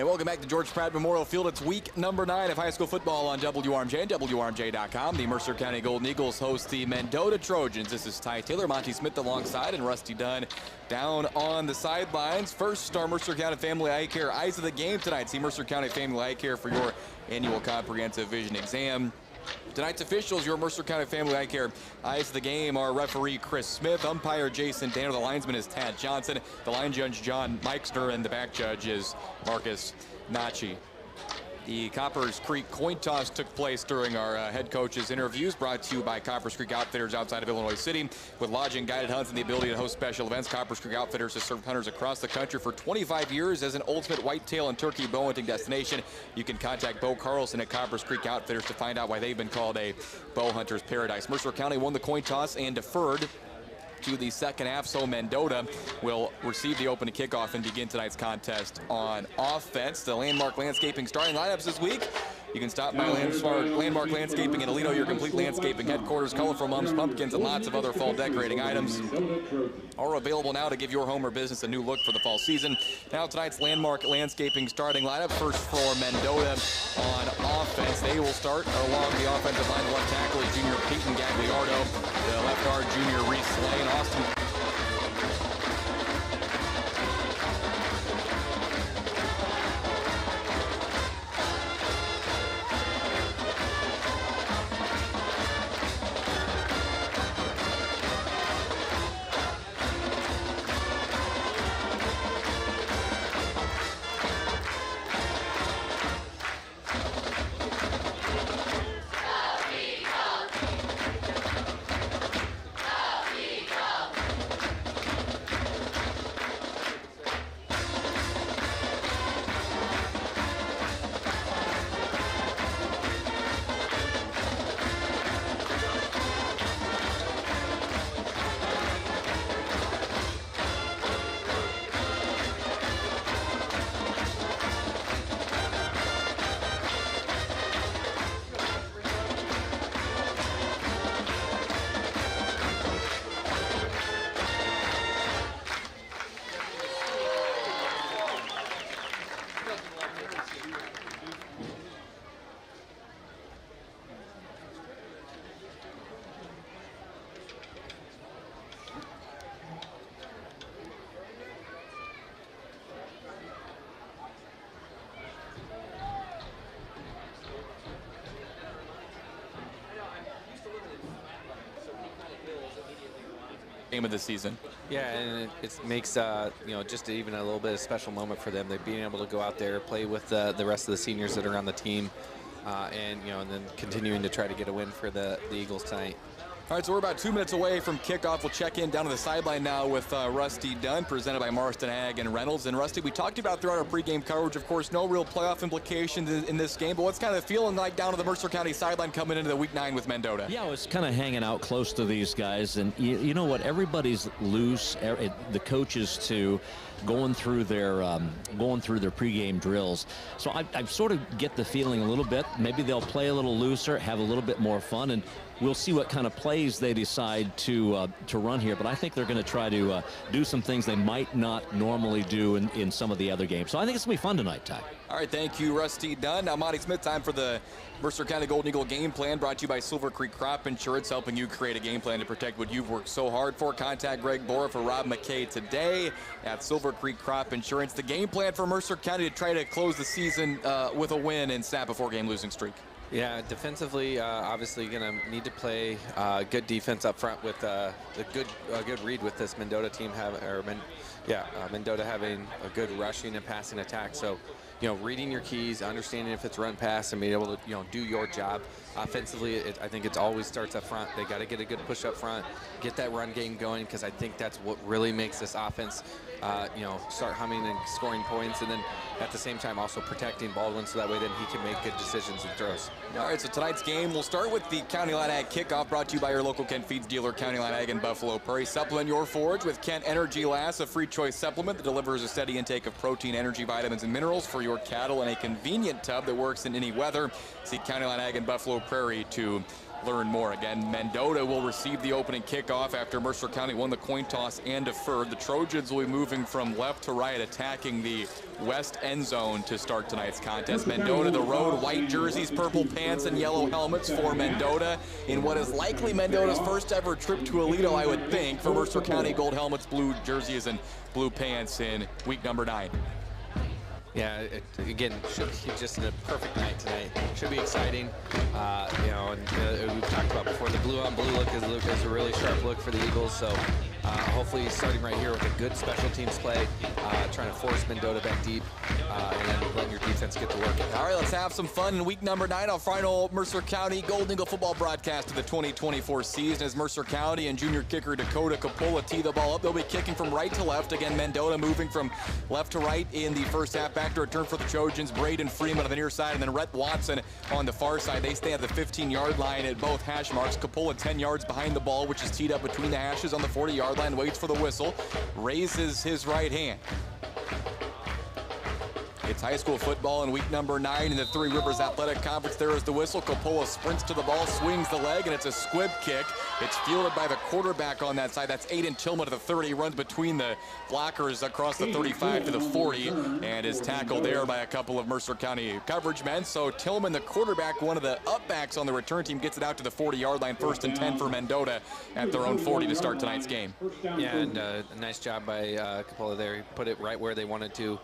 And welcome back to George Pratt Memorial Field. It's week number 9 of high school football on WRMJ and WRMJ.com. The Mercer County Golden Eagles host the Mendota Trojans. This is Ty Taylor, Monty Smith alongside, and Rusty Dunn down on the sidelines. First, our Mercer County Family Eye Care Eyes of the Game tonight. See Mercer County Family Eye Care for your annual comprehensive vision exam. Tonight's officials, your Mercer County Family Eye Care Eyes of the Game, are referee Chris Smith, umpire Jason Danner, the linesman is Tad Johnson, the line judge John Meixner, and the back judge is Marcus Nachi. The Coppers Creek coin toss took place during our head coach's interviews, brought to you by Coppers Creek Outfitters outside of Illinois City. With lodging, guided hunts, and the ability to host special events, Coppers Creek Outfitters has served hunters across the country for 25 years as an ultimate whitetail and turkey bow hunting destination. You can contact Bo Carlson at Coppers Creek Outfitters to find out why they've been called a bow hunter's paradise. Mercer County won the coin toss and deferred to the second half, so Mendota will receive the opening kickoff and begin tonight's contest on offense. The Landmark Landscaping starting lineups this week. You can stop by Landmark Landscaping in Alito, your complete landscaping headquarters. Colorful mums, pumpkins, and lots of other fall decorating items are available now to give your home or business a new look for the fall season. Now tonight's Landmark Landscaping starting lineup. First for Mendota on offense. They will start along the offensive line. Left tackle is junior Peyton Gagliardo. The left guard, junior Reese Slay, and Austin. Game of the season. Yeah, and it makes just even a little bit of special moment for them. They're being able to go out there, play with the rest of the seniors that are on the team, and then continuing to try to get a win for the Eagles tonight. All right, so we're about 2 minutes away from kickoff. We'll check in down to the sideline now with Rusty Dunn, presented by Marston Ag and Reynolds. And Rusty, we talked about throughout our pregame coverage, of course, no real playoff implications in this game, but what's kind of feeling like down to the Mercer County sideline coming into the week 9 with Mendota? Yeah, I was kind of hanging out close to these guys, and you know what? Everybody's loose. The coaches too, going through their pregame drills. So I sort of get the feeling a little bit. Maybe they'll play a little looser, have a little bit more fun, and we'll see what kind of plays they decide to run here. But I think they're going to try to do some things they might not normally do in some of the other games. So I think it's going to be fun tonight, Ty. All right, thank you, Rusty Dunn. Now, Monty Smith, time for the Mercer County Golden Eagle game plan, brought to you by Silver Creek Crop Insurance, helping you create a game plan to protect what you've worked so hard for. Contact Greg Bora for Rob McKay today at Silver Creek Crop Insurance. The game plan for Mercer County to try to close the season with a win and snap a 4-game losing streak. Yeah, defensively, obviously going to need to play good defense up front with a good read with this Mendota team Mendota having a good rushing and passing attack. So, reading your keys, understanding if it's run pass, and being able to, do your job. Offensively, I think it always starts up front. They got to get a good push up front, get that run game going, because I think that's what really makes this offense, start humming and scoring points, and then at the same time also protecting Baldwin so that way then he can make good decisions and throws. All right, so tonight's game, we'll start with the County Line Ag kickoff, brought to you by your local Kent Feeds dealer, County Line Ag in Buffalo Prairie. Supplement your forage with Kent Energy Lass, a free choice supplement that delivers a steady intake of protein, energy, vitamins, and minerals for your cattle in a convenient tub that works in any weather. See County Line Ag in Buffalo Prairie to learn more. Again, Mendota will receive the opening kickoff after Mercer County won the coin toss and deferred. The Trojans will be moving from left to right, attacking the west end zone to start tonight's contest. Mendota, the road, white jerseys, purple pants, and yellow helmets for Mendota in what is likely Mendota's first ever trip to Aledo, I would think, for Mercer County. Gold helmets, blue jerseys, and blue pants in week number 9. Yeah, again, should be just a perfect night tonight. Should be exciting. You know, and we've talked about before, the blue on blue look is a really sharp look for the Eagles. So hopefully starting right here with a good special teams play, trying to force Mendota back deep, and then letting your defense get to work. All right, let's have some fun in week number 9. Our final Mercer County Golden Eagle football broadcast of the 2024 season as Mercer County and junior kicker Dakota Coppola tee the ball up. They'll be kicking from right to left. Again, Mendota moving from left to right in the first half. Back to return for the Trojans. Braden Freeman on the near side, and then Rhett Watson on the far side. They stay at the 15-yard line at both hash marks. Coppola 10 yards behind the ball, which is teed up between the hashes on the 40-yard line. Waits for the whistle. Raises his right hand. It's high school football in week number 9 in the Three Rivers Athletic Conference. There is the whistle. Coppola sprints to the ball, swings the leg, and it's a squib kick. It's fielded by the quarterback on that side. That's Aiden Tillman to the 30. He runs between the blockers across the 35 to the 40 and is tackled there by a couple of Mercer County coverage men. So Tillman, the quarterback, one of the upbacks on the return team, gets it out to the 40-yard line. 1st and 10 for Mendota at their own 40 to start tonight's game. Yeah, and a nice job by Coppola there. He put it right where they wanted to.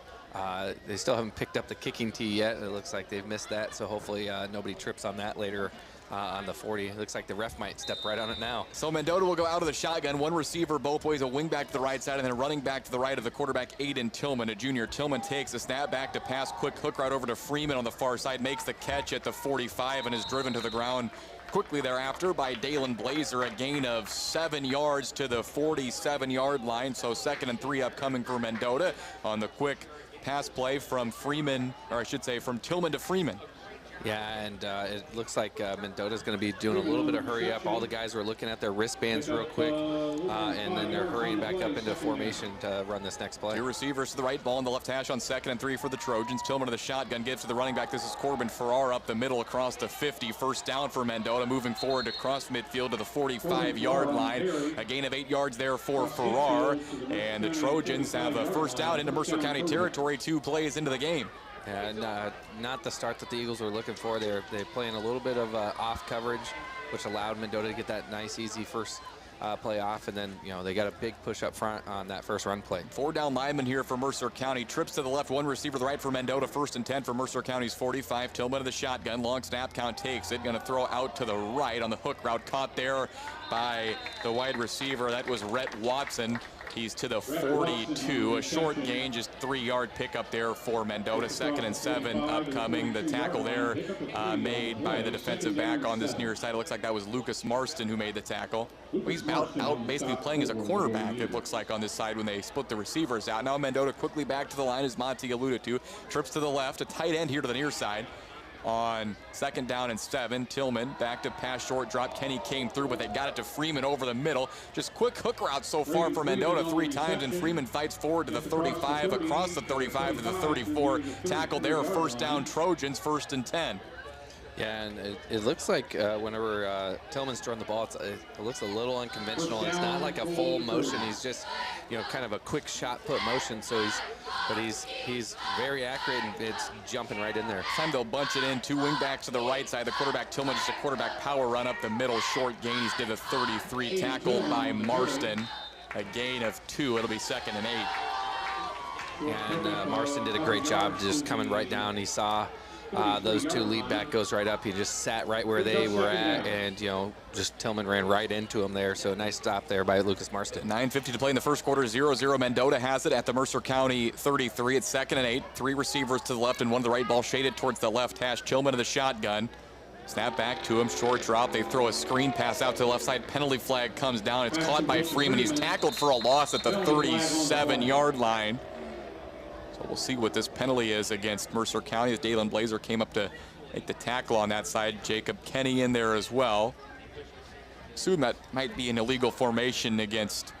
They still haven't picked up the kicking tee yet. It looks like they've missed that, so hopefully nobody trips on that later on the 40. It looks like the ref might step right on it now. So Mendota will go out of the shotgun. One receiver both ways, a wing back to the right side, and then running back to the right of the quarterback, Aiden Tillman, a junior. Tillman takes a snap back to pass, quick hook right over to Freeman on the far side, makes the catch at the 45 and is driven to the ground quickly thereafter by Dalen Blazer, a gain of 7 yards to the 47-yard line. So 2nd and 3 upcoming for Mendota on the quick pass play from Freeman, or I should say from Tillman to Freeman. Yeah, and it looks like Mendota's going to be doing a little bit of hurry up. All the guys were looking at their wristbands real quick, and then they're hurrying back up into formation to run this next play. 2 receivers to the right, ball on the left hash on 2nd and 3 for the Trojans. Tillman to the shotgun, gives to the running back. This is Corbin Farrar up the middle across the 50. First down for Mendota, moving forward across midfield to the 45-yard line. A gain of 8 yards there for Farrar, and the Trojans have a first down into Mercer County territory, 2 plays into the game. And not the start that the Eagles were looking for. They're playing a little bit of off coverage, which allowed Mendota to get that nice, easy first play off. And then, you know, they got a big push up front on that first run play. 4 down linemen here for Mercer County. Trips to the left, 1 receiver to the right for Mendota. 1st and 10 for Mercer County's 45. Tillman to the shotgun. Long snap count, takes it. Going to throw out to the right on the hook route. Caught there by the wide receiver. That was Rhett Watson. He's to the 42, a short gain, just 3-yard pickup there for Mendota. 2nd and 7 upcoming. The tackle there made by the defensive back on this near side. It looks like that was Lucas Marston who made the tackle. He's out basically playing as a cornerback, it looks like, on this side when they split the receivers out. Now Mendota quickly back to the line, as Monty alluded to. Trips to the left, a tight end here to the near side. On 2nd down and 7, Tillman back to pass short drop. Kenny came through, but they got it to Freeman over the middle. Just quick hook route so far for Mendota 3 times, and Freeman fights forward to the 35, across the 35 to the 34. Tackle there, first down Trojans, 1st and 10. Yeah, and it looks like whenever Tillman's throwing the ball, it looks a little unconventional. It's not like a full motion. He's just, you know, kind of a quick shot put motion. So he's very accurate, and it's jumping right in there. Time they'll bunch it in. 2 wingbacks to the right side. The quarterback Tillman, just a quarterback power run up the middle. Short gain. He's to the 33. Tackled by Marston. A gain of 2. It'll be 2nd and 8. And Marston did a great job just coming right down. He saw those 2 lead back goes right up. He just sat right where they were at, and, you know, just Tillman ran right into him there. So a nice stop there by Lucas Marston. 9:50 to play in the first quarter. 0-0. Mendota has it at the Mercer County 33. It's 2nd and 8. 3 receivers to the left and 1 to the right. Ball shaded towards the left hash. Tillman to the shotgun. Snap back to him, short drop. They throw a screen pass out to the left side. Penalty flag comes down. It's caught by Freeman. He's tackled for a loss at the 37-yard line. So we'll see what this penalty is against Mercer County, as Dalen Blazer came up to make the tackle on that side. Jacob Kenny in there as well. Assume that might be an illegal formation against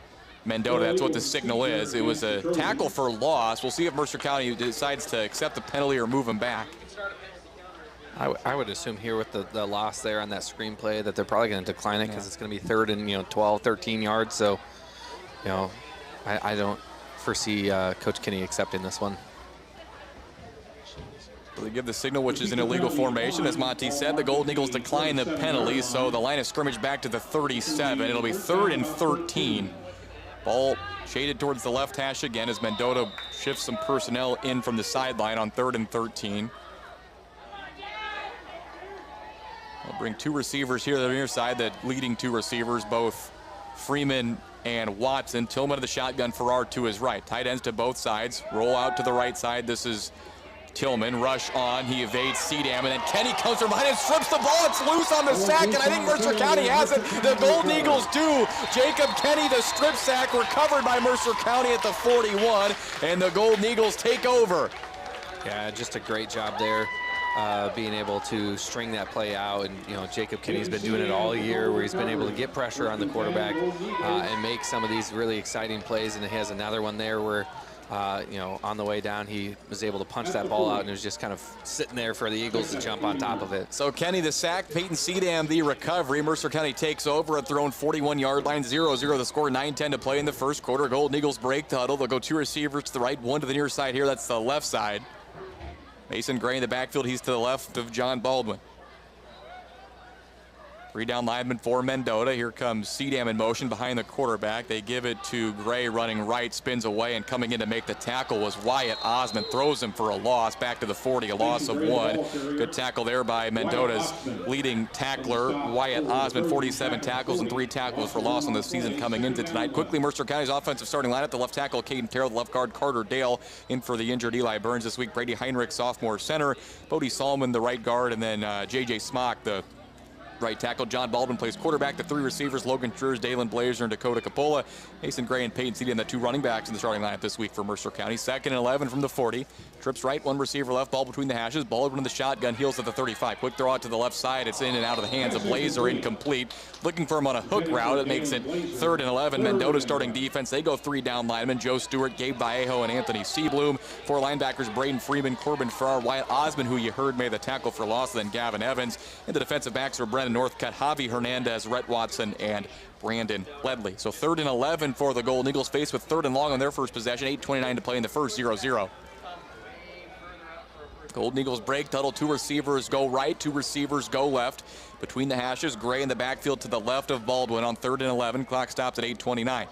Mendota. That's what the signal is. It was a tackle for loss. We'll see if Mercer County decides to accept the penalty or move him back. I would assume here with the loss there on that screenplay that they're probably going to decline it because it's going to be 3rd and 12, 13 yards. So, I don't foresee Coach Kinney accepting this one. They give the signal, which is an illegal formation. As Monty said, the Golden Eagles decline the penalty, so the line of scrimmage back to the 37. It'll be 3rd and 13. Ball shaded towards the left hash again as Mendota shifts some personnel in from the sideline on 3rd and 13. They'll bring 2 receivers here to the near side, the leading 2 receivers, both Freeman and Watson. Tillman to the shotgun, Farrar to his right. Tight ends to both sides. Roll out to the right side. This is Tillman. Rush on. He evades Cedam, and then Kenny comes from behind and strips the ball. It's loose on the sack, and I think Mercer County has it. The Golden Eagles do. Jacob Kenny, the strip sack, recovered by Mercer County at the 41, and the Golden Eagles take over. Yeah, just a great job there. Being able to string that play out, and Jacob Kinney's been doing it all year, where he's been able to get pressure on the quarterback and make some of these really exciting plays. And he has another one there where on the way down he was able to punch that ball out, and it was just kind of sitting there for the Eagles to jump on top of it. So Kenny the sack, Peyton Cedam the recovery. Mercer County takes over at their own 41-yard line, 0-0 the score, 9-10 to play in the first quarter. Golden Eagles break the huddle. They'll go 2 receivers to the right, 1 to the near side here. That's the left side. Mason Gray in the backfield. He's to the left of John Baldwin. 3 down linemen for Mendota. Here comes Cedam in motion behind the quarterback. They give it to Gray running right, spins away, and coming in to make the tackle was Wyatt Osmond. Throws him for a loss, back to the 40, a loss of 1. Good tackle there by Mendota's leading tackler, Wyatt Osmond. 47 tackles and 3 tackles for loss on the season coming into tonight. Quickly, Mercer County's offensive starting lineup: the left tackle, Caden Terrell, the left guard, Carter Dale. In for the injured Eli Burns this week, Brady Heinrich, sophomore center, Bodie Solomon, the right guard, and then J.J. Smock, the right tackle. John Baldwin plays quarterback. The 3 receivers: Logan Truers, Dalen Blazer, and Dakota Capola. Mason Gray and Peyton Cedam, the 2 running backs in the starting lineup this week for Mercer County. 2nd and 11 from the 40. Trips right, 1 receiver left, ball between the hashes. Baldwin in the shotgun, heels at the 35. Quick throw out to the left side. It's in and out of the hands of Blazer, incomplete. Looking for him on a hook route. It makes it 3rd and 11. Mendota starting defense. They go 3 down linemen: Joe Stewart, Gabe Vallejo, and Anthony Seabloom. 4 linebackers: Braden Freeman, Corbin Farrar, Wyatt Osmond, who you heard made the tackle for loss, then Gavin Evans. And the defensive backs are Brennan Northcutt, Javi Hernandez, Rhett Watson, and Brandon Ledley. So 3rd and 11 for the Golden Eagles, faced with 3rd and long on their first possession. 8:29 to play in the first, 0-0. Golden Eagles break tunnel. 2 receivers go right, 2 receivers go left. Between the hashes, Gray in the backfield to the left of Baldwin on 3rd and 11. Clock stops at 8:29.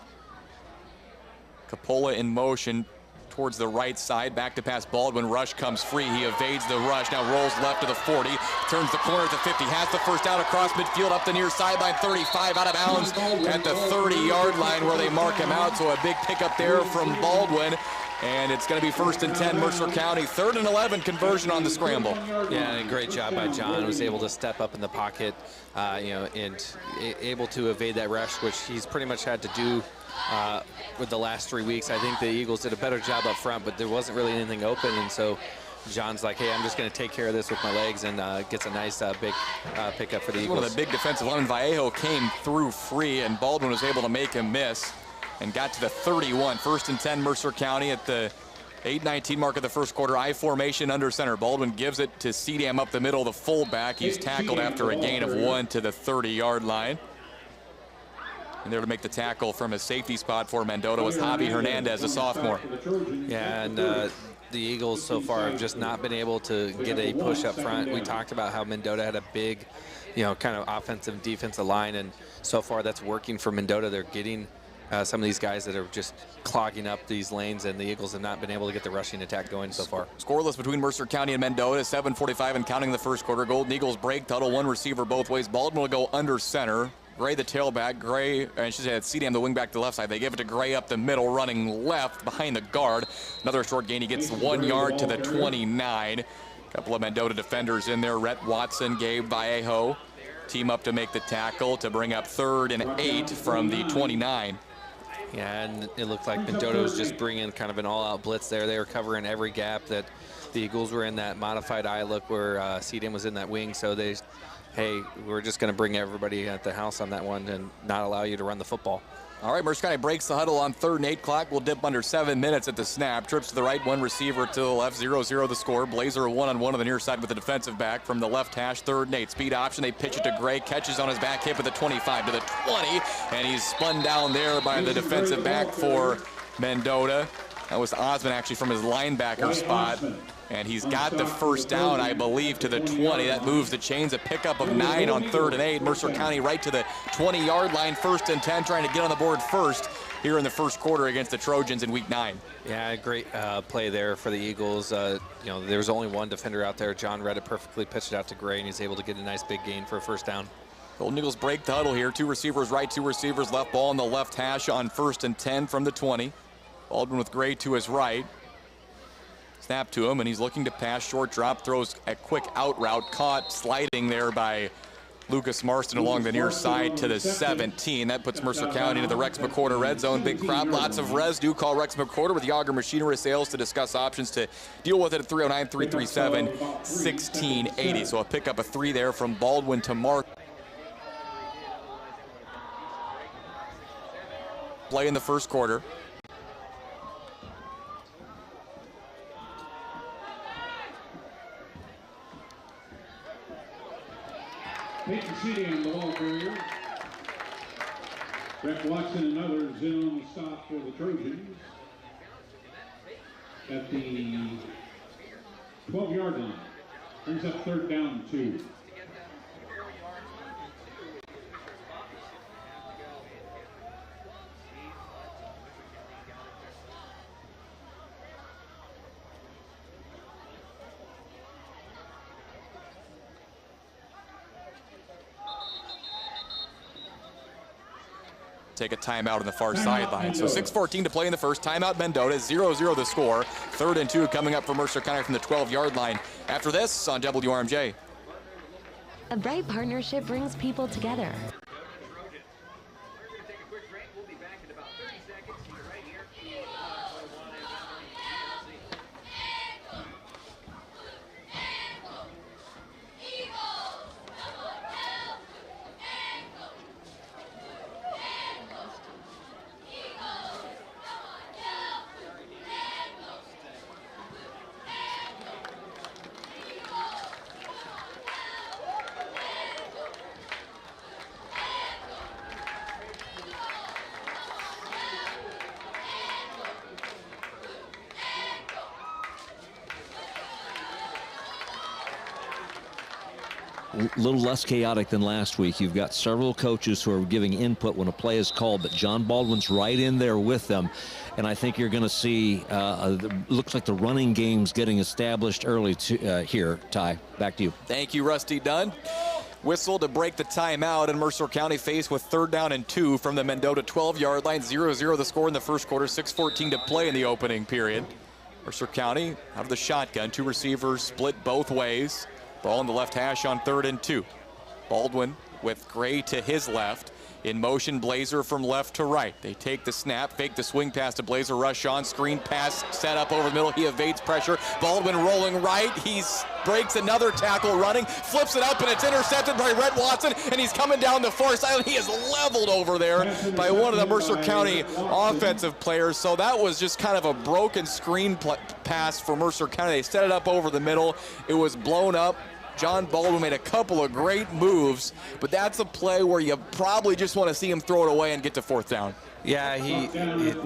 Capola in motion towards the right side. Back to pass Baldwin. Rush comes free. He evades the rush. Now rolls left to the 40. Turns the corner at the 50. Has the first down across midfield up the near sideline. 35 out of bounds at the 30-yard line where they mark him out. So a big pickup there from Baldwin. And it's going to be 1st and 10, Mercer County. 3rd and 11, conversion on the scramble. Yeah, and a great job by John. Was able to step up in the pocket, and able to evade that rush, which he's pretty much had to do with the last 3 weeks. I think the Eagles did a better job up front, but there wasn't really anything open, and so John's like, hey, I'm just going to take care of this with my legs, and gets a nice big pickup for the Eagles. One of the big defensive linemen, Vallejo, came through free, and Baldwin was able to make him miss and got to the 31. 1st and 10, Mercer County at the 8:19 mark of the first quarter. I formation under center. Baldwin gives it to Cedam up the middle, the fullback. He's tackled after a gain of 1 to the 30-yard line. And there to make the tackle from a safety spot for Mendota was Javi Hernandez, a sophomore. Yeah, and the Eagles so far have just not been able to get a push up front. We talked about how Mendota had a big, kind of offensive and defensive line, and so far that's working for Mendota. They're getting some of these guys that are just clogging up these lanes, and the Eagles have not been able to get the rushing attack going so far. Scoreless between Mercer County and Mendota, 7:45 and counting the first quarter. Golden Eagles break tunnel, 1 receiver both ways. Baldwin will go under center. Gray the tailback, Gray, and she said Cedam the wingback to the left side. They give it to Gray up the middle, running left behind the guard. Another short gain. He gets 1 yard to the 29. A couple of Mendota defenders in there. Rhett Watson, Gabe Vallejo team up to make the tackle to bring up 3rd and 8 from the 29. Yeah, and it looked like Mendota was just bringing kind of an all-out blitz there. They were covering every gap that the Eagles were in, that modified eye look where Cedam was in that wing. So they, hey, we're just going to bring everybody at the house on that one and not allow you to run the football. All right, Mercer County breaks the huddle on 3rd and 8. Clock will dip under 7 minutes at the snap. Trips to the right, one receiver to the left. 0-0 the score. Blazer one-on-one on the near side with the defensive back from the left hash. 3rd and 8. Speed option. They pitch it to Gray. Catches on his back hip at the 25 to the 20. And he's spun down there by the defensive back for Mendota. That was Osmond actually from his linebacker spot. And he's got the first down, I believe, to the 20. That moves the chains. A pickup of 9 on 3rd and 8. Mercer County right to the 20-yard line. 1st and 10, trying to get on the board first here in the first quarter against the Trojans in week 9. Yeah, great play there for the Eagles. You know, there's only one defender out there. John read it perfectly, pitched it out to Gray, and he's able to get a nice big gain for a first down. Golden Eagles break the huddle here. 2 receivers right, 2 receivers left. Ball on the left hash on 1st and 10 from the 20. Baldwin with Gray to his right. Snap to him, and he's looking to pass. Short drop, throws a quick out route. Caught sliding there by Lucas Marston along the near side to the 17. That puts Mercer County into the Rex McWhorter red zone. Big crowd, lots of res. Do call Rex McWhorter with Yager Machinery Sales to discuss options to deal with it at 309-337-1680. So a pickup of 3 there from Baldwin to Mark. Play in the first quarter. Peyton City on the ball carrier. Brett Watson, another zone stop for the Trojans at the 12-yard line. Brings up 3rd down 2. Take a timeout on the far sideline. So 6:14 to play in the first. Timeout Mendota, 0-0 the score. 3rd and 2 coming up for Mercer County from the 12-yard line. After this on WRMJ. A bright partnership brings people together. A little less chaotic than last week. You've got several coaches who are giving input when a play is called, but John Baldwin's right in there with them. And I think you're going to see, looks like the running game's getting established early here. Ty, back to you. Thank you, Rusty Dunn. Whistle to break the timeout, and Mercer County faced with 3rd down and 2 from the Mendota 12-yard line. 0-0 the score in the first quarter. 6:14 to play in the opening period. Mercer County out of the shotgun. 2 receivers split both ways. Ball on the left hash on 3rd and 2. Baldwin with Gray to his left. In motion, Blazer from left to right. They take the snap, fake the swing pass to Blazer, rush on, screen pass, set up over the middle. He evades pressure. Baldwin rolling right. He breaks another tackle running, flips it up, and it's intercepted by Rhett Watson, and he's coming down the far side. He is leveled over there by one of the Mercer County offensive players. So that was just kind of a broken screen pass for Mercer County. They set it up over the middle. It was blown up. John Baldwin made a couple of great moves, but that's a play where you probably just want to see him throw it away and get to 4th down. Yeah, he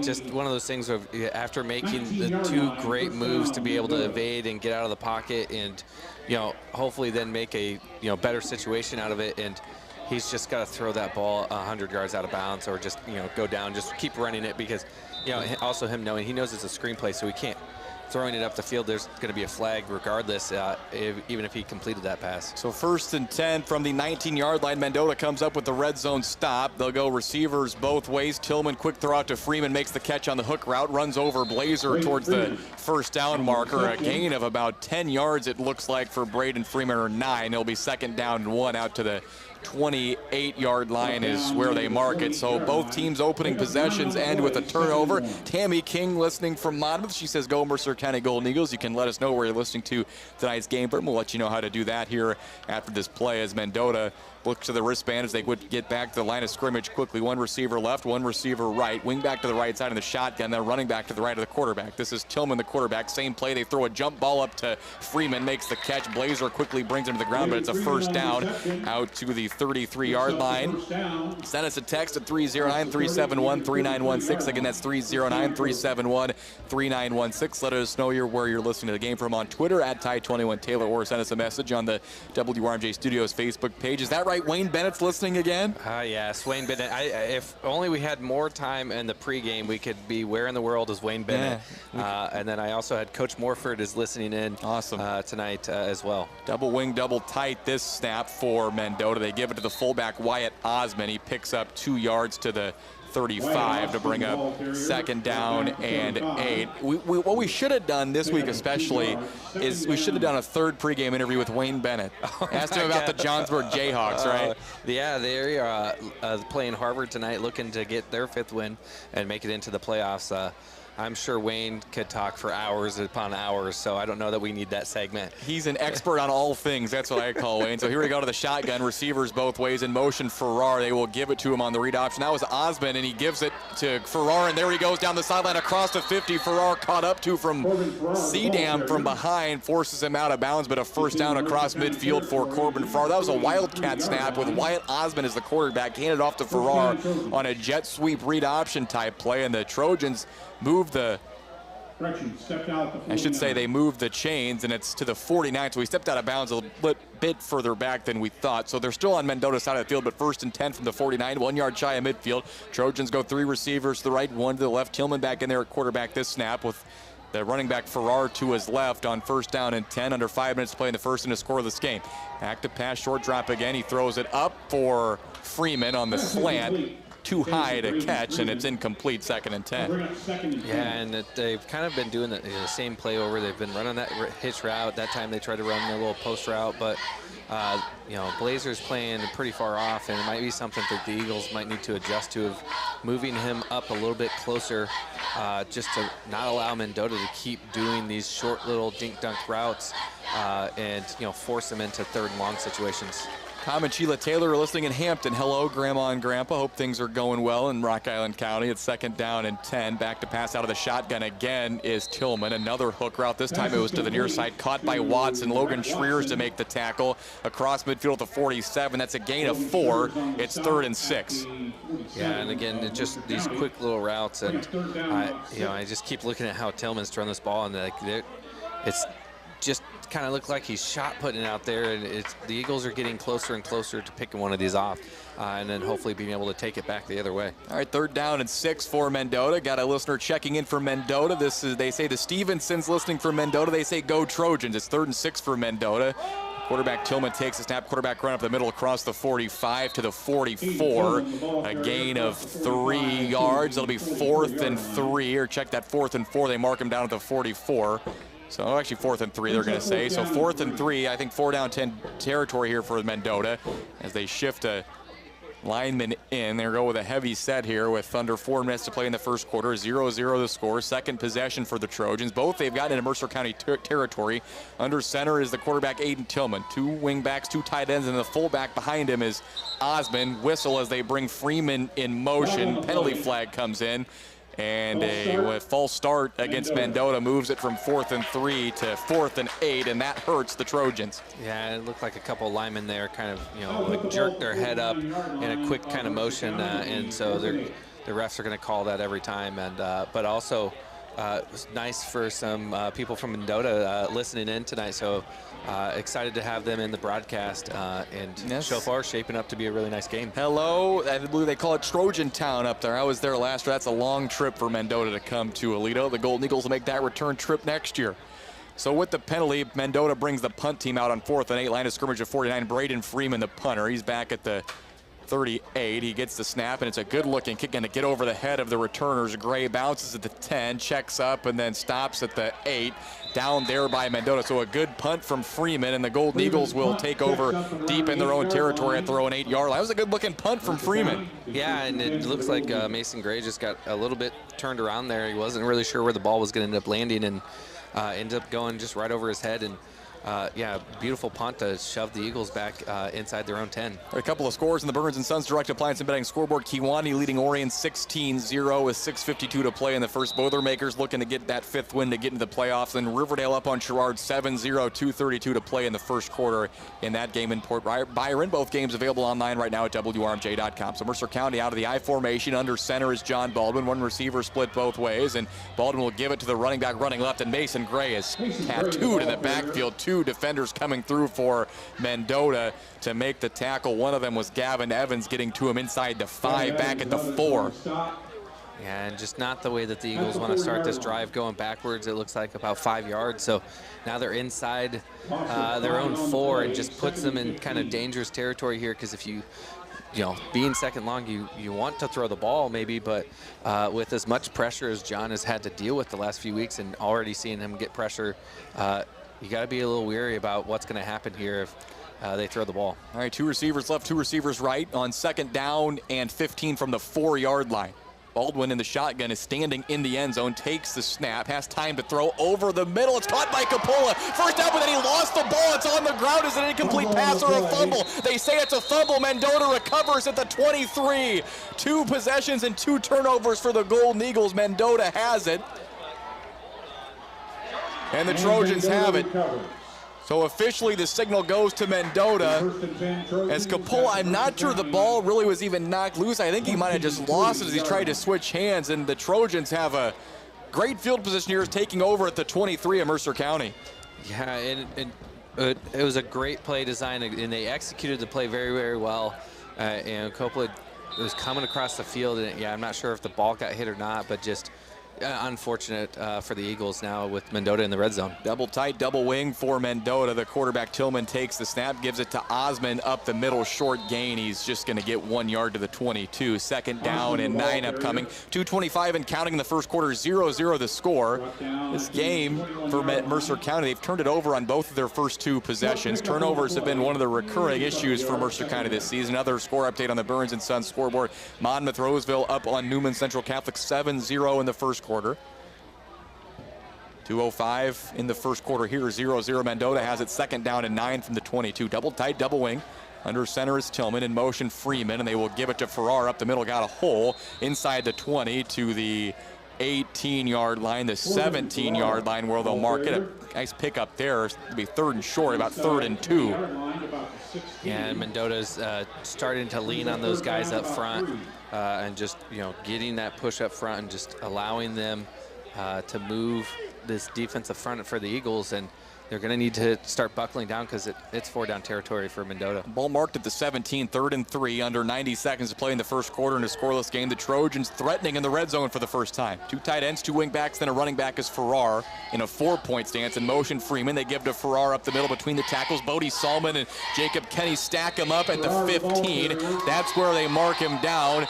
just one of those things where after making the 2 great moves to be able to evade and get out of the pocket and, you know, hopefully then make a, you know, better situation out of it, and he's just got to throw that ball 100 yards out of bounds or just, you know, go down, just keep running it because, you know, also him knowing he knows it's a screenplay, so he can't. Throwing it up the field, there's going to be a flag regardless, even if he completed that pass. So 1st and 10 from the 19-yard line. Mendota comes up with the red zone stop. They'll go receivers both ways. Tillman, quick throw out to Freeman, makes the catch on the hook route, runs over Blazer towards the first down marker. A gain of about 10 yards, it looks like, for Braden Freeman, or 9. It'll be 2nd down and 1 out to the 28-yard line is where they mark it. So both teams' opening possessions end with a turnover. Tammy King listening from Monmouth. She says, go Mercer County Golden Eagles. You can let us know where you're listening to tonight's game, but we'll let you know how to do that here after this play as Mendota looks to the wristband as they would get back to the line of scrimmage quickly. One receiver left, one receiver right. Wing back to the right side of the shotgun, then running back to the right of the quarterback. This is Tillman, the quarterback. Same play. They throw a jump ball up to Freeman, makes the catch. Blazer quickly brings him to the ground, but it's a first down out to the 33-yard line. Send us a text at 309-371-3916. Again, that's 309-371-3916. Let us know where you're listening to the game from on Twitter at Ty21Taylor, or send us a message on the WRMJ Studios Facebook page. Is that right? Wayne Bennett's listening again? Yes, Wayne Bennett. If only we had more time in the pregame, we could be where in the world is Wayne Bennett. Yeah. And then I also had Coach Morford is listening in tonight as well. Double wing, double tight this snap for Mendota. They give it to the fullback, Wyatt Osmond. He picks up 2 yards to the 35 to bring up second down and 8. What we should have done this week especially is we should have done a third pregame interview with Wayne Bennett. Asked him about the Johnsburg Jayhawks, right? Yeah, they are playing Harvard tonight, looking to get their 5th win and make it into the playoffs. I'm sure Wayne could talk for hours upon hours, so I don't know that we need that segment. He's an expert on all things. That's what I call Wayne. So here we go to the shotgun. Receivers both ways in motion. Farrar, they will give it to him on the read option. That was Osmond, and he gives it to Farrar, and there he goes down the sideline across the 50. Farrar caught up to from Cedam from behind, forces him out of bounds, but a first down across midfield for Corbin Farrar. That was a Wildcat snap with Wyatt Osmond as the quarterback, handed off to Farrar on a jet sweep read option type play, and the Trojans moved they moved the chains, and it's to the 49, so he stepped out of bounds a bit further back than we thought. So they're still on Mendota's side of the field, but 1st and 10 from the 49, 1 yard shy of midfield. Trojans go 3 receivers to the right, 1 to the left. Tillman back in there at quarterback this snap with the running back Farrar to his left on 1st down and 10, under 5 minutes to play in the first and to score this game. Back to pass, short drop again. He throws it up for Freeman on the slant. Too high to catch, and it's incomplete, 2nd and 10. Yeah, and they've kind of been doing the same play over. They've been running that hitch route. That time they tried to run a little post route, but Blazer's playing pretty far off, and it might be something that the Eagles might need to adjust to, of moving him up a little bit closer, just to not allow Mendota to keep doing these short little dink-dunk routes and force him into 3rd and long situations. Tom and Sheila Taylor are listening in Hampton. Hello, Grandma and Grandpa. Hope things are going well in Rock Island County. It's 2nd down and 10. Back to pass out of the shotgun again is Tillman. Another hook route. This time it was to the near side. Caught by Watson. Logan Schreers to make the tackle. Across midfield to 47. That's a gain of 4. It's 3rd and 6. Yeah, and again, just these quick little routes. And, I just keep looking at how Tillman's throwing this ball, and it's just kind of looked like he's shot putting it out there, and the Eagles are getting closer and closer to picking one of these off, and then hopefully being able to take it back the other way. All right, 3rd down and 6 for Mendota. Got a listener checking in for Mendota. They say the Stevensons listening for Mendota. They say go Trojans. It's 3rd and 6 for Mendota. Quarterback Tillman takes a snap. Quarterback run up the middle across the 45 to the 44. A gain of 3 yards. It'll be 4th and 3, or check that, 4th and 4. They mark him down at the 44. So actually 4th and 3, they're going to say. So 4th and 3, I think 4 down 10 territory here for Mendota as they shift a lineman in. They go with a heavy set here with under 4 minutes to play in the first quarter. 0-0 the score. 2nd possession for the Trojans. Both they've gotten into Mercer County territory. Under center is the quarterback Aiden Tillman. 2 wing backs, 2 tight ends, and the fullback behind him is Osmond. Whistle as they bring Freeman in motion. Penalty flag comes in. And a false start against Mendota moves it from 4th and 3 to 4th and 8, and that hurts the Trojans. Yeah, it looked like a couple of linemen there kind of, like jerked their head up in a quick kind of motion, and so the refs are going to call that every time. And but also it was nice for some people from Mendota listening in tonight. So excited to have them in the broadcast, and yes, so far shaping up to be a really nice game. Hello, I believe they call it Trojan Town up there. I was there last year. That's a long trip for Mendota to come to Aledo. The Golden Eagles will make that return trip next year. So with the penalty, Mendota brings the punt team out on 4th and 8, line of scrimmage of 49. Braden Freeman, the punter. He's back at the 38. He gets the snap, and it's a good-looking kick, going to get over the head of the returners. Gray bounces at the 10, checks up, and then stops at the 8. Down there by Mendota. So a good punt from Freeman, and the Golden Eagles will take over deep in their own territory at their own 8-yard line. That was a good-looking punt from Freeman. Yeah, and it looks like Mason Gray just got a little bit turned around there. He wasn't really sure where the ball was going to end up landing, and ended up going just right over his head. And yeah, beautiful punt to shove the Eagles back inside their own 10. A couple of scores in the Burns & Sons Direct Appliance and Betting scoreboard. Kewanee leading Orion 16-0 with 6:52 to play in the first. Boilermakers looking to get that 5th win to get into the playoffs. And Riverdale up on Sherrard 7-0, 2:32 to play in the first quarter in that game in Port Byron. Both games available online right now at WRMJ.com. So Mercer County out of the I formation. Under center is John Baldwin. One receiver split both ways, and Baldwin will give it to the running back running left, and Mason Gray is tattooed in the backfield. Two defenders coming through for Mendota to make the tackle. One of them was Gavin Evans, getting to him inside the 5, back at the 4. Yeah, and just not the way that the Eagles want to start this drive, going backwards. It looks like about 5 yards. So now they're inside their own 4, and just puts them in kind of dangerous territory here, because if you know, being second long, you want to throw the ball maybe, but with as much pressure as John has had to deal with the last few weeks, and already seeing him get pressure, you got to be a little weary about what's going to happen here if they throw the ball. All right, 2 receivers left, 2 receivers right on second down and 15 from the 4-yard line. Baldwin in the shotgun is standing in the end zone, takes the snap, has time to throw over the middle. It's caught by Capola. First down, but then he lost the ball. It's on the ground. Is it an incomplete pass or a fumble? They say it's a fumble. Mendota recovers at the 23. 2 possessions and 2 turnovers for the Golden Eagles. Mendota has it. And the Trojans have it. So officially the signal goes to Mendota. As Capola, I'm not sure the ball really was even knocked loose. I think he might have just lost it as he tried to switch hands. And the Trojans have a great field position here, taking over at the 23 of Mercer County. Yeah, and it was a great play design, and they executed the play very, very well. And Coppola was coming across the field, and yeah, I'm not sure if the ball got hit or not, but just unfortunate for the Eagles now with Mendota in the red zone. Double tight, double wing for Mendota. The quarterback Tillman takes the snap, gives it to Osmond up the middle, short gain. He's just going to get 1 yard to the 22. Second down and 9 upcoming. 2:25 and counting in the first quarter, 0-0 the score. This game for Mercer County, they've turned it over on both of their first 2 possessions. Turnovers have been one of the recurring issues for Mercer County this season. Another score update on the Burns & Sons scoreboard. Monmouth Roseville up on Newman Central Catholic 7-0 in the first quarter. 2:05 in the first quarter here, 0-0. Mendota has it second down and 9 from the 22. Double tight, double wing. Under center is Tillman, in motion Freeman, and they will give it to Farrar up the middle. Got a hole inside the 20 to the 18-yard line, the 17-yard line, where they'll mark it. A nice pickup there. It'll be 3rd and short, about 3rd and 2. Yeah, and Mendota's starting to lean on those guys up front, and just, you know, getting that push up front and just allowing them to move this defensive front for the Eagles, and they're going to need to start buckling down because it's 4-down territory for Mendota. Ball marked at the 17, 3rd and 3, under 90 seconds to play in the first quarter in a scoreless game. The Trojans threatening in the red zone for the first time. 2 tight ends, 2 wing backs, then a running back is Farrar in a 4-point stance. In motion Freeman, they give to Farrar up the middle between the tackles. Bodie Salmon and Jacob Kenny stack him up at the 15. That's where they mark him down.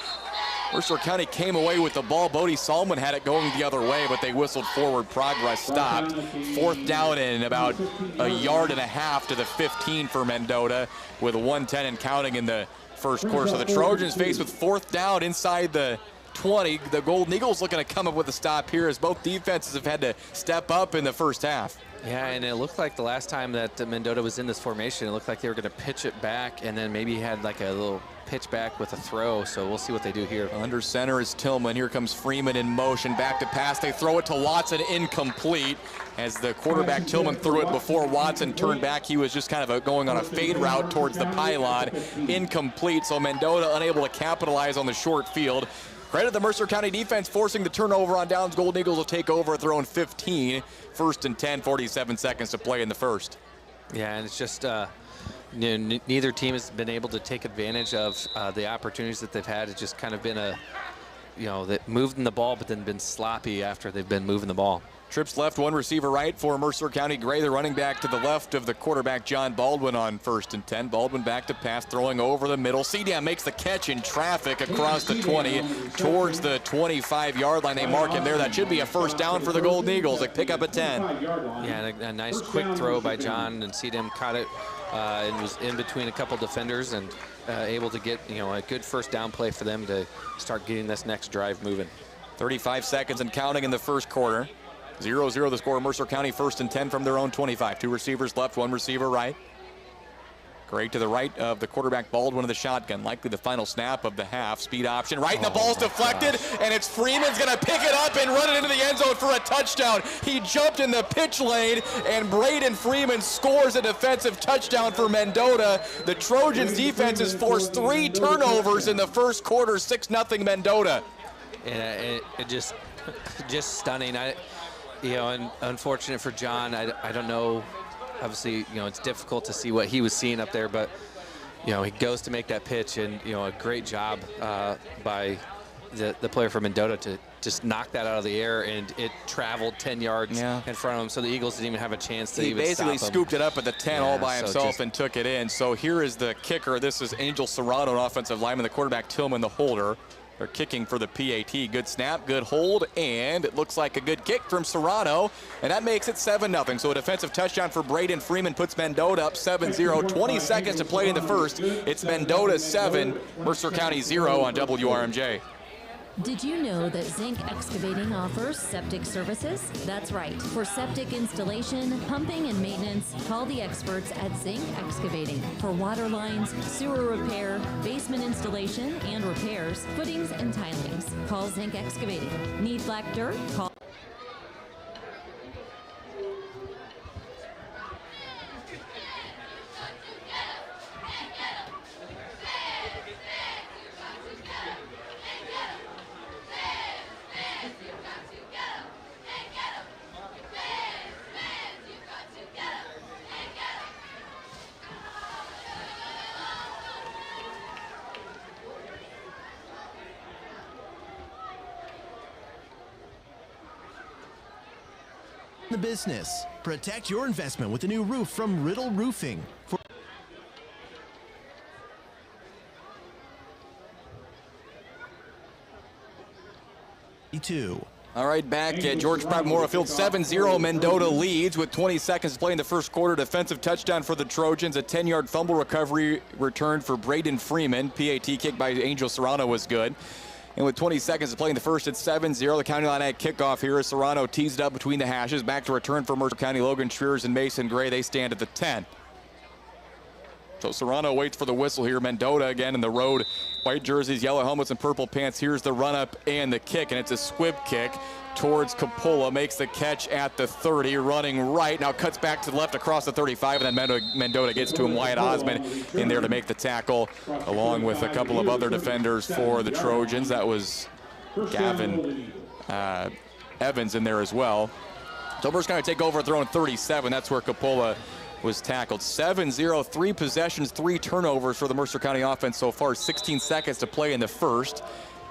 Mercer County came away with the ball. Bodie Salmon had it going the other way, but they whistled forward. Progress stopped. 4th down and about 1.5 yards to the 15 for Mendota, with 1:10 and counting in the first quarter. So the Trojans faced with 4th down inside the 20. The Golden Eagles looking to come up with a stop here, as both defenses have had to step up in the first half. Yeah, and it looked like the last time that Mendota was in this formation, it looked like they were going to pitch it back, and then maybe had like a little pitch back with a throw. So we'll see what they do here. Under center is Tillman. Here comes Freeman in motion. Back to pass. They throw it to Watson, incomplete. As the quarterback Tillman threw it before Watson turned back, he was just kind of going on a fade route towards the pylon. Incomplete, so Mendota unable to capitalize on the short field. Credit the Mercer County defense forcing the turnover on downs. Golden Eagles will take over at their own 15. 1st and 10, 47 seconds to play in the first. Yeah, and it's just neither team has been able to take advantage of the opportunities that they've had. It's just kind of been that moving the ball, but then been sloppy after they've been moving the ball. Trips left, one receiver right for Mercer County. Gray, the running back, to the left of the quarterback, John Baldwin, on 1st and 10. Baldwin back to pass, throwing over the middle. CDM makes the catch in traffic across the 20 towards the 25-yard line. They mark him there. That should be a first down for the Golden Eagles. They pick up a 10. Yeah, and a nice quick throw by John, and CDM caught it and was in between a couple defenders and able to get, a good first down play for them to start getting this next drive moving. 35 seconds and counting in the first quarter. 0-0 the score. Mercer County 1st and 10 from their own 25. 2 receivers left, 1 receiver right. Gray to the right of the quarterback, Baldwin of the shotgun. Likely the final snap of the half. Speed option right, and the ball's deflected, and it's Freeman's going to pick it up and run it into the end zone for a touchdown. He jumped in the pitch lane, and Braden Freeman scores a defensive touchdown for Mendota. The Trojans defense has forced 3 turnovers in the first quarter, 6-0 Mendota. And it just stunning. And unfortunate for John. I don't know. Obviously, it's difficult to see what he was seeing up there, but, he goes to make that pitch, and, a great job by the player from Mendota to just knock that out of the air, and it traveled 10 yards in front of him, so the Eagles didn't even have a chance to even stop him. He basically scooped it up at the 10 all by himself and took it in. So here is the kicker. This is Angel Serrano, an offensive lineman, the quarterback, Tillman, the holder. They're kicking for the PAT. Good snap, good hold, and it looks like a good kick from Serrano, and that makes it 7-0. So a defensive touchdown for Braden Freeman puts Mendota up 7-0. 20 seconds to play in the first. It's Mendota 7, Mercer County 0 on WRMJ. Did you know that Zinc Excavating offers septic services? That's right. For septic installation, pumping, and maintenance, call the experts at Zinc Excavating. For water lines, sewer repair, basement installation and repairs, footings and tilings, call Zinc Excavating. Need black dirt? Call. The business. Protect your investment with a new roof from Riddle Roofing. All right, back at George Pratt Memorial Field, 7-0. Mendota leads with 20 seconds to play in the first quarter. Defensive touchdown for the Trojans. A 10-yard fumble recovery return for Braden Freeman. PAT kick by Angel Serrano was good. And with 20 seconds to play in the first, it's 7-0. The county line at kickoff here as Serrano teased up between the hashes. Back to return for Mercer County. Logan Schreers and Mason Gray, they stand at the 10. So Serrano waits for the whistle here. Mendota again in the road. White jerseys, yellow helmets, and purple pants. Here's the run-up and the kick, and it's a squib kick towards Capola. Makes the catch at the 30, running right. Now cuts back to the left across the 35, and then Mendota gets to him. Wyatt Osmond in there to make the tackle, along with a couple of other defenders for the Trojans. That was Gavin Evans in there as well. So Mercer's going to take over, throwing 37. That's where Capola was tackled. 7-0, 3 possessions, 3 turnovers for the Mercer County offense so far. 16 seconds to play in the first.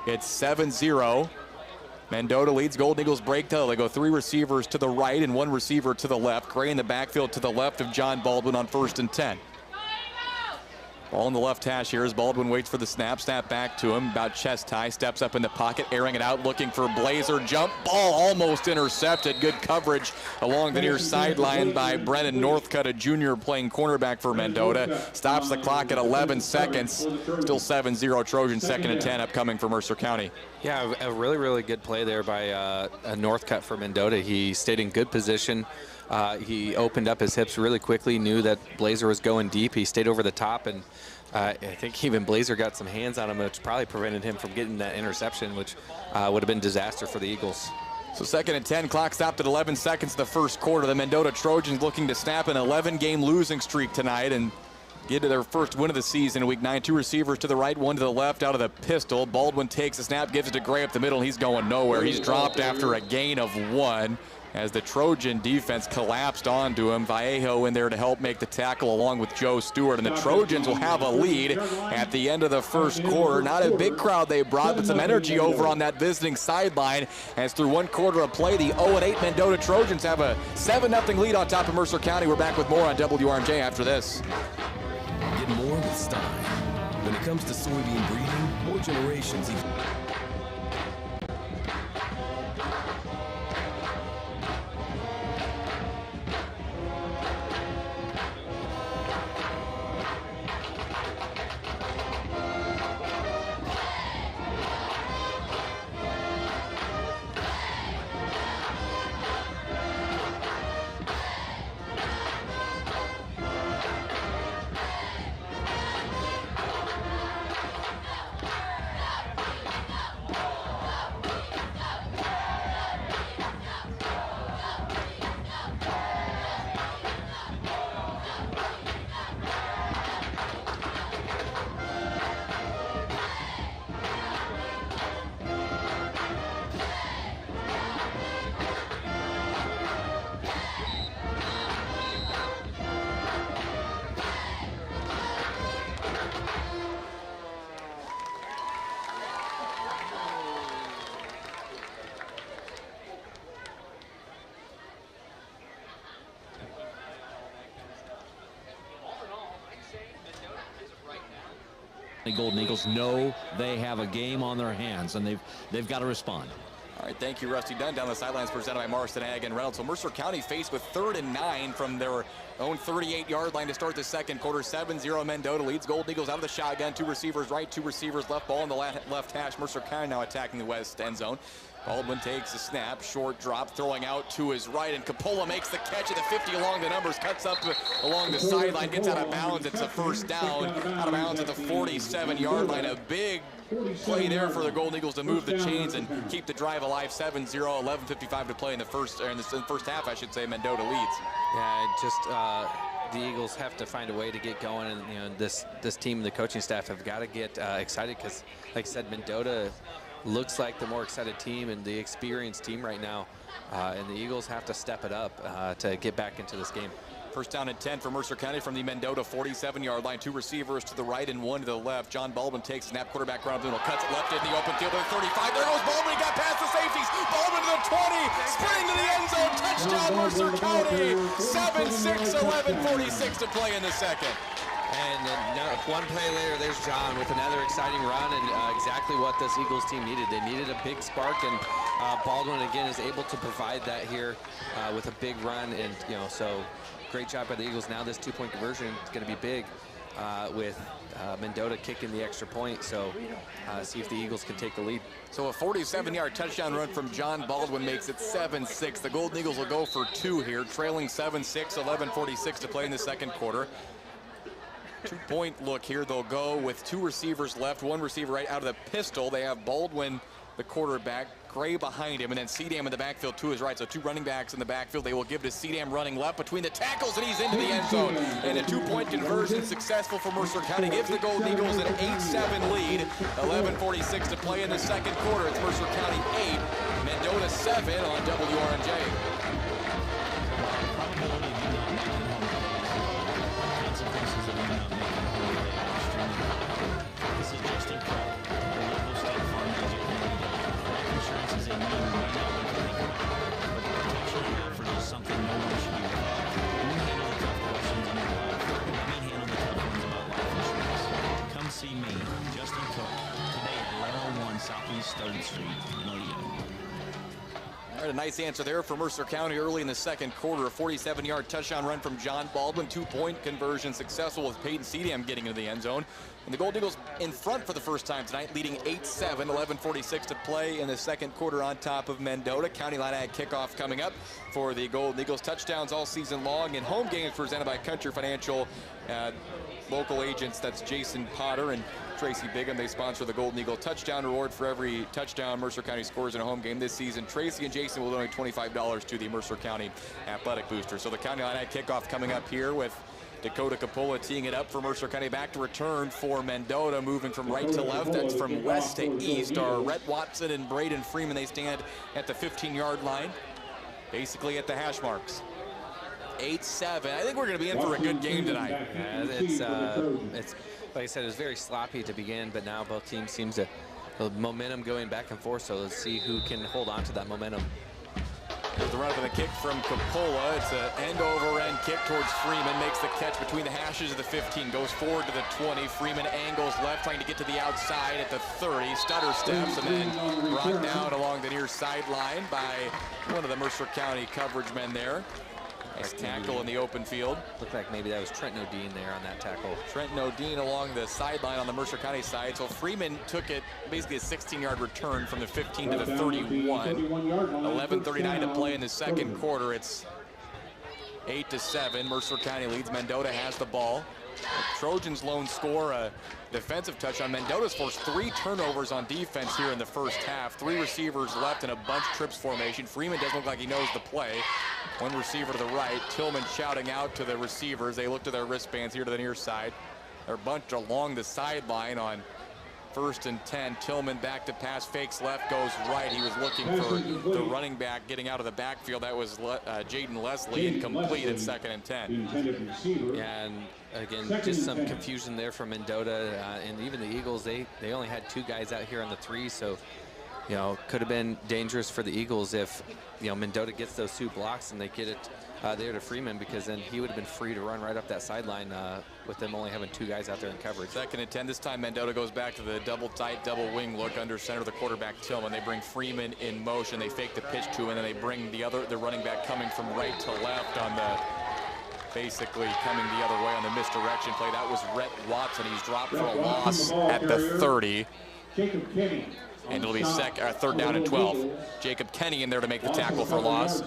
It's 7-0. Mendota leads. Golden Eagles break till they go 3 receivers to the right and 1 receiver to the left. Gray in the backfield to the left of John Baldwin on 1st and 10. Ball in the left hash here as Baldwin waits for the snap. Snap back to him, about chest high. Steps up in the pocket, airing it out, looking for Blazer. Jump ball almost intercepted. Good coverage along the near sideline by Brennan Northcutt, a junior playing cornerback for Mendota. Stops the clock at 11 seconds. Still 7-0 Trojans, 2nd and 10 upcoming for Mercer County. Yeah, a really, really good play there by a Northcutt for Mendota. He stayed in good position. He opened up his hips really quickly, knew that Blazer was going deep. He stayed over the top, and I think even Blazer got some hands on him, which probably prevented him from getting that interception, which would have been disaster for the Eagles. So 2nd and 10, clock stopped at 11 seconds in the first quarter. The Mendota Trojans looking to snap an 11-game losing streak tonight and get to their first win of the season in Week 9. 2 receivers to the right, 1 to the left out of the pistol. Baldwin takes a snap, gives it to Gray up the middle. He's going nowhere. He's dropped after a gain of 1. as the Trojan defense collapsed onto him. Vallejo in there to help make the tackle along with Joe Stewart, and the Trojans will have a lead at the end of the first quarter. Not a big crowd they brought, but some energy over on that visiting sideline, as through one quarter of play, the 0-8 Mendota Trojans have a 7-0 lead on top of Mercer County. We're back with more on WRMJ after this. Get more with Stein. When it comes to soybean breeding, more generations. The Golden Eagles know they have a game on their hands, and they've got to respond. All right, thank you, Rusty Dunn. Down the sidelines presented by Marston Ag and Reynolds. So Mercer County faced with 3rd and 9 from their own 38-yard line to start the second quarter. 7-0 Mendota leads. Golden Eagles out of the shotgun. 2 receivers right, 2 receivers left. Ball in the left hash. Mercer County now attacking the west end zone. Baldwin takes a snap, short drop, throwing out to his right, and Capola makes the catch at the 50 along the numbers, cuts up along the sideline, gets out of bounds. It's a first down, out of bounds at the 47-yard line. A big play there for the Golden Eagles to move the chains and keep the drive alive. 7-0, 11:55 to play in the first half, I should say. Mendota leads. Yeah, just the Eagles have to find a way to get going, and you know this team, the coaching staff have got to get excited, because, like I said, Mendota looks like the more excited team and the experienced team right now, and the Eagles have to step it up to get back into this game. First down and 10 for Mercer County from the Mendota 47-yard line. 2 receivers to the right and 1 to the left. John Baldwin takes snap, quarterback run up the middle, cuts it left in the open field to the 35. There goes Baldwin. He got past the safeties. Baldwin to the 20, sprinting to the end zone. Touchdown, Mercer County. 7-6, 11:46 to play in the second. And one play later, there's John with another exciting run, and exactly what this Eagles team needed. They needed a big spark, and Baldwin again is able to provide that here with a big run. And so great job by the Eagles. Now this 2-point conversion is going to be big with Mendota kicking the extra point. So see if the Eagles can take the lead. So a 47-yard touchdown run from John Baldwin makes it 7-6. The Golden Eagles will go for 2 here, trailing 7-6, 11:46 to play in the second quarter. 2-point look here. They'll go with 2 receivers left, 1 receiver right out of the pistol. They have Baldwin, the quarterback, Gray behind him, and then Cedam in the backfield to his right. So 2 running backs in the backfield. They will give to Cedam running left between the tackles, and he's into the end zone. And a 2-point conversion successful for Mercer County. Gives the Golden Eagles an 8-7 lead. 11:46 to play in the second quarter. It's Mercer County 8, Mendota 7 on WRMJ. See me, Justin Cook, today at 1101 Southeast 3rd Street in Aledo. All right, a nice answer there for Mercer County early in the second quarter. A 47-yard touchdown run from John Baldwin. 2-point conversion successful with Peyton Cedam getting into the end zone. And the Golden Eagles in front for the first time tonight, leading 8-7, 11:46 to play in the second quarter on top of Mendota. County Line Ag kickoff coming up for the Golden Eagles. Touchdowns all season long, and home games presented by Country Financial. Local agents, that's Jason Potter and Tracy Bigham. They sponsor the Golden Eagle touchdown reward for every touchdown Mercer County scores in a home game this season. Tracy and Jason will donate $25 to the Mercer County Athletic Booster. So the County Line Ag kickoff coming up here with Dakota Capola teeing it up for Mercer County. Back to return for Mendota, moving from right to left. That's from west to east. Are Rhett Watson and Braden Freeman. They stand at the 15-yard line. basically at the hash marks. 8-7. I think we're going to be in for a good game tonight. Yeah, it's like I said, it was very sloppy to begin, but now both teams seem to the momentum going back and forth. So let's see who can hold on to that momentum. There's the run up and the kick from Coppola. It's an end-over-end kick towards Freeman. Makes the catch between the hashes of the 15. Goes forward to the 20. Freeman angles left, trying to get to the outside at the 30. Stutter steps and then brought down along the near sideline by one of the Mercer County coverage men there. Nice tackle in the open field. Looked like maybe that was Trent Nodine there on that tackle. Trent Nodine along the sideline on the Mercer County side. So Freeman took it basically a 16-yard return from the 15 to the 31. 11:39 to play in the second quarter. It's 8-7. Mercer County leads. Mendota has the ball. The Trojans lone score a defensive touchdown. Mendota's forced 3 turnovers on defense here in the first half. 3 receivers left in a bunch trips formation. Freeman doesn't look like he knows the play. One receiver to the right. Tillman shouting out to the receivers. They look to their wristbands here to the near side. They're bunched along the sideline on 1st and 10. Tillman back to pass, fakes left, goes right. He was looking for the running back getting out of the backfield. That was Jaden Leslie, incomplete at 2nd and 10. Yeah, and again, just some confusion there from Mendota. And even the Eagles, they only had 2 guys out here on the 3, so you know, could have been dangerous for the Eagles if, you know, Mendota gets those 2 blocks and they get it there to Freeman, because then he would have been free to run right up that sideline with them only having 2 guys out there in coverage. 2nd and 10. This time Mendota goes back to the double tight, double wing look under center, the quarterback Tillman. They bring Freeman in motion. They fake the pitch to him, and then they bring the running back coming from right to left on the basically coming the other way on the misdirection play. That was Rhett Watson. He's dropped for a loss at the 30. Jacob Kenny. And it'll be 3rd down and 12. Jacob Kenny in there to make the tackle for a loss.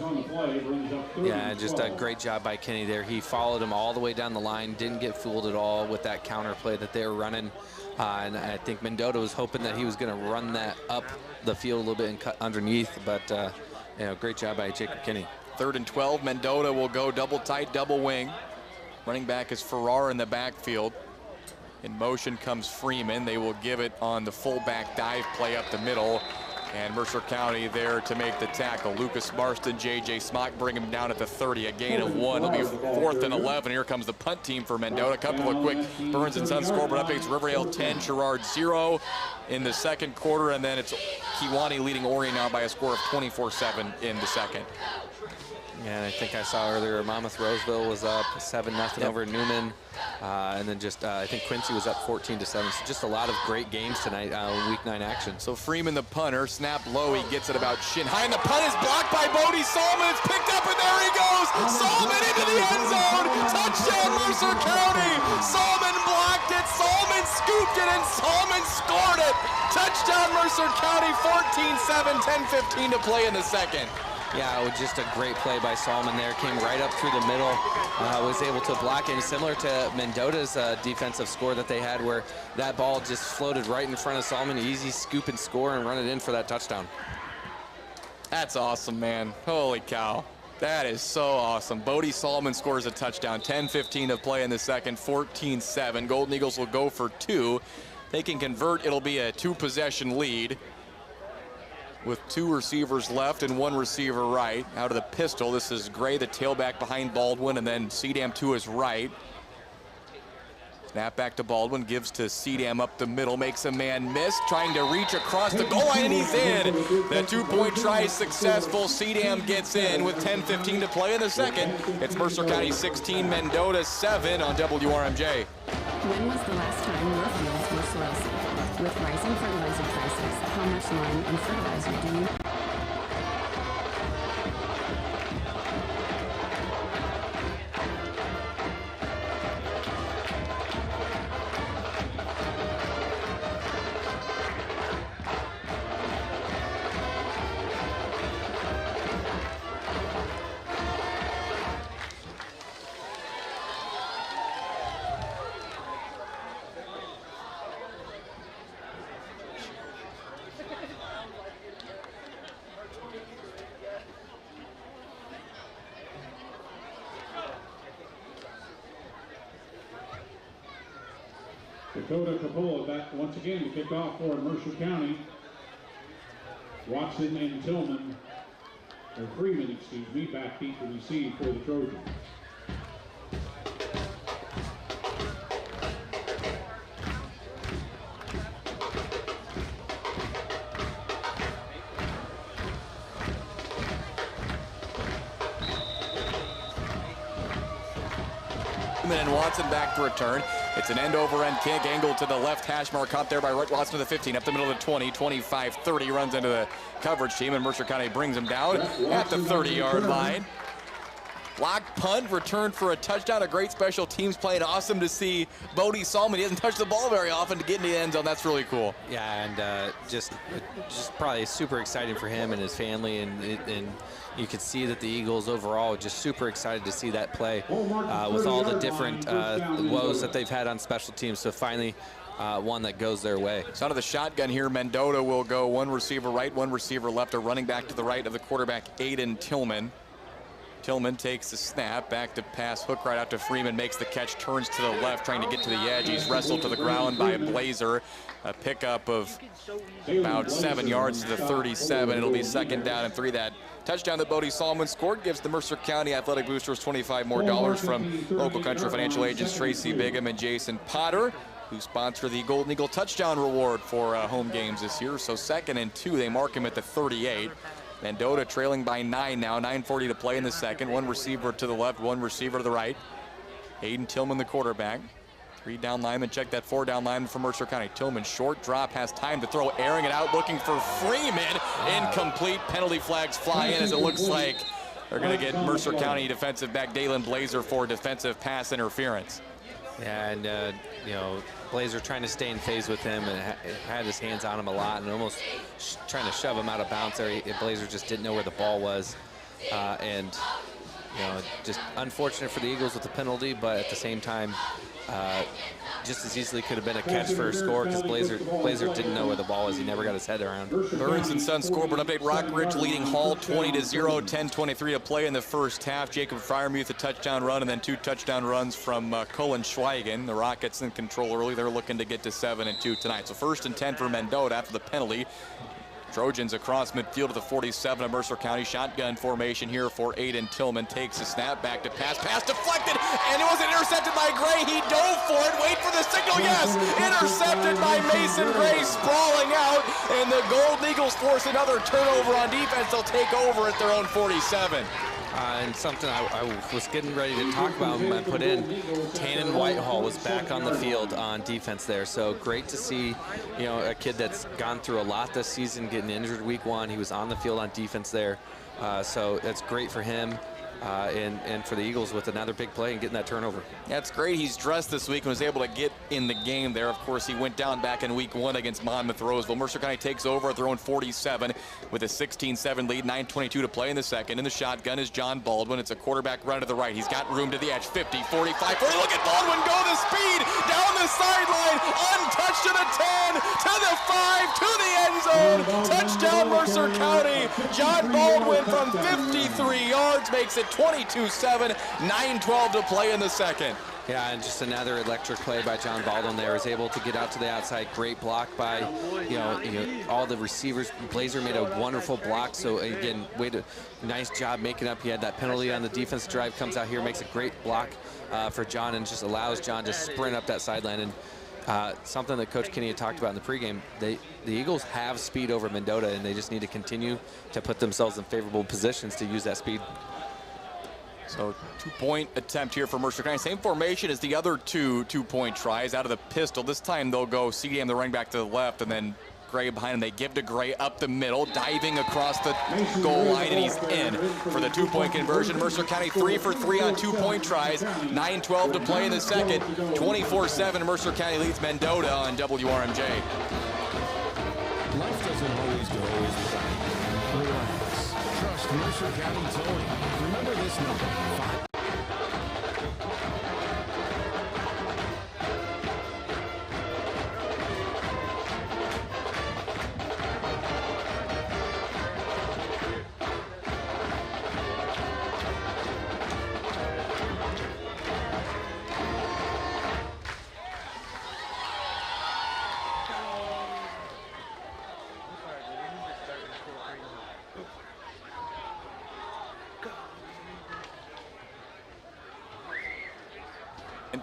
Yeah, just a great job by Kenny there. He followed him all the way down the line, didn't get fooled at all with that counter play that they were running. And I think Mendota was hoping that he was going to run that up the field a little bit and cut underneath. But, you know, great job by Jacob Kenny. 3rd and 12. Mendota will go double tight, double wing. Running back is Farrar in the backfield. In motion comes Freeman. They will give it on the fullback dive play up the middle. And Mercer County there to make the tackle. Lucas Marston, J.J. Smock bring him down at the 30. A gain of 1. It'll be 4th and 11. Here comes the punt team for Mendota. A couple of quick Burns and Sons scoreboard updates. Riverdale 10, Sherrard 0 in the second quarter. And then it's Kewanee leading Orion now by a score of 24-7 in the second. Yeah, and I think I saw earlier Monmouth Roseville was up 7-0 over Newman. And then just, I think Quincy was up 14-7. So just a lot of great games tonight, week 9 action. So Freeman, the punter, snap low. He gets it about shin high, and the punt is blocked by Bodie Solomon. It's picked up, and there he goes. Solomon into the end zone. Touchdown, Mercer County. Solomon blocked it. Solomon scooped it, and Solomon scored it. Touchdown, Mercer County. 14-7, 10:15 to play in the second. Yeah, it was just a great play by Solomon there. Came right up through the middle, was able to block it. Similar to Mendota's defensive score that they had, where that ball just floated right in front of Solomon. Easy scoop and score and run it in for that touchdown. That's awesome, man. Holy cow. That is so awesome. Bodie Solomon scores a touchdown. 10:15 to play in the second, 14-7. Golden Eagles will go for 2. They can convert. It'll be a 2-possession lead, with 2 receivers left and 1 receiver right. Out of the pistol, this is Gray, the tailback behind Baldwin, and then Cedam to his right. Snap back to Baldwin, gives to Cedam up the middle, makes a man miss, trying to reach across the goal line, and he's in. The 2-point try is successful. Cedam gets in with 10:15 to play in the second. It's Mercer County 16, Mendota 7 on WRMJ. When was the last time your fields were soil safe? With rising fertilizer prices, how much lime and fertilizer do you? Dakota Coppola back once again to kick off for Mercer County. Watson and Tillman or Freeman, excuse me, back deep to receive for the Trojans. And Watson back to return. It's an end-over-end kick, angled to the left hash mark, caught there by Wright Watson to the 15, up the middle of the 20, 25, 30, runs into the coverage team, and Mercer County brings him down at the 30-yard line. Block punt, return for a touchdown. A great special teams play, and awesome to see Bodie Salmon. He hasn't touched the ball very often to get in the end zone. That's really cool. Yeah, and just probably super exciting for him and his family, and you could see that the Eagles overall just super excited to see that play with all the different woes that they've had on special teams. So finally, one that goes their way. So out of the shotgun here, Mendota will go one receiver right, one receiver left, a running back to the right of the quarterback, Aiden Tillman. Tillman takes the snap, back to pass, hook right out to Freeman, makes the catch, turns to the left, trying to get to the edge. He's wrestled to the ground by Blazer. A pickup of about 7 yards to the 37. It'll be second down and 3. That touchdown that Bodie Salmon scored gives the Mercer County Athletic Boosters $25 more from local country financial agents Tracy Bigham and Jason Potter, who sponsor the Golden Eagle touchdown reward for home games this year. So 2nd and 2, they mark him at the 38. Mendota trailing by 9 now, 9:40 to play in the second. One receiver to the left, one receiver to the right. Aiden Tillman, the quarterback. 3 down linemen, check that 4 down lineman for Mercer County. Tillman, short drop, has time to throw, airing it out, looking for Freeman. Incomplete, penalty flags fly in as it looks like they're gonna get Mercer County defensive back Dalen Blazer for defensive pass interference. Yeah, and you know, Blazer trying to stay in phase with him and had his hands on him a lot and almost trying to shove him out of bounds there. Blazer just didn't know where the ball was, and you know, just unfortunate for the Eagles with the penalty, but at the same time, just as easily could have been a catch for a score because Blazer didn't know where the ball was. He never got his head around. Burns and Sons scoreboard update. Rockridge leading Hall 20-0, 10:23 to play in the first half. Jacob Fryermuth a touchdown run and then 2 touchdown runs from Cullen Schweigen. The Rockets in control early. They're looking to get to 7-2 tonight. So 1st and 10 for Mendota after the penalty. Trojans across midfield to the 47 of Mercer County. Shotgun formation here for Aiden Tillman. Takes a snap, back to pass. Pass deflected, and it was intercepted by Gray. He dove for it. Wait for the signal. Yes! Intercepted by Mason Gray, sprawling out. And the Golden Eagles force another turnover on defense. They'll take over at their own 47. And something I was getting ready to talk about when I put in, Tannen Whitehall was back on the field on defense there. So great to see, you know, a kid that's gone through a lot this season, getting injured week 1. He was on the field on defense there. So that's great for him and for the Eagles with another big play and getting that turnover. That's great. He's dressed this week and was able to get in the game there. Of course, he went down back in week 1 against Monmouth Roseville. Mercer County takes over at their own 47 with a 16-7 lead, 9:22 to play in the second. In the shotgun is John Baldwin. It's a quarterback run to the right. He's got room to the edge. 50, 45, 40. Look at Baldwin go the speed down the sideline. Untouched to the 10, to the 5, to the end zone. Touchdown Mercer County. John Baldwin from 53 yards makes it 22-7, 9:12 to play in the second. Yeah, and just another electric play by John Baldwin there. Was able to get out to the outside. Great block by, you know, all the receivers. Blazer made a wonderful block. So again, nice job making up. He had that penalty on the defense drive. Comes out here, makes a great block for John, and just allows John to sprint up that sideline. And something that Coach Kinney had talked about in the pregame, the Eagles have speed over Mendota, and they just need to continue to put themselves in favorable positions to use that speed. So 2-point attempt here for Mercer County. Same formation as the other 2 2-point tries out of the pistol. This time they'll go CDM, the running back, to the left, and then Gray behind him. They give to Gray up the middle, diving across the goal line, and he's in for the 2-point conversion. Mercer County 3 for 3 on 2-point tries. 9:12 to play in the second. 24-7, Mercer County leads Mendota on WRMJ. Life doesn't always go as planned. Relax. Trust Mercer County Towing. Remember this number, 5.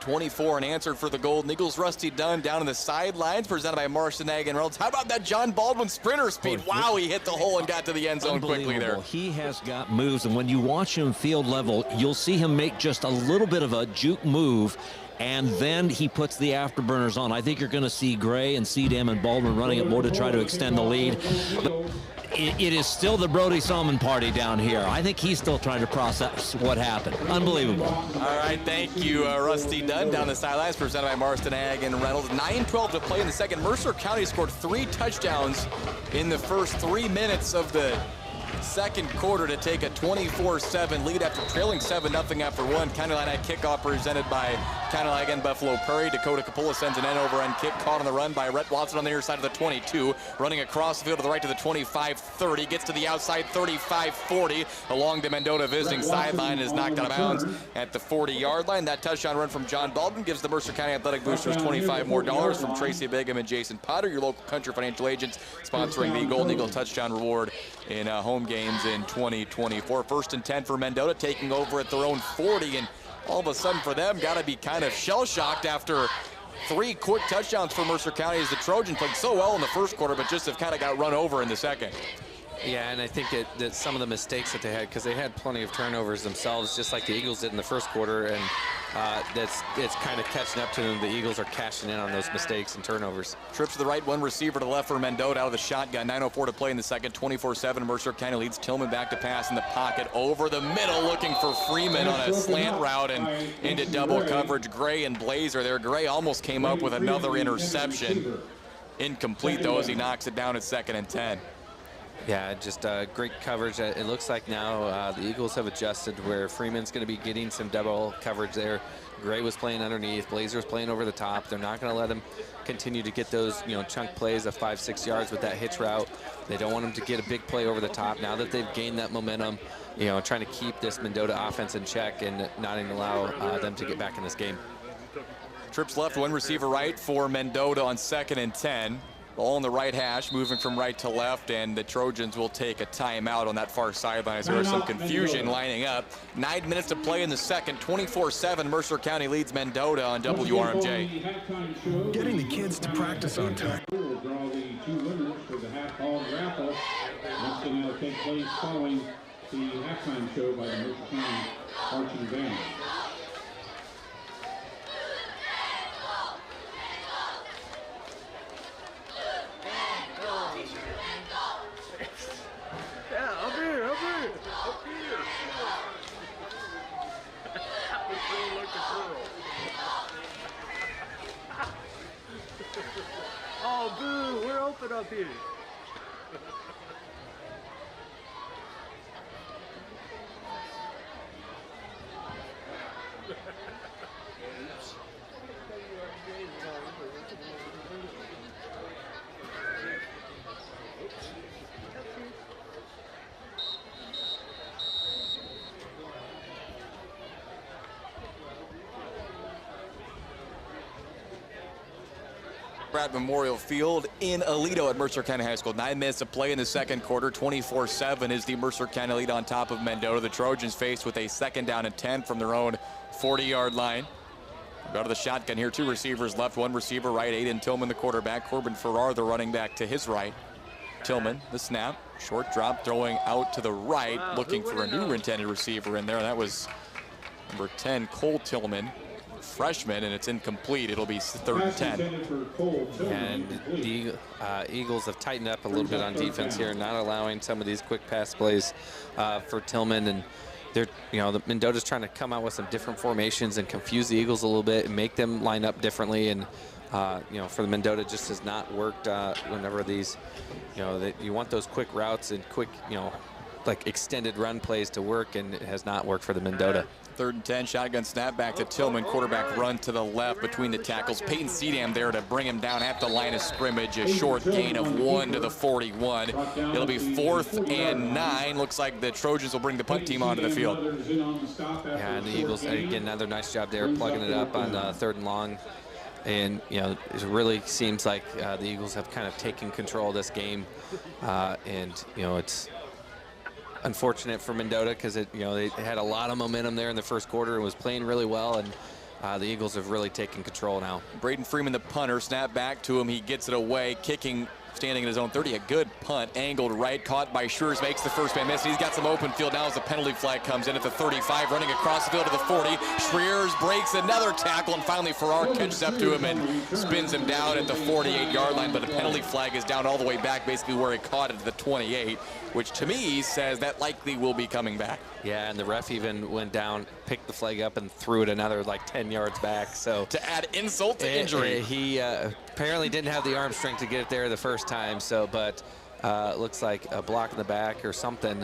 second, 24 unanswered for the Golden Eagles. Rusty Dunn down on the sidelines, presented by Marcinag and Reynolds. How about that John Baldwin sprinter speed? Wow, he hit the hole and got to the end zone quickly there. He has got moves, and when you watch him field level, you'll see him make just a little bit of a juke move, and then he puts the afterburners on. I think you're going to see Gray and Cedam and Baldwin running it more to try to extend the lead. But it is still the Brody Salmon party down here. I think he's still trying to process what happened. Unbelievable. All right, thank you, Rusty Dunn down the sidelines, presented by Marcinag and Reynolds. 9:12 to play in the second. Mercer County scored 3 touchdowns in the first 3 minutes of the second quarter to take a 24-7 lead after trailing 7-0 after one. County line at kickoff presented by County Line and Buffalo Prairie. Dakota Capola sends an end-over-end kick, caught on the run by Rhett Watson on the near side of the 22, running across the field to the right to the 25-30, gets to the outside 35-40 along the Mendota visiting sideline, is knocked out of bounds at the 40-yard line. That touchdown run from John Baldwin gives the Mercer County Athletic Boosters $25 more from Tracy Bigham and Jason Potter, your local country financial agents, sponsoring the Golden Eagle touchdown reward in home games in 2024. 1st and 10 for Mendota, taking over at their own 40, and all of a sudden for them, got to be kind of shell-shocked after 3 quick touchdowns for Mercer County, as the Trojans played so well in the first quarter, but just have kind of got run over in the second. Yeah, and I think that some of the mistakes that they had, because they had plenty of turnovers themselves, just like the Eagles did in the first quarter, and it's kind of catching up to them. The Eagles are cashing in on those mistakes and turnovers. Trips to the right, one receiver to the left for Mendota out of the shotgun. 9:04 to play in the second. 24-7. Mercer County leads. Tillman back to pass in the pocket over the middle, looking for Freeman on a slant route and into double coverage. Gray and Blazer there. Gray almost came up with another interception. Incomplete though, as he knocks it down at 2nd and 10. Yeah, just great coverage. It looks like now the Eagles have adjusted where Freeman's going to be getting some double coverage there. Gray was playing underneath. Blazer's playing over the top. They're not going to let him continue to get those, chunk plays of 5-6 yards with that hitch route. They don't want him to get a big play over the top. Now that they've gained that momentum, trying to keep this Mendota offense in check and not even allow them to get back in this game. Trips left, one receiver right for Mendota on 2nd and 10. All on the right hash, moving from right to left, and the Trojans will take a timeout on that far sideline as there was some confusion lining up. 9 minutes to play in the second. 24-7. Mercer County leads Mendota on WRMJ. Getting the kids to practice on time. We'll draw the 2 winners for the half-ball raffle. That's going to take place following the halftime show by the Mercer County Marching Band. Oh, boo, we're open up here. At Memorial Field in Aledo at Mercer County High School. 9 minutes to play in the second quarter. 24-7 is the Mercer County lead on top of Mendota. The Trojans faced with a 2nd down and 10 from their own 40-yard line. Go to the shotgun here. 2 receivers left, 1 receiver right. Aiden Tillman, the quarterback. Corbin Farrar, the running back, to his right. Tillman, the snap. Short drop, throwing out to the right, looking for a new intended receiver in there. That was number 10, Cole Tillman, freshman, and it's incomplete. It'll be 3rd and 10. And the Eagles have tightened up a little bit on defense here, not allowing some of these quick pass plays for Tillman. And they're, the Mendota's trying to come out with some different formations and confuse the Eagles a little bit and make them line up differently. And for the Mendota, just has not worked whenever these, you want those quick routes and quick, like extended run plays to work, and it has not worked for the Mendota. 3rd and 10, shotgun snap back to Tillman, quarterback run to the left between the tackles. Peyton Cedam there to bring him down at the line of scrimmage. A short gain of 1 to the 41. It'll be 4th and 9. Looks like the Trojans will bring the punt team onto the field. Yeah, and the Eagles, again, another nice job there, plugging it up on 3rd and long. And, it really seems like the Eagles have kind of taken control of this game. It's unfortunate for Mendota because they had a lot of momentum there in the first quarter and was playing really well, and the Eagles have really taken control now. Braden Freeman, the punter, snap back to him. He gets it away, kicking, standing in his own 30. A good punt, angled right, caught by Schreers, makes the first man miss. He's got some open field now as the penalty flag comes in at the 35, running across the field to the 40. Schreers breaks another tackle, and finally Farrar catches up to him and spins him down at the 48-yard line. But the penalty flag is down all the way back, basically where he caught it at the 28, which to me says that likely will be coming back. Yeah, and the ref even went down, picked the flag up, and threw it another like 10 yards back. So to add insult to injury. He apparently didn't have the arm strength to get it there the first time. So, but looks like a block in the back or something.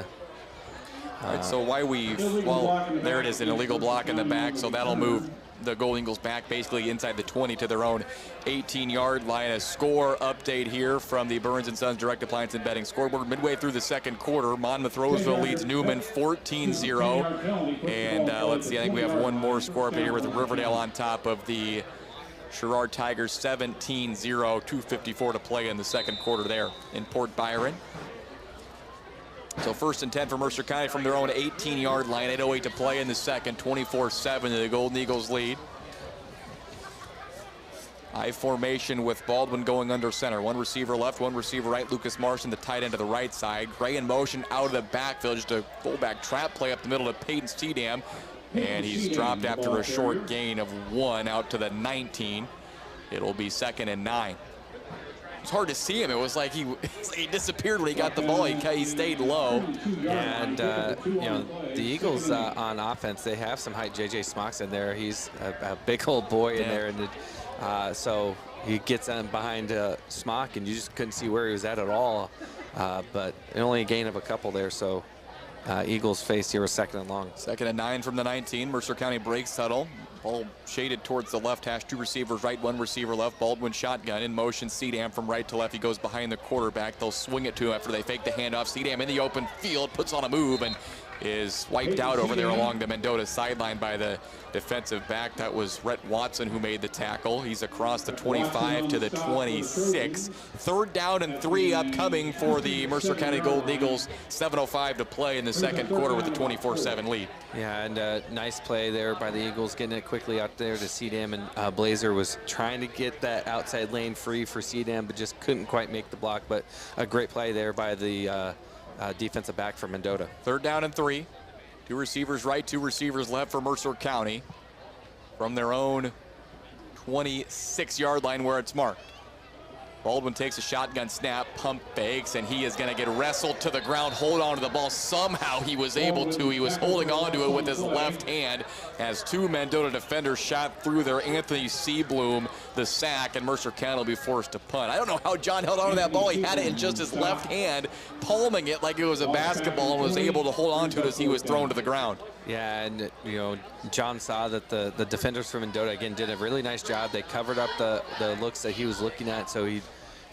All right, so well, there it is, an illegal block in the back. So that'll move the Gold Eagles back basically inside the 20 to their own 18-yard line. A score update here from the Burns & Sons Direct Appliance and Betting scoreboard. Midway through the second quarter, Monmouth Roseville leads Newman 14-0. And let's see, I think we have one more score up here with Riverdale on top of the Sherrard Tigers 17-0, 2:54 to play in the second quarter there in Port Byron. So 1st and 10 for Mercer County from their own 18-yard line. 8:08 to play in the second. 24-7 to the Golden Eagles lead. I formation with Baldwin going under center. One receiver left, one receiver right. Lucas Marson, the tight end to the right side. Gray in motion out of the backfield. Just a fullback trap play up the middle to Peyton Steedham. And he's dropped after a short gain of 1 out to the 19. It'll be 2nd and 9. It's hard to see him. It was like he disappeared when he got the ball. He stayed low. And you know, the Eagles on offense, they have some height. J.J. Smock's in there. He's a big old boy in there, and so he gets in behind Smock, and you just couldn't see where he was at all. But only a gain of a couple there. So Eagles face here a 2nd and long. 2nd and 9 from the 19. Mercer County breaks huddle. Ball shaded towards the left hash. 2 receivers right, 1 receiver left. Baldwin shotgun in motion. Ceedham from right to left. He goes behind the quarterback. They'll swing it to him after they fake the handoff. Ceedham in the open field, puts on a move, and is wiped out over there along the Mendota sideline by the defensive back. That was Rhett Watson who made the tackle. He's across the 25 to the 26. 3rd down and 3 upcoming for the Mercer County Golden Eagles. 7:05 to play in the second quarter with a 24-7 lead. Yeah, and nice play there by the Eagles, getting it quickly out there to Ceedham, and Blazer was trying to get that outside lane free for Ceedham, but just couldn't quite make the block. But a great play there by the defensive back for Mendota. 3rd down and 3. 2 receivers right, 2 receivers left for Mercer County from their own 26-yard line where it's marked. Baldwin takes a shotgun snap, pump fakes, and he is going to get wrestled to the ground, hold on to the ball. Somehow he was able to. He was holding on to it with his left hand as 2 Mendota defenders shot through there. Anthony Seabloom, the sack, and Mercer County will be forced to punt. I don't know how John held on to that ball. He had it in just his left hand, palming it like it was a basketball, and was able to hold on to it as he was thrown to the ground. Yeah, and you know, John saw that the defenders from Mendota again did a really nice job. They covered up the looks that he was looking at, so he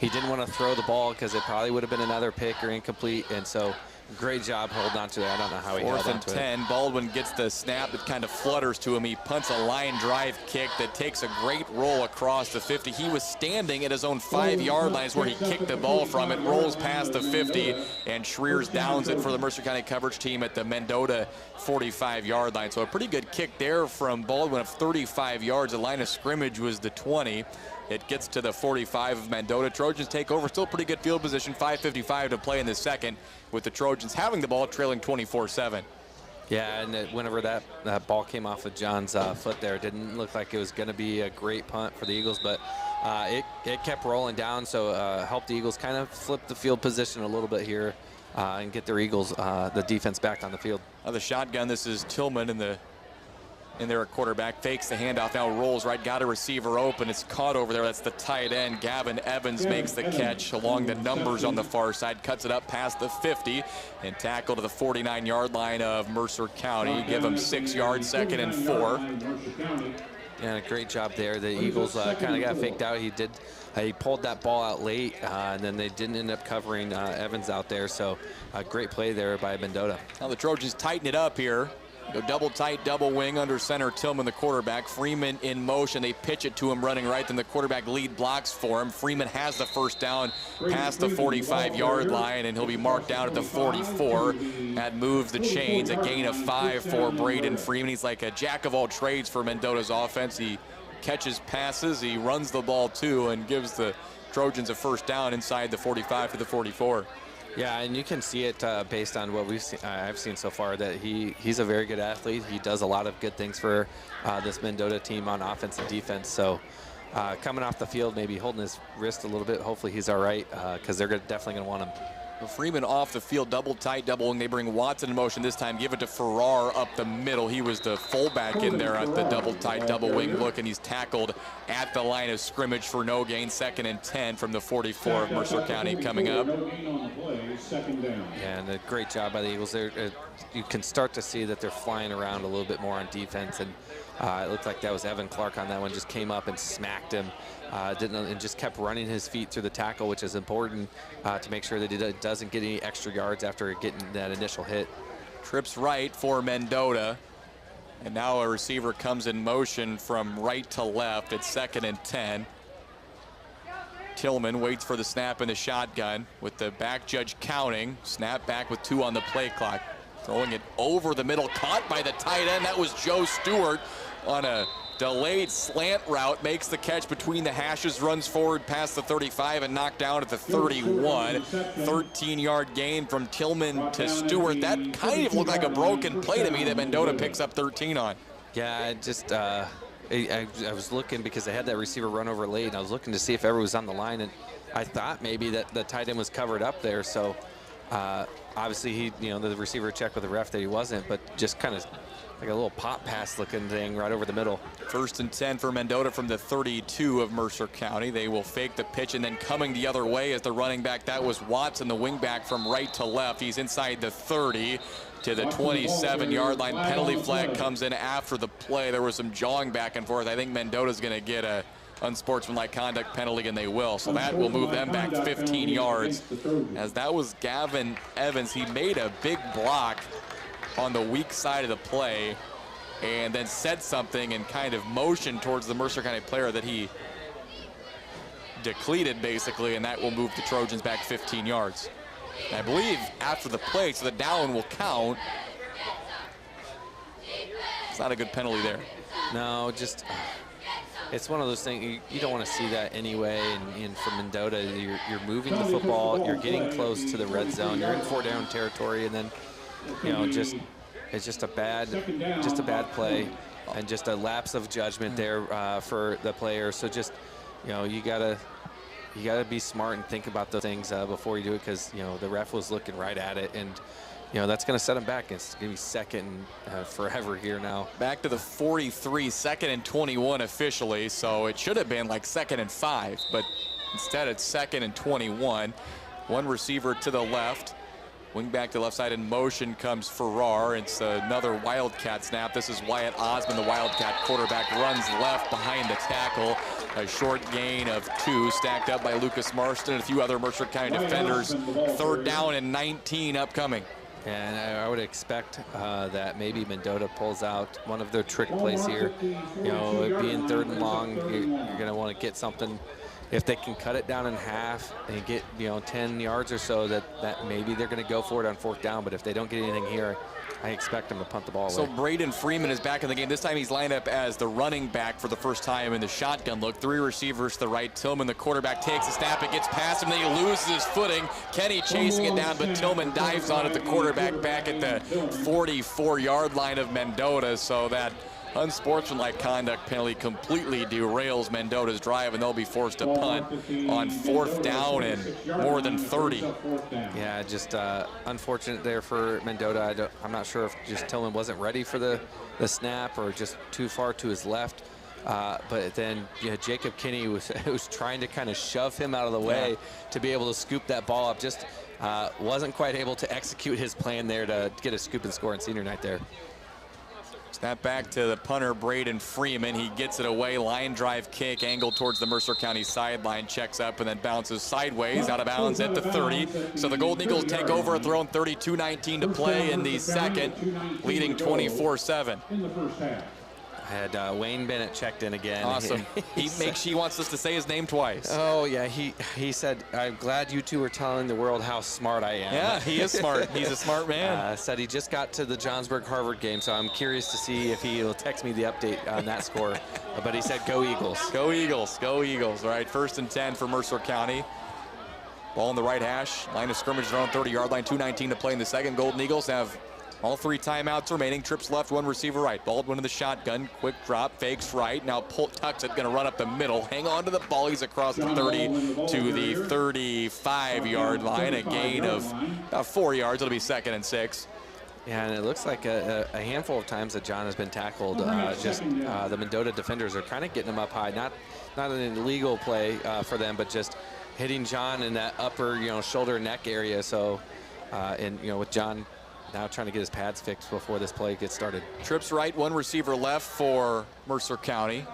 didn't want to throw the ball because it probably would have been another pick or incomplete, and so great job holding on to it. I don't know how he held on to it. 4th and 10. Baldwin gets the snap that kind of flutters to him. He punts a line drive kick that takes a great roll across the 50. He was standing at his own 5-yard line where he kicked the ball from. It rolls past the 50, and Schreers downs it for the Mercer County coverage team at the Mendota 45-yard line. So a pretty good kick there from Baldwin of 35 yards. The line of scrimmage was the 20. It gets to the 45 of Mendota. Trojans take over. Still pretty good field position. 5:55 to play in the second, with the Trojans having the ball, trailing 24-7. Yeah, and whenever that ball came off of John's foot there, it didn't look like it was going to be a great punt for the Eagles, but it kept rolling down, so helped the Eagles kind of flip the field position a little bit here and get their Eagles, the defense, back on the field. The shotgun, this is Tillman in there at quarterback, fakes the handoff, now rolls right, got a receiver open, it's caught over there. That's the tight end. Gavin Evans makes the catch along the numbers on the far side, cuts it up past the 50, and tackle to the 49-yard line of Mercer County. Give him 6 yards, 2nd and 4. Yeah, a great job there. The Eagles kind of got faked out. He pulled that ball out late, and then they didn't end up covering Evans out there. So a great play there by Mendota. Now the Trojans tighten it up here. Go double tight, double wing under center. Tillman, the quarterback. Freeman in motion. They pitch it to him running right. Then the quarterback lead blocks for him. Freeman has the first down past the 45-yard line, and he'll be marked down at the 44. That moves the chains. A gain of 5 for Braden Freeman. He's like a jack of all trades for Mendota's offense. He catches passes. He runs the ball too, and gives the Trojans a first down inside the 45 to the 44. Yeah, and you can see it based on what I've seen so far, that he's a very good athlete. He does a lot of good things for this Mendota team on offense and defense. So coming off the field, maybe holding his wrist a little bit. Hopefully he's all right, because they're definitely going to want him. Freeman off the field, double tight, double wing. They bring Watson in motion this time. Give it to Farrar up the middle. He was the fullback in there at the double tight, double wing look, and he's tackled at the line of scrimmage for no gain. 2nd and 10 from the 44 of Mercer County coming up. Yeah, and a great job by the Eagles there. You can start to see that they're flying around a little bit more on defense, and it looked like that was Evan Clark on that one. Just came up and smacked him. And just kept running his feet through the tackle, which is important to make sure that he doesn't get any extra yards after getting that initial hit. Trips right for Mendota. And now a receiver comes in motion from right to left. It's 2nd and 10. Tillman waits for the snap in the shotgun with the back judge counting. Snap back with 2 on the play clock. Throwing it over the middle, caught by the tight end. That was Joe Stewart on a delayed slant route, makes the catch between the hashes, runs forward past the 35 and knocked down at the 31. 13-yard gain from Tillman to Stewart. That kind of looked like a broken play to me that Mendota picks up 13 on. Yeah, it just I was looking because they had that receiver run over late, and I was looking to see if everyone was on the line, and I thought maybe that the tight end was covered up there. So obviously the receiver checked with the ref that he wasn't, but just kind of like a little pop pass looking thing right over the middle. 1st and 10 for Mendota from the 32 of Mercer County. They will fake the pitch, and then coming the other way as the running back, that was Watson, the wing back from right to left. He's inside the 30 to the 27-yard line. Penalty flag comes in after the play. There was some jawing back and forth. I think Mendota's going to get a unsportsmanlike conduct penalty, and they will. So that will move them back 15 yards. As that was Gavin Evans. He made a big block on the weak side of the play and then said something and kind of motioned towards the Mercer County player that he decleated, basically, and that will move the Trojans back 15 yards. And I believe after the play, so the down will count. It's not a good penalty there. No, just it's one of those things, you don't want to see that anyway. And for Mendota, you're moving the football, you're getting close to the red zone, you're in 4-down territory, and then it's just a bad play and just a lapse of judgment there for the player. So just you gotta be smart and think about those things before you do it, because the ref was looking right at it, and that's going to set him back. It's going to be 2nd forever here now. Back to the 43, 2nd and 21 officially, so it should have been like 2nd and 5, but instead it's 2nd and 21. One receiver to the left. Wing back to the left side in motion comes Farrar. It's another Wildcat snap. This is Wyatt Osmond, the Wildcat quarterback, runs left behind the tackle. A short gain of 2 stacked up by Lucas Marston and a few other Mercer County defenders. 3rd down and 19 upcoming. And I would expect that maybe Mendota pulls out one of their trick plays here. It being 3rd and long, you're going to want to get something. If they can cut it down in half and get 10 yards or so, that maybe they're going to go for it on 4th down. But if they don't get anything here, I expect them to punt the ball away. So Braden Freeman is back in the game. This time he's lined up as the running back for the first time in the shotgun look. 3 receivers to the right. Tillman, the quarterback, takes a snap. It gets past him. Then he loses his footing. Kenny chasing it down, but Tillman dives on it. The quarterback back at the 44-yard line of Mendota. So that unsportsmanlike conduct penalty completely derails Mendota's drive, and they'll be forced to punt on 4th down and more than 30. Yeah, just unfortunate there for Mendota. I'm not sure if just Tillman wasn't ready for the snap or just too far to his left. But then Jacob Kinney was trying to kind of shove him out of the way to be able to scoop that ball up. Just wasn't quite able to execute his plan there to get a scoop and score on senior night there. Snap back to the punter, Braden Freeman. He gets it away. Line drive kick angled towards the Mercer County sideline. Checks up and then bounces sideways out of bounds at the 30. So the Golden Eagles take over, throwing 32-19 to play in the second, leading 24-7. In the first half. I had Wayne Bennett checked in again. Awesome. He wants us to say his name twice. Oh, yeah. He said, I'm glad you two are telling the world how smart I am. Yeah, he is smart. He's a smart man. Said he just got to the Johnsburg-Harvard game, so I'm curious to see if he will text me the update on that score. But he said, go Eagles. Go Eagles. Go Eagles. All right, 1st and 10 for Mercer County. Ball in the right hash. Line of scrimmage around 30-yard line. 2:19 to play in the second. Golden Eagles have all 3 timeouts remaining. Trips left, 1 receiver right. Baldwin in the shotgun. Quick drop, fakes right. Now tucks it, going to run up the middle. Hang on to the ball. He's across the 30 to the 35-yard line. A gain of about 4 yards. It'll be 2nd and 6. Yeah, and it looks like a handful of times that John has been tackled. The Mendota defenders are kind of getting him up high. Not an illegal play for them, but just hitting John in that upper, shoulder neck area. So, with John now trying to get his pads fixed before this play gets started. Trips right, 1 receiver left for Mercer County.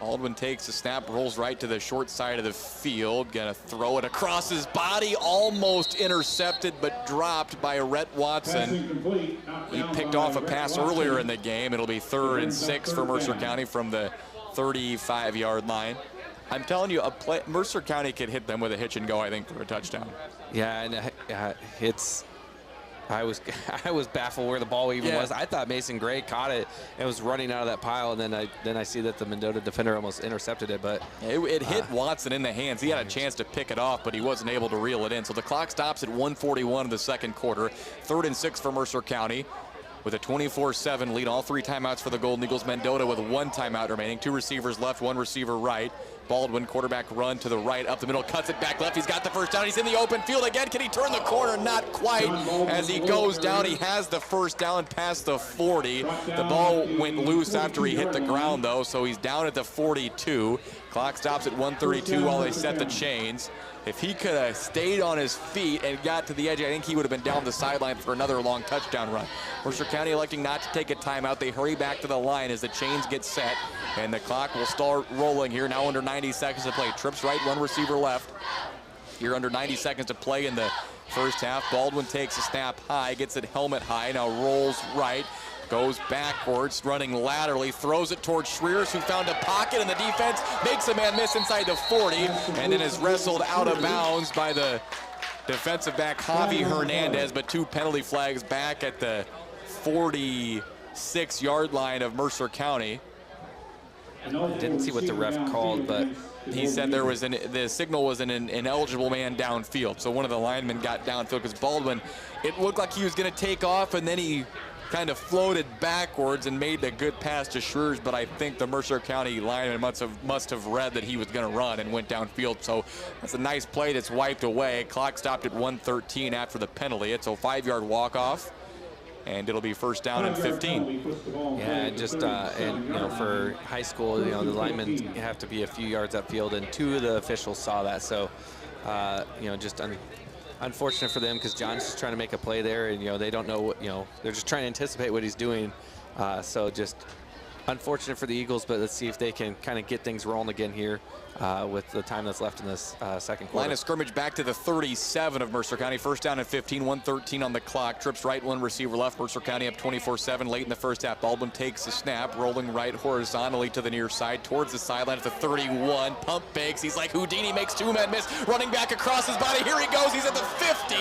Baldwin takes the snap, rolls right to the short side of the field. Gonna throw it across his body, almost intercepted, but dropped by Rhett Watson. He picked off a pass earlier in the game. It'll be 3rd and 6 for Mercer County from the 35-yard line. I'm telling you, Mercer County could hit them with a hitch and go, I think, for a touchdown. Yeah, and I was baffled where the ball even was. I thought Mason Gray caught it and was running out of that pile, and then I see that the Mendota defender almost intercepted it. But it hit Watson in the hands. He had a chance to pick it off, but he wasn't able to reel it in. So the clock stops at 1:41 in the second quarter. 3rd and 6 for Mercer County with a 24-7 lead. All 3 timeouts for the Golden Eagles. Mendota with 1 timeout remaining. 2 receivers left, 1 receiver right. Baldwin, quarterback run to the right, up the middle, cuts it back left. He's got the first down. He's in the open field again. Can he turn the corner? Not quite. As he goes down, he has the first down past the 40. The ball went loose after he hit the ground, though, so he's down at the 42. Clock stops at 1:32 while they set the chains. If he could have stayed on his feet and got to the edge, I think he would have been down the sideline for another long touchdown run. Mercer County electing not to take a timeout. They hurry back to the line as the chains get set, and the clock will start rolling here. Now under 90 seconds to play. Trips right, 1 receiver left. Here under 90 seconds to play in the first half. Baldwin takes a snap high, gets it helmet high, now rolls right. Goes backwards, running laterally, throws it towards Schreers, who found a pocket, and the defense makes a man miss inside the 40, and then is wrestled out of bounds by the defensive back, Javi Hernandez, but 2 penalty flags back at the 46-yard line of Mercer County. Didn't see what the ref called, but he said the signal was an ineligible man downfield. So one of the linemen got downfield because Baldwin, it looked like he was going to take off, and then he kind of floated backwards and made a good pass to Schreers, but I think the Mercer County lineman must have read that he was going to run and went downfield. So that's a nice play that's wiped away. Clock stopped at 1:13 after the penalty. It's a 5-yard walk-off, and it'll be 1st down and 15. Yeah, just for high school, the linemen have to be a few yards upfield, and 2 of the officials saw that. So, just unfortunate for them because John's just trying to make a play there, and they don't know what, they're just trying to anticipate what he's doing. So just unfortunate for the Eagles, but let's see if they can kind of get things rolling again here with the time that's left in this second quarter. Line of scrimmage back to the 37 of Mercer County. 1st down and 15, 1:13 on the clock. Trips right, 1 receiver left. Mercer County up 24-7 late in the first half. Baldwin takes the snap, rolling right horizontally to the near side towards the sideline at the 31. Pump fakes. He's like Houdini, makes 2 men miss. Running back across his body. Here he goes. He's at the 50,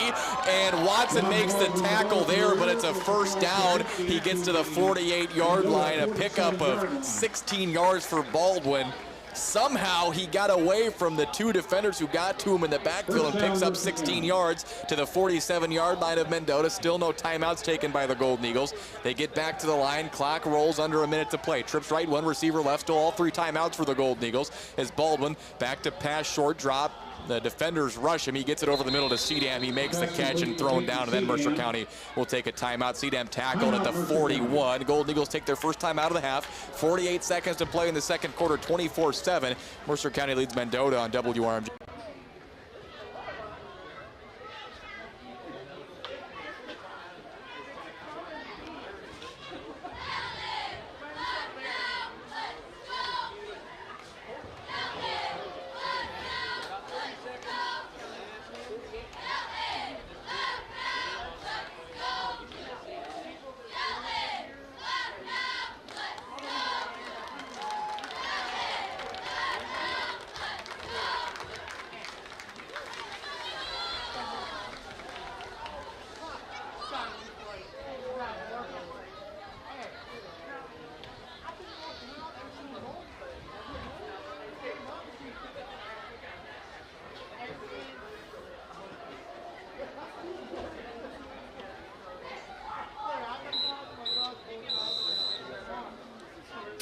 and Watson makes the tackle there, but it's a 1st down. He gets to the 48-yard line. A pickup of 16 yards for Baldwin. Somehow he got away from the 2 defenders who got to him in the backfield and picks up 16 yards to the 47-yard line of Mendota. Still no timeouts taken by the Golden Eagles. They get back to the line. Clock rolls under a minute to play. Trips right, 1 receiver left. Still all 3 timeouts for the Golden Eagles as Baldwin back to pass, short drop. The defenders rush him. He gets it over the middle to Cedam. He makes the catch and thrown down, and then Mercer County will take a timeout. Cedam tackled at the 41. Golden Eagles take their first time out of the half. 48 seconds to play in the second quarter, 24-7. Mercer County leads Mendota on WRMJ.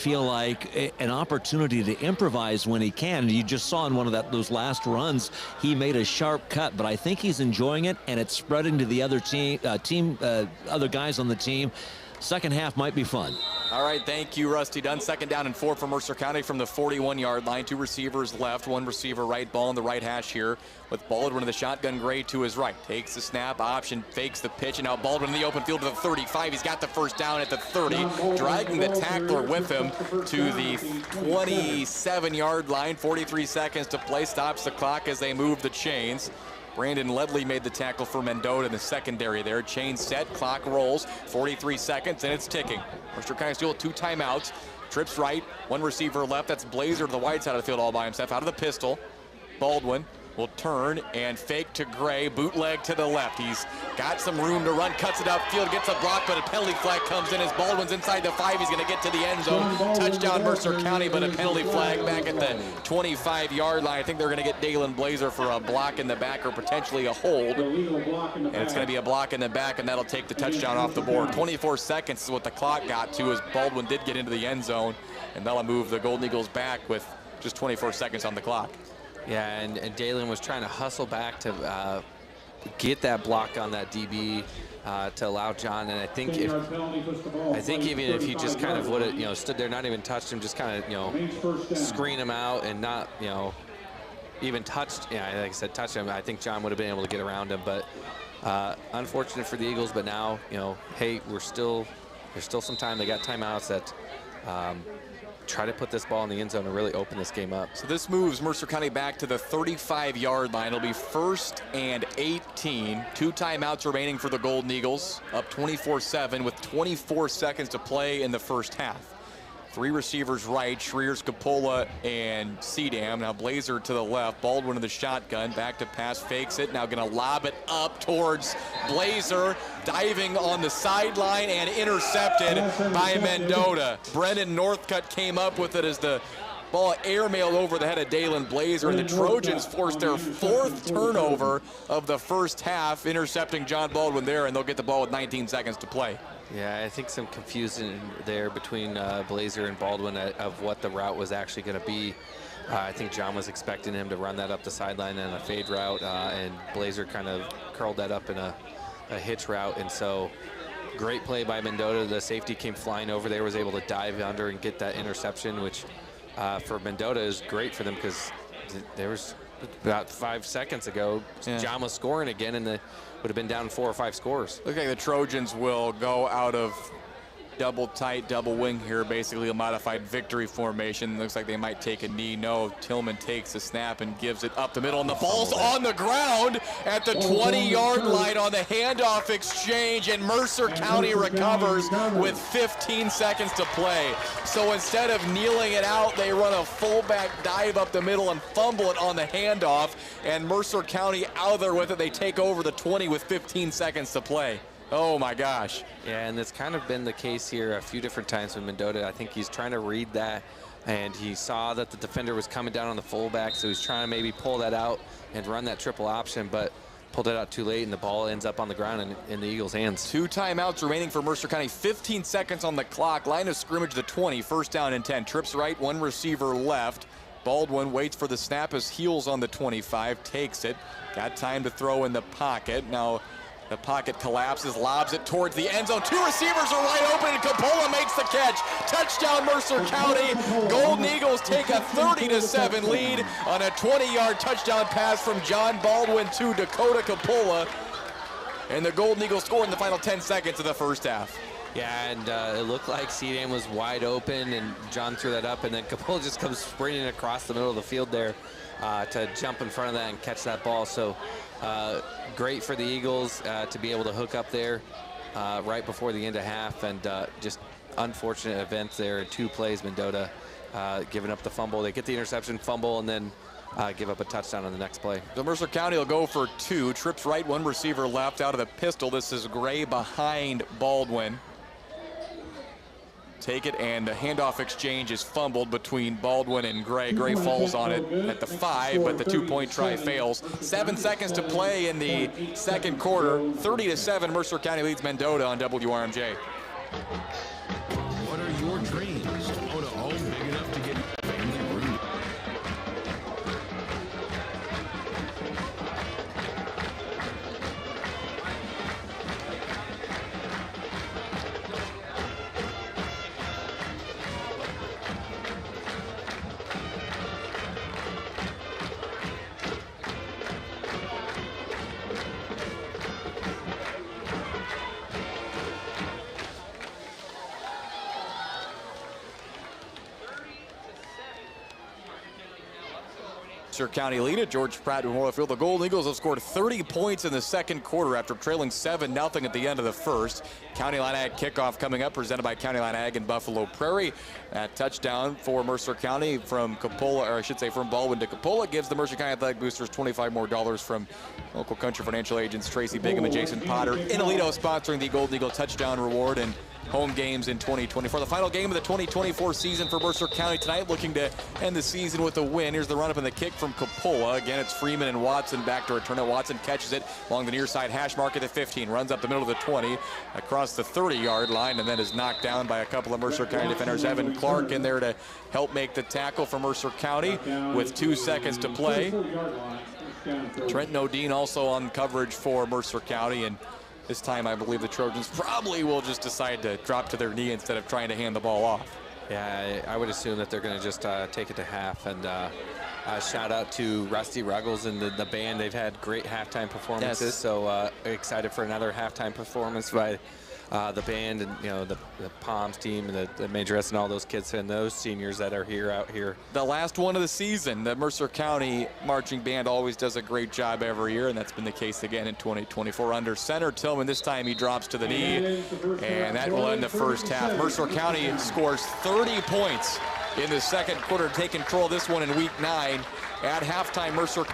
feel like an opportunity to improvise when he can. You just saw in one of those last runs, he made a sharp cut, but I think he's enjoying it, and it's spreading to the other other guys on the team. Second half might be fun. All right, thank you, Rusty Dunn. 2nd down and 4 for Mercer County from the 41-yard line. 2 receivers left, 1 receiver right, ball in the right hash here with Baldwin in the shotgun, Gray to his right. Takes the snap, option, fakes the pitch, and now Baldwin in the open field to the 35. He's got the first down at the 30, dragging the tackler with him to the 27-yard line. 43 seconds to play, stops the clock as they move the chains. Brandon Ledley made the tackle for Mendota in the secondary there. Chain set, clock rolls, 43 seconds, and it's ticking. Mercer County still with 2 timeouts. Trips right, 1 receiver left. That's Blazer to the wide side of the field all by himself. Out of the pistol, Baldwin will turn and fake to Gray, bootleg to the left. He's got some room to run, cuts it upfield, gets a block, but a penalty flag comes in as Baldwin's inside the 5. He's going to get to the end zone. Touchdown Mercer County, but a penalty flag back at the 25-yard line. I think they're going to get Dalen Blazer for a block in the back or potentially a hold. And it's going to be a block in the back, and that'll take the touchdown off the board. 24 seconds is what the clock got to as Baldwin did get into the end zone, and that'll move the Golden Eagles back with just 24 seconds on the clock. Yeah, and Dalen was trying to hustle back to get that block on that DB to allow John. And I think even if he just kind of would have, stood there, not even touched him, just kind of, screen him out and not, even touched, like I said, touch him, I think John would have been able to get around him. But unfortunate for the Eagles, but now, hey, there's still some time. They got timeouts that try to put this ball in the end zone and really open this game up. So this moves Mercer County back to the 35-yard line. It'll be 1st and 18. 2 timeouts remaining for the Golden Eagles, up 24-7 with 24 seconds to play in the first half. 3 receivers right, Schreers, Capola, and Sedam. Now Blazer to the left, Baldwin in the shotgun, back to pass, fakes it, now gonna lob it up towards Blazer, diving on the sideline and intercepted by Mendota. Brennan Northcutt came up with it as the ball airmailed over the head of Dalen Blazer, and the Trojans forced their 4th turnover of the first half, intercepting John Baldwin there, and they'll get the ball with 19 seconds to play. Yeah, I think some confusion there between Blazer and Baldwin of what the route was actually going to be. I think John was expecting him to run that up the sideline in a fade route, and Blazer kind of curled that up in a hitch route. And so great play by Mendota. The safety came flying over there, was able to dive under and get that interception, which for Mendota is great for them because there was about 5 seconds ago, John was scoring again, and would have been down 4 or 5 scores. Looks like the Trojans will go out of double tight, double wing here, basically a modified victory formation. Looks like they might take a knee. No, Tillman takes the snap and gives it up the middle, and the ball's on the ground at the 20-yard line on the handoff exchange, and Mercer County recovers with 15 seconds to play. So instead of kneeling it out, they run a fullback dive up the middle and fumble it on the handoff, and Mercer County out there with it. They take over the 20 with 15 seconds to play. Oh my gosh. Yeah, and it's kind of been the case here a few different times with Mendota. I think he's trying to read that, and he saw that the defender was coming down on the fullback, so he's trying to maybe pull that out and run that triple option, but pulled it out too late, and the ball ends up on the ground in the Eagles' hands. 2 timeouts remaining for Mercer County. 15 seconds on the clock. Line of scrimmage, the 20. 1st down and 10. Trips right, 1 receiver left. Baldwin waits for the snap, his heels on the 25, takes it. Got time to throw in the pocket. Now the pocket collapses, lobs it towards the end zone. 2 receivers are wide open, and Capola makes the catch. Touchdown, Mercer County. Golden Eagles take a 30-7 lead on a 20-yard touchdown pass from John Baldwin to Dakota Capola. And the Golden Eagles score in the final 10 seconds of the first half. Yeah, and it looked like Sedam was wide open, and John threw that up, and then Capola just comes sprinting across the middle of the field there to jump in front of that and catch that ball. So great for the Eagles to be able to hook up there right before the end of half, and just unfortunate events there in 2 plays. Mendota giving up the fumble. They get the interception, fumble, and then give up a touchdown on the next play. So Mercer County will go for 2. Trips right, 1 receiver left out of the pistol. This is Gray behind Baldwin. Take it, and the handoff exchange is fumbled between Baldwin and Gray. Gray falls on it at the 5, but the 2-point try fails. 7 seconds to play in the second quarter. 30-7, Mercer County leads Mendota on WRMJ. What are your dreams? To own a Mercer County lead at George Pratt Memorial Field. The Golden Eagles have scored 30 points in the second quarter after trailing 7-0 at the end of the first. County Line Ag kickoff coming up, presented by County Line Ag in Buffalo Prairie. That touchdown for Mercer County from Capola, or I should say from Baldwin to Capola, gives the Mercer County Athletic Boosters $25 more from local country financial agents Tracy Bigham and Jason Potter. Inalito sponsoring the Golden Eagle touchdown reward and home games in 2024. The final game of the 2024 season for Mercer County tonight, looking to end the season with a win. Here's the run up and the kick from Capola. Again, it's Freeman and Watson back to return it. Watson catches it along the near side hash mark at the 15, runs up the middle of the 20, across the 30-yard line, and then is knocked down by a couple of Mercer County defenders. Evan Clark in there to help make the tackle for Mercer County with 2 seconds to play. Trent Nodine also on coverage for Mercer County, and this time I believe the Trojans probably will just decide to drop to their knee instead of trying to hand the ball off. Yeah, I would assume that they're going to just take it to half. And shout out to Rusty Ruggles and the band. They've had great halftime performances. Yes. So excited for another halftime performance by the band and the Palms team and the Majorettes and all those kids and those seniors that are out here. The last one of the season, the Mercer County marching band always does a great job every year, and that's been the case again in 2024 under center Tillman. This time he drops to the knee, and that will end the first half. Mercer County scores 30 points in the second quarter, take control of this one in week 9. At halftime, Mercer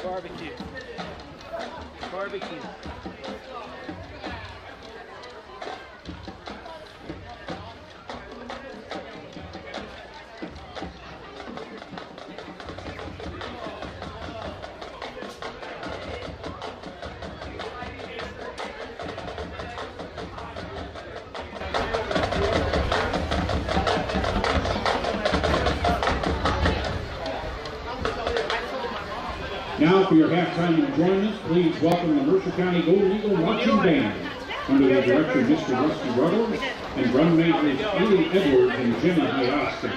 Barbecue. Barbecue. Now for your halftime enjoyment, please welcome the Mercer County Golden Eagle Marching Band under the direction of Mr. Rusty Ruggles and drum majors Ely Edwards and Jimmy Hayasta.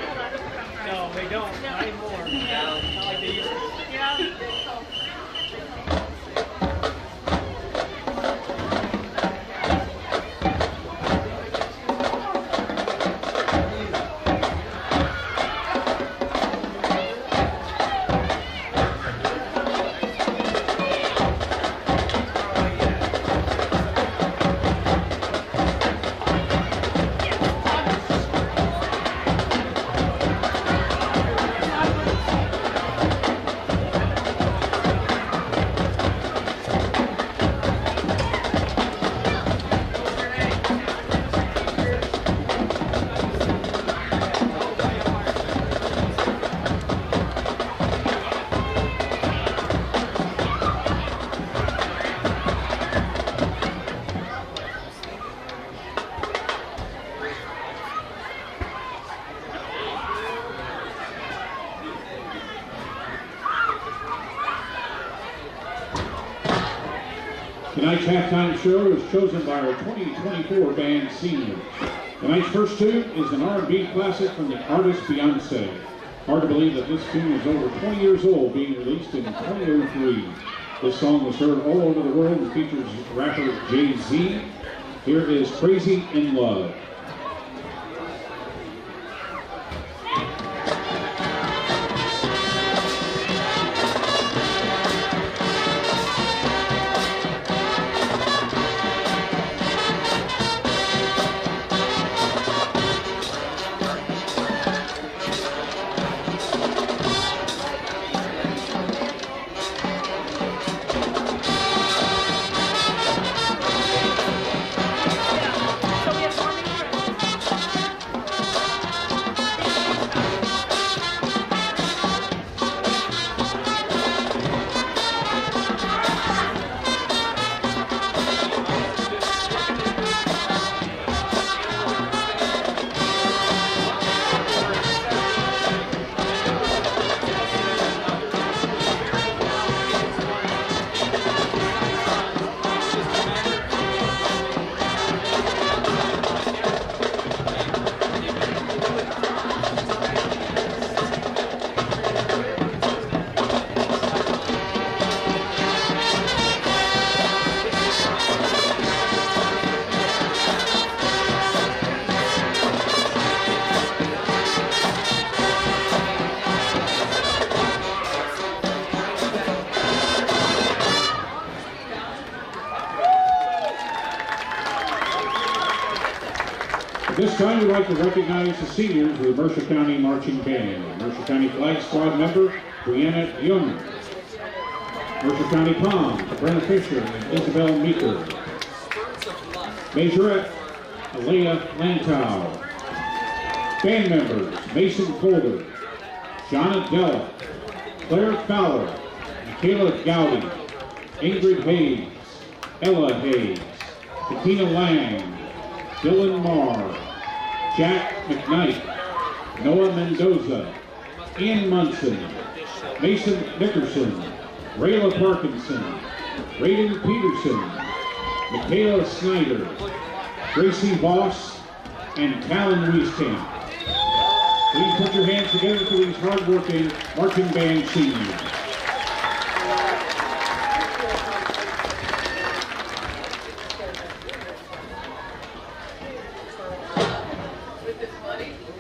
No, they don't. Not anymore. Not like they used to. Tonight's halftime show is chosen by our 2024 band seniors. Tonight's first tune is an R&B classic from the artist Beyonce. Hard to believe that this tune is over 20 years old, being released in 2003. This song was heard all over the world and features rapper Jay-Z. Here is Crazy in Love. So we have 4 minutes. This time we'd like to recognize the seniors of the Mercer County Marching Band. Mercer County Flag Squad member, Brianna Young. Mercer County Palms, Brenna Fisher and Isabel Meeker. Majorette, Alea Lantow. Band members, Mason Colder, Jonna Della, Claire Fowler, Michaela Gowdy, Ingrid Hayes, Ella Hayes, Katina Lang, Dylan Marr, Jack McKnight, Noah Mendoza, Ian Munson, Mason Nickerson, Rayla Parkinson, Raiden Peterson, Michaela Snyder, Gracie Voss, and Callan Wieskamp. Please put your hands together for these hard-working marching band seniors.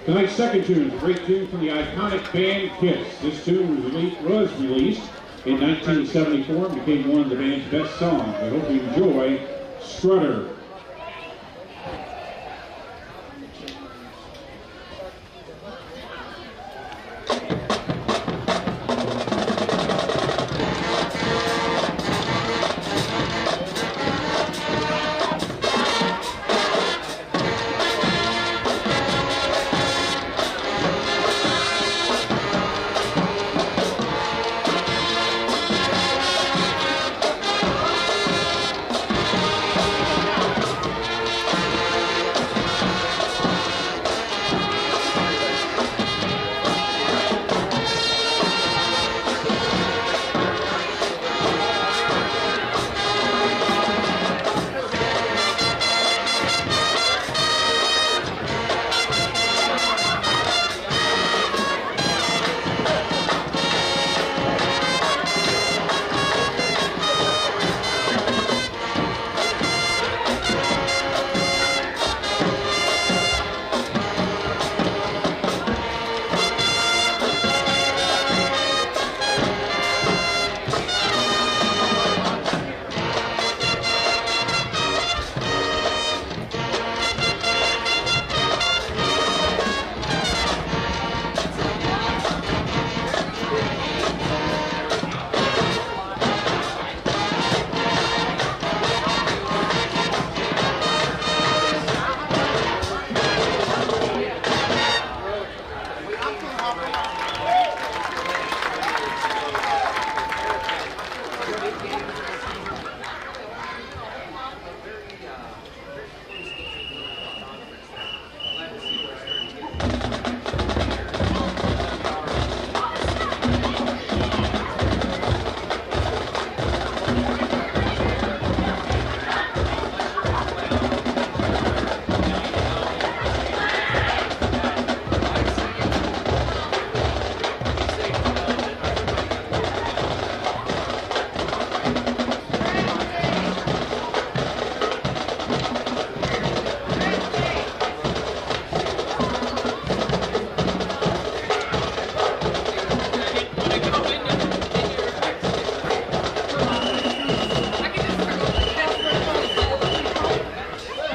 Tonight's second tune is a great tune from the iconic band Kiss. This tune was released in 1974 and became one of the band's best songs. I hope you enjoy Strutter.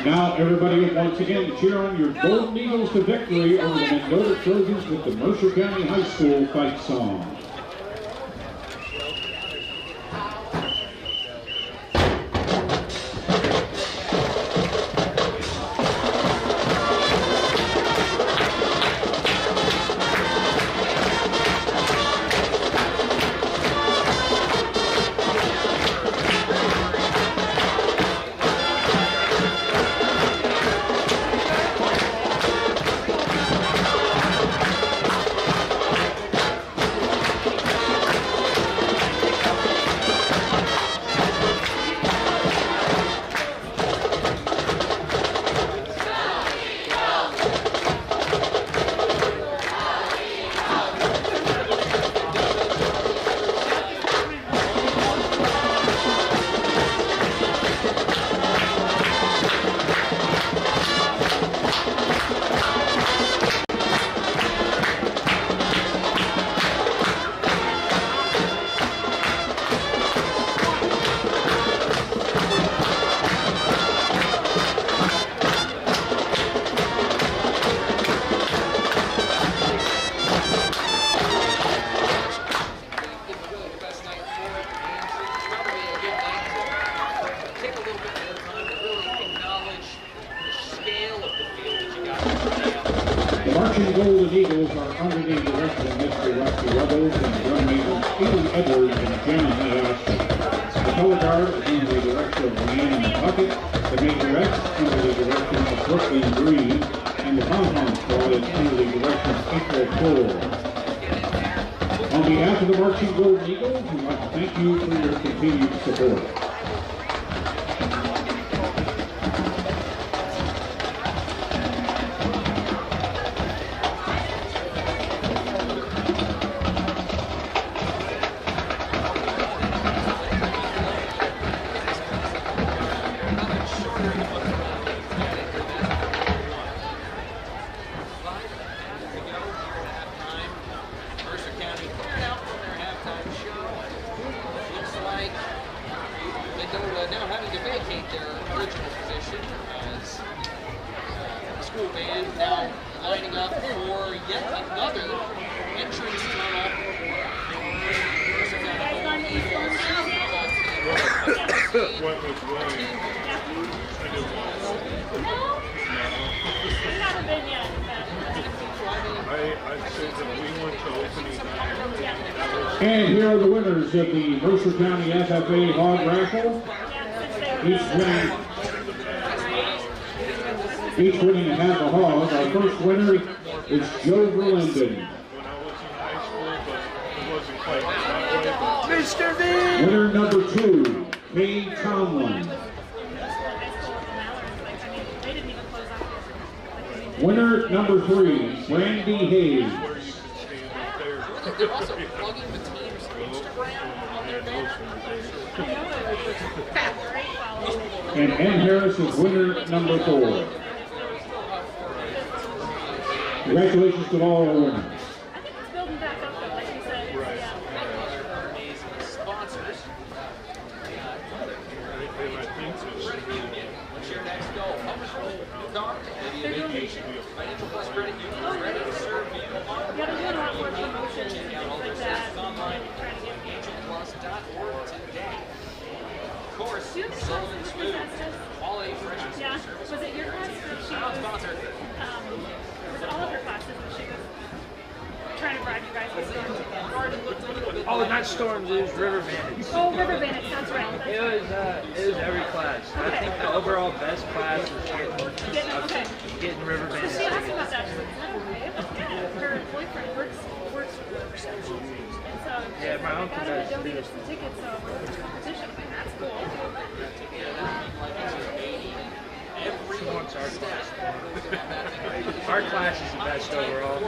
Now everybody once again cheer on your Golden Eagles to victory over the Mendota Trojans with the Mercer County High School fight song. marching Golden Eagles are under the direction of Mr. Rusty Ruggles and drum majors Ely Edwards and Jenna Hayashiki. The color guard is under the direction of Leanne Bucket, the majorettes under the direction of Brooklyn Green, and the pom-pom squad is under the direction of April Cole. On behalf of the marching Golden Eagles, we'd like to thank you for your continued support. Mercer County cleared out from their halftime show. Looks like Mendota now having to vacate their original position as the school band now lining up for yet another entrance tunnel. Mercer County Eagles. And here are the winners of the Mercer County FFA Hog Raffle. Each winning half a hog. Our first winner is Joe Verlinden. Mr. V! Winner number 2, Kay Tomlin. Winner number 3, Brandy Hayes. They're also plugging the team's Instagram on their banner. And Ann Harris is winner number 4. Congratulations to all our winners. It's building back up though, like you said. Our amazing sponsors. What's your next goal? Maybe a vacation. Financial Plus Credit Union is ready to serve you. You gotta do a lot more promotions and Check out all things their like services that. online at financialplus.org today. Of course, Sullivan's Food, quality, fresh, and Yeah. service. Was it your class that she Proud was, sponsor. was it all of her classes that she was trying to bribe you guys with storms? Oh, not storms, it was river bandits. Oh, River Bandits, that's right. It was every class. I think the overall best class was getting river bandits. She asked about that. She was like, oh, okay. Her boyfriend works with River Bandits. And so yeah, my uncle got her does to donate some tickets, so we're in competition. I'm like, that's cool. She wants our class. Our class is the best overall.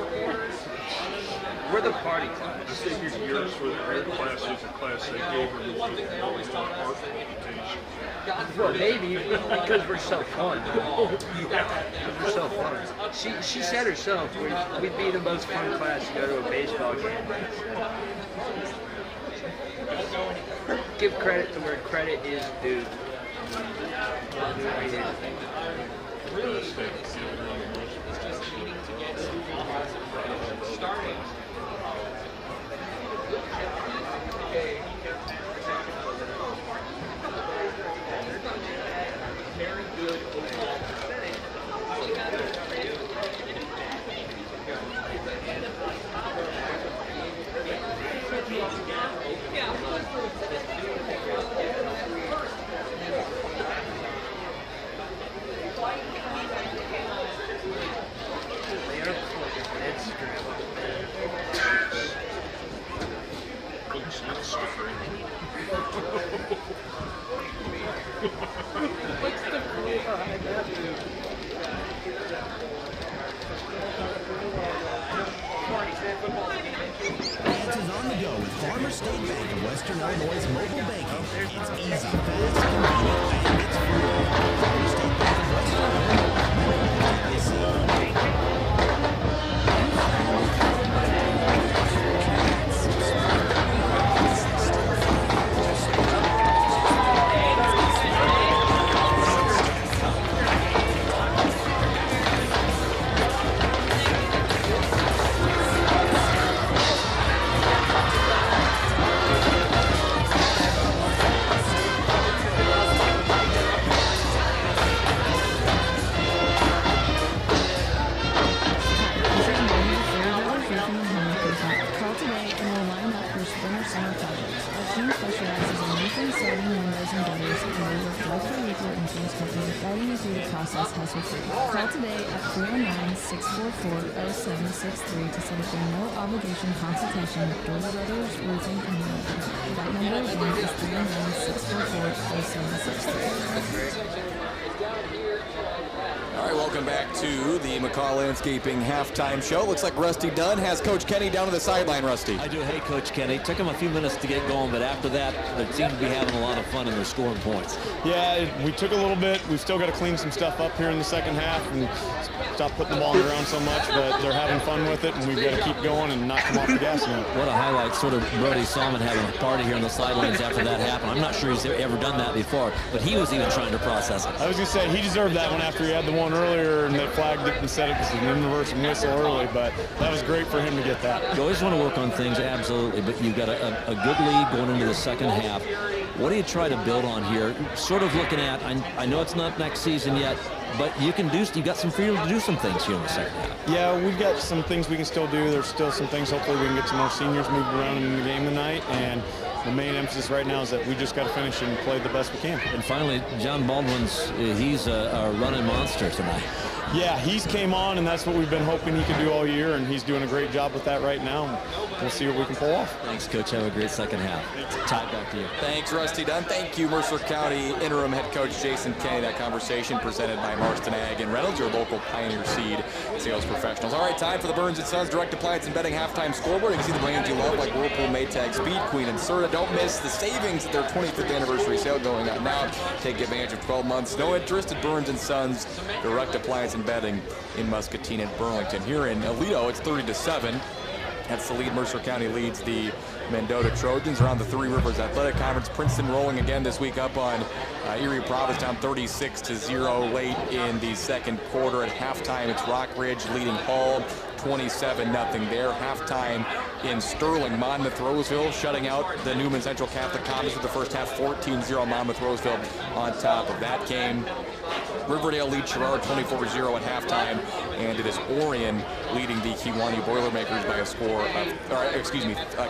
We're the party class. I figured yours were the great class was a class they gave her the art education. Well, maybe because we're so fun. We're so fun. She said herself, we'd be the most fun class to go to a baseball game. Give credit to where credit is due. Really, it's just needing to get some offensive starting. Very good overall setting. Fans is on the go with Farmers State Bank of Western Illinois mobile banking. It's easy, fast, convenient, and it's free. Farmers State Bank of Western Illinois. It's guiding you through the process hassle-free. Call today at 409-644-0763 to set up a no-obligation consultation with Doyle Brothers Roofing and Windows. That number again is 309-644-0763. All right, welcome back to the McCall Landscaping halftime show. Looks like Rusty Dunn has Coach Kenny down to the sideline, Rusty. I do. Hey, Coach Kenny. Took him a few minutes to get going, but after that, they seem to be having a lot of fun and they're scoring points. Yeah, we took a little bit. We've still got to clean some stuff up here in the second half and stop putting the ball on the ground so much, but they're having fun with it, and we've got to keep going and not come off the gas now. What a highlight. Sort of Brody Salmon having a party here on the sidelines after that happened. I'm not sure he's ever done that before, but he was even trying to process it. I was going to say, he deserved that one after he had the one earlier, and they flagged it and said it was an inverse whistle early, but that was great for him to get that. You always want to work on things, absolutely, but you've got a good lead going into the second half. What do you try to build on here? Sort of looking at, I know it's not next season yet, but you've got some freedom to do some things here in the second half. Yeah, we've got some things we can still do. There's still some things. Hopefully we can get some more seniors moved around in the game tonight, and the main emphasis right now is that we just got to finish and play the best we can. And finally, John Baldwin's, he's a running monster tonight. Yeah, he's came on, and that's what we've been hoping he could do all year, and he's doing a great job with that right now. We'll see what we can pull off. Thanks, Coach. Have a great second half. Ty, back to you. Thanks, Rusty Dunn. Thank you, Mercer County interim head coach Jason Kenny. That conversation presented by Marston Ag and Reynolds, your local Pioneer Seed sales professionals. All right, time for the Burns & Sons Direct Appliance and Betting halftime scoreboard. You can see the brands you love like Whirlpool, Maytag, Speed Queen, and Serta. Don't miss the savings at their 25th anniversary sale going on now. Take advantage of 12 months, no interest at Burns & Sons Direct Appliance and Betting in Muscatine and Burlington. Here in Aledo, it's 30-7. That's the lead. Mercer County leads the Mendota Trojans around the Three Rivers Athletic Conference. Princeton rolling again this week up on Erie Provincetown 36-0 late in the second quarter. At halftime, it's Rockridge leading Hall 27-0 there. Halftime in Sterling, Monmouth Roseville shutting out the Newman Central Catholic Comets with the first half 14-0. Monmouth Roseville on top of that game. Riverdale leads Sherrard 24-0 at halftime, and it is Orion leading the Kewanee Boilermakers by a score of,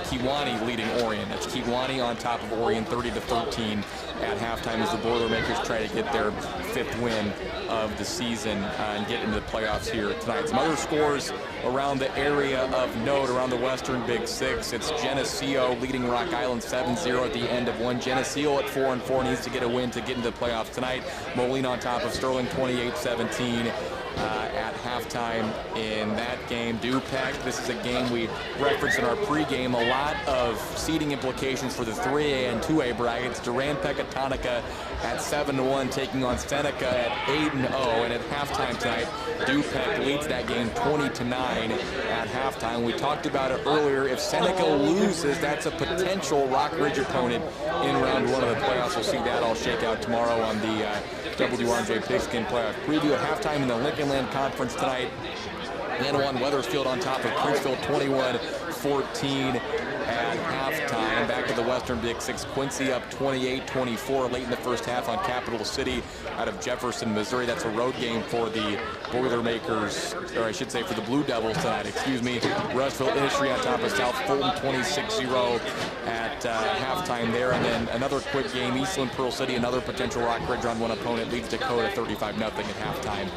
Kewanee leading Orion. That's Kewanee on top of Orion 30-13 at halftime as the Boilermakers try to get their fifth win of the season and get into the playoffs here tonight. Some other scores around the area of note around the Western Big Six. It's Geneseo leading Rock Island 7-0 at the end of one. Geneseo at 4-4 needs to get a win to get into the playoffs tonight. Moline on top of Sterling 28-17 at halftime in that game. Dupec, this is a game we referenced in our pregame. A lot of seeding implications for the 3A and 2A brackets. Duran-Pecatonica at 7-1 taking on Seneca at 8-0, and at halftime tonight, Dupec leads that game 20-9 at halftime. We talked about it earlier. If Seneca loses, that's a potential Rockridge opponent in round one of the playoffs. We'll see that all shake out tomorrow on the WRMJ Pigskin Playoff Preview. At halftime in the Lincoln Land Conference tonight, Lanawan Wethersfield on top of Princeville 21-14 at halftime. Back to the Western Big Six, Quincy up 28-24 late in the first half on Capital City out of Jefferson, Missouri. That's a road game for the Boilermakers, or I should say for the Blue Devils tonight, excuse me. Rushville Industry on top of South Fulton 26-0 at halftime there. And then another quick game, Eastland Pearl City, another potential Rockridge round one opponent, leads Dakota 35-0 at halftime.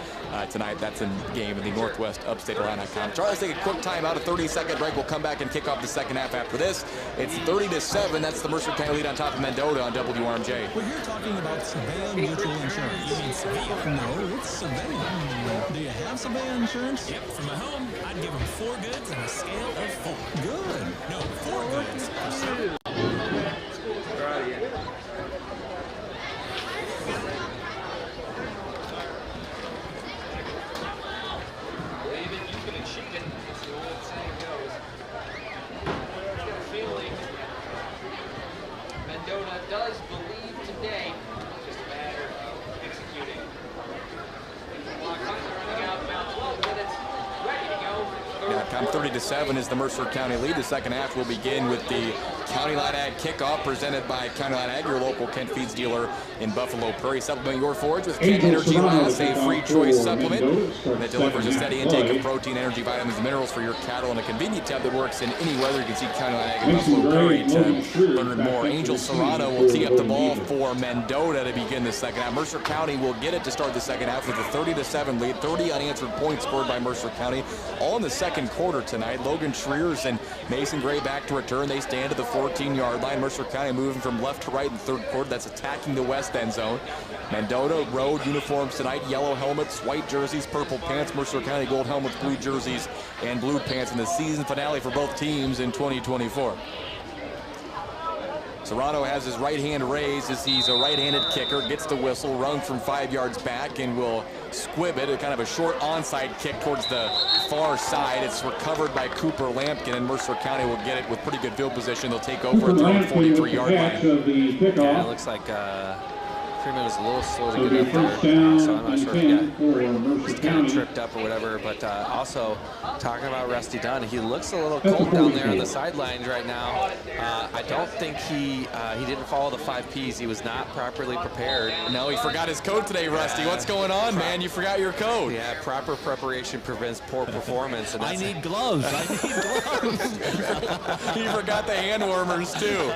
Tonight, that's a game in the Northwest Upstate Illini Conference. All right, let's take a quick time out, a 30-second break. We'll come back and kick off the second half after this. It's 30-7. That's the Mercer County lead on top of Mendota on WRMJ. We're here talking about Surveyor Mutual Insurance. You mean Surveyor? No, it's Surveyor. Do you have Surveyor insurance? Yep, for my home, I'd give them 4 goods on a scale of 4. Good. No, 4 goods for 7. Mendota does believe today. It's just a matter of executing. Clock running out, about 12 minutes, ready to go. Yeah, count 30-7 is the Mercer County lead. The second half will begin with the County Line Ag kickoff presented by County Line Ag, your local Kent Feeds dealer in Buffalo Prairie. Supplement your forage with Kent Energy Last, a free choice supplement that delivers a steady intake of protein, energy, vitamins, and minerals for your cattle in a convenient tab that works in any weather. You can see County Line Ag in Buffalo Prairie to learn more. Angel Serrano will tee up the ball for Mendota to begin the second half. Mercer County will get it to start the second half with a 30-7 lead. 30 unanswered points scored by Mercer County, all in the second quarter tonight. Logan Schreers and Mason Gray back to return. They stand at the 14-yard line. Mercer County moving from left to right in the third quarter. That's attacking the west end zone. Mendota road uniforms tonight. Yellow helmets, white jerseys, purple pants. Mercer County gold helmets, blue jerseys, and blue pants in the season finale for both teams in 2024. Serrano has his right hand raised as he's a right-handed kicker, gets the whistle, runs from 5 yards back, and will squib it. A kind of a short onside kick towards the far side. It's recovered by Cooper Lampkin, and Mercer County will get it with pretty good field position. They'll take over at their own 43-yard line. Yeah, it looks like Freeman was a little slow to get up there, so I'm not sure if he got kind of tripped up or whatever. But also, talking about Rusty Dunn, he looks a little cold down there on the sidelines right now. I don't think he didn't follow the 5 Ps. He was not properly prepared. No, he forgot his code today, Rusty. What's going on, man? You forgot your code. Yeah, proper preparation prevents poor performance. And I need gloves. I need gloves. He forgot the hand warmers, too.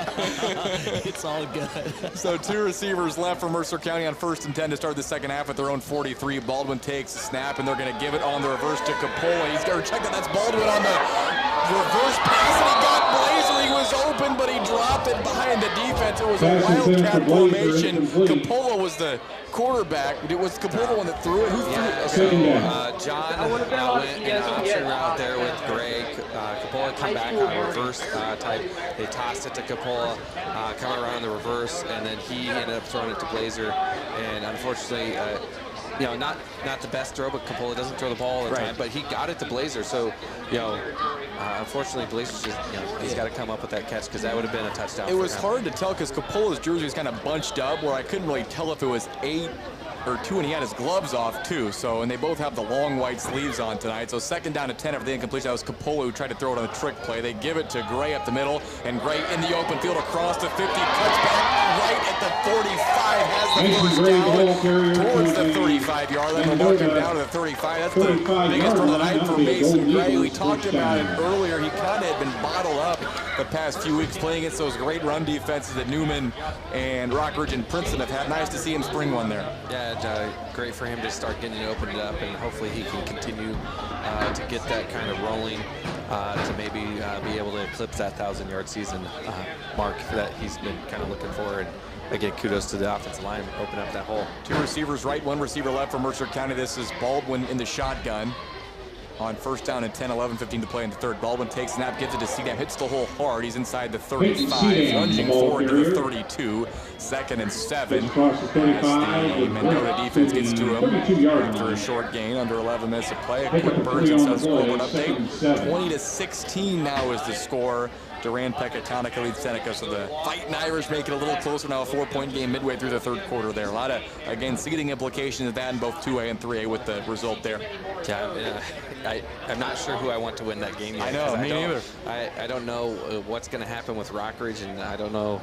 It's all good. So 2 receivers left for Mercer County on 1st and 10 to start the second half at their own 43. Baldwin takes a snap, and they're going to give it on the reverse to Capola. He's going to check that. That's Baldwin on the reverse pass, and he got Blazer. He was open, but he dropped it behind the defense. It was a wildcat formation. Capola was the quarterback. It was Capola one that threw it. Who threw it? John went in an option route there with Greg. Capola come back on a reverse type. They tossed it to Capola, come around the reverse, and then he ended up throwing it to Blazer. And unfortunately, you know, not the best throw, but Capola doesn't throw the ball all the time, but he got it to Blazer. So, you know, unfortunately, Blazer's just, you know, he's got to come up with that catch because that would have been a touchdown. It was hard to tell because Capola's jersey was kind of bunched up where I couldn't really tell if it was 8 or 2, and he had his gloves off too. So, and they both have the long white sleeves on tonight. So 2nd down to 10 after the incompletion. That was Capola who tried to throw it on a trick play. They give it to Gray up the middle, and Gray in the open field across the 50, cuts back right at the 45, has the first down towards the 35-yard line. They'll mark him down to the 35. That's the biggest run of the night for Mason Gray. We talked about it earlier. He kind of had been bottled up the past few weeks playing against those great run defenses that Newman and Rockridge and Princeton have had. Nice to see him spring one there. Yeah, great for him to start getting it opened up, and hopefully he can continue to get that kind of rolling to maybe be able to eclipse that 1,000-yard season mark that he's been kind of looking for. And again, kudos to the offensive line, open up that hole. 2 receivers right, 1 receiver left for Mercer County. This is Baldwin in the shotgun. On 1st down and 10, 11, 15 to play in the third. Baldwin takes snap, gives it to Cedam, hits the hole hard. He's inside the 35, lunging forward to the 32. 2nd and 7. As the Mendota defense gets to him after a short gain, under 11 minutes of play. A quick Burns and Sons scoreboard update. 20-16 now is the score. Duran Pecatonica leads Seneca, so the Fighting Irish make it a little closer now. A 4-point game midway through the third quarter there. A lot of, again, seeding implications of that in both 2A and 3A with the result there. Yeah, I'm not sure who I want to win that game yet. I know, me neither. I don't know what's going to happen with Rockridge, and I don't know.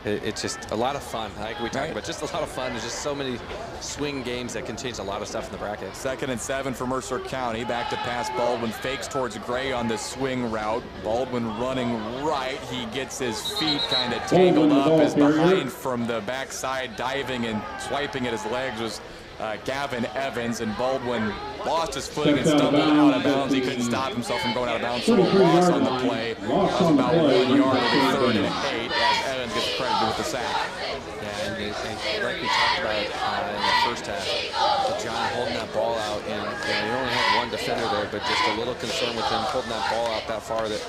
It's just a lot of fun. Like we talked about, just a lot of fun. There's just so many swing games that can change a lot of stuff in the bracket. 2nd and 7 for Mercer County. Back to pass. Baldwin fakes towards Gray on the swing route. Baldwin running right. He gets his feet kind of tangled up as behind from the backside, diving and swiping at his legs was Gavin Evans, and Baldwin lost his footing and stumbled out of bounds. He couldn't stop himself from going out of bounds, so a loss on the play of about 1 yard on the 3rd and 8 as Evans gets credited with the sack. Yeah, and like we talked about in the first half, John holding that ball out, and you only had 1 defender there, but just a little concern with him holding that ball out that far that